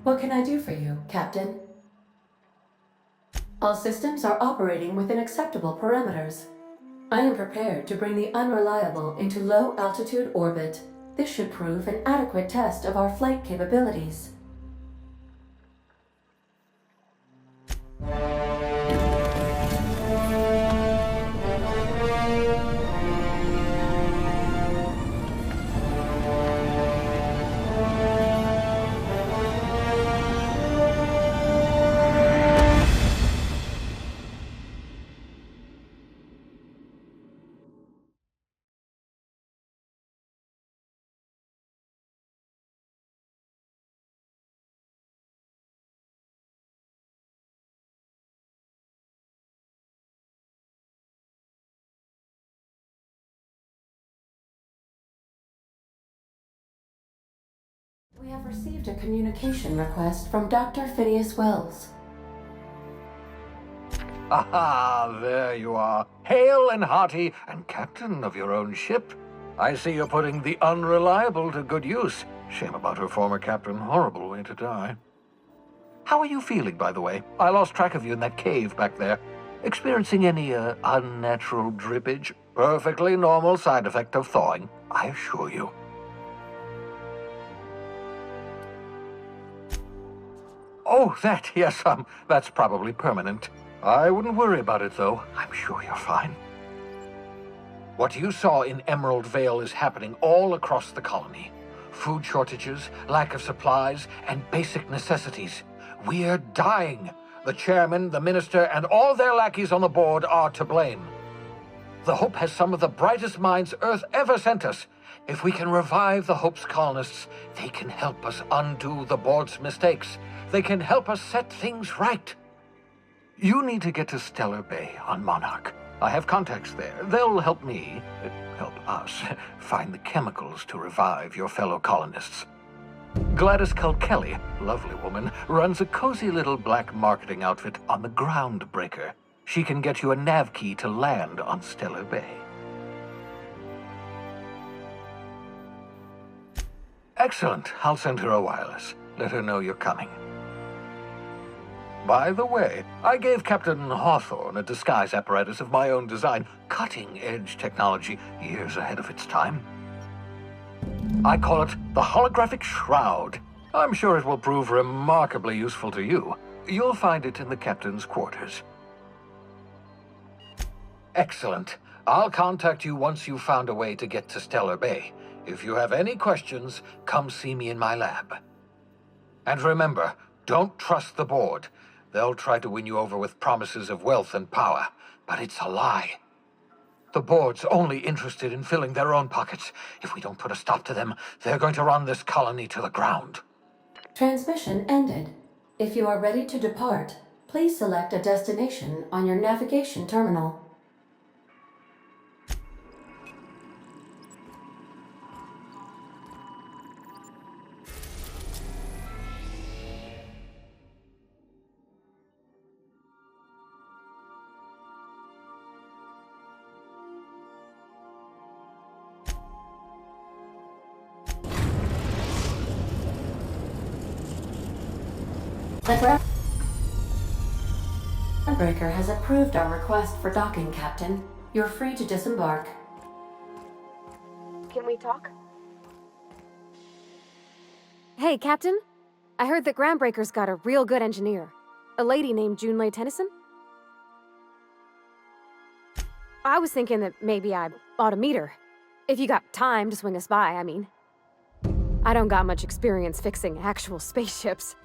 What can I do for you, Captain? All systems are operating within acceptable parameters. I am prepared to bring the Unreliable into low-altitude orbit. This should prove an adequate test of our flight capabilities. We have received a communication request from Dr. Phineas Wells. Aha, there you are. Hale and hearty, and captain of your own ship. I see you're putting the Unreliable to good use. Shame about her former captain. Horrible way to die. How are you feeling, by the way? I lost track of you in that cave back there. Experiencing any, unnatural drippage? Perfectly normal side effect of thawing, I assure you. Oh, that, yes, that's probably permanent. I wouldn't worry about it, though. I'm sure you're fine. What you saw in Emerald Vale is happening all across the colony. Food shortages, lack of supplies, and basic necessities. We're dying. The chairman, the minister, and all their lackeys on the board are to blame. The Hope has some of the brightest minds Earth ever sent us. If we can revive the Hope's colonists, they can help us undo the board's mistakes. They can help us set things right. You need to get to Stellar Bay on Monarch. I have contacts there. They'll help me, help us, find the chemicals to revive your fellow colonists. Gladys Kelly, lovely woman, runs a cozy little black marketing outfit on the Groundbreaker. She can get you a nav key to land on Stellar Bay. Excellent. I'll send her a wireless. Let her know you're coming. By the way, I gave Captain Hawthorne a disguise apparatus of my own design, cutting-edge technology, years ahead of its time. I call it the Holographic Shroud. I'm sure it will prove remarkably useful to you. You'll find it in the captain's quarters. Excellent. I'll contact you once you've found a way to get to Stellar Bay. If you have any questions, come see me in my lab. And remember, don't trust the board. They'll try to win you over with promises of wealth and power, but it's a lie. The board's only interested in filling their own pockets. If we don't put a stop to them, they're going to run this colony to the ground. Transmission ended. If you are ready to depart, please select a destination on your navigation terminal. The groundbreaker has approved our request for docking, Captain. You're free to disembark. Can we talk? Hey, Captain. I heard that Groundbreaker's got a real good engineer. A lady named Junlei Tennyson. I was thinking that maybe I ought to meet her. If you got time to swing us by, I mean. I don't got much experience fixing actual spaceships.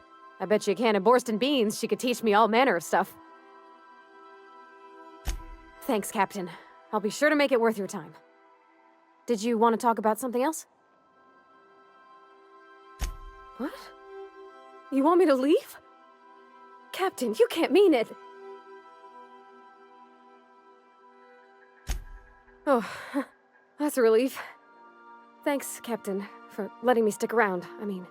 I bet you a can of Borston beans she could teach me all manner of stuff. Thanks, Captain. I'll be sure to make it worth your time. Did you want to talk about something else? What? You want me to leave? Captain, you can't mean it! Oh, that's a relief. Thanks, Captain, for letting me stick around. I mean...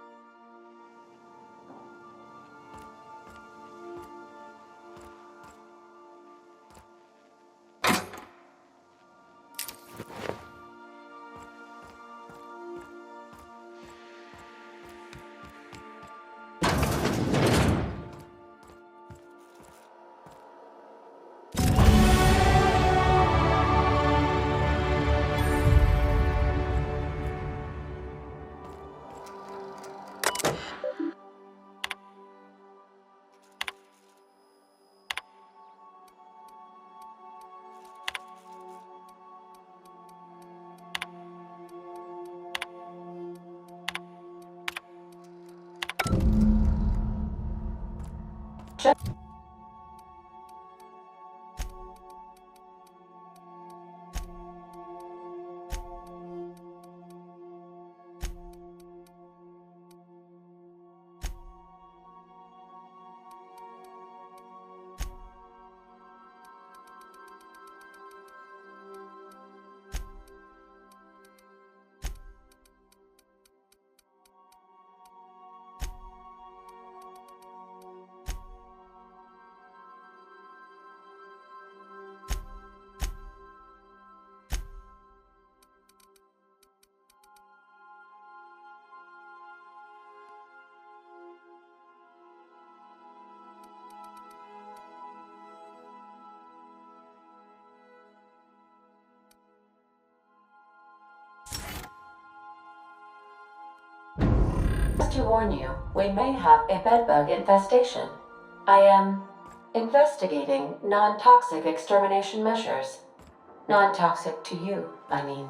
Just to warn you, we may have a bedbug infestation. I am investigating non-toxic extermination measures. Non-toxic to you, I mean.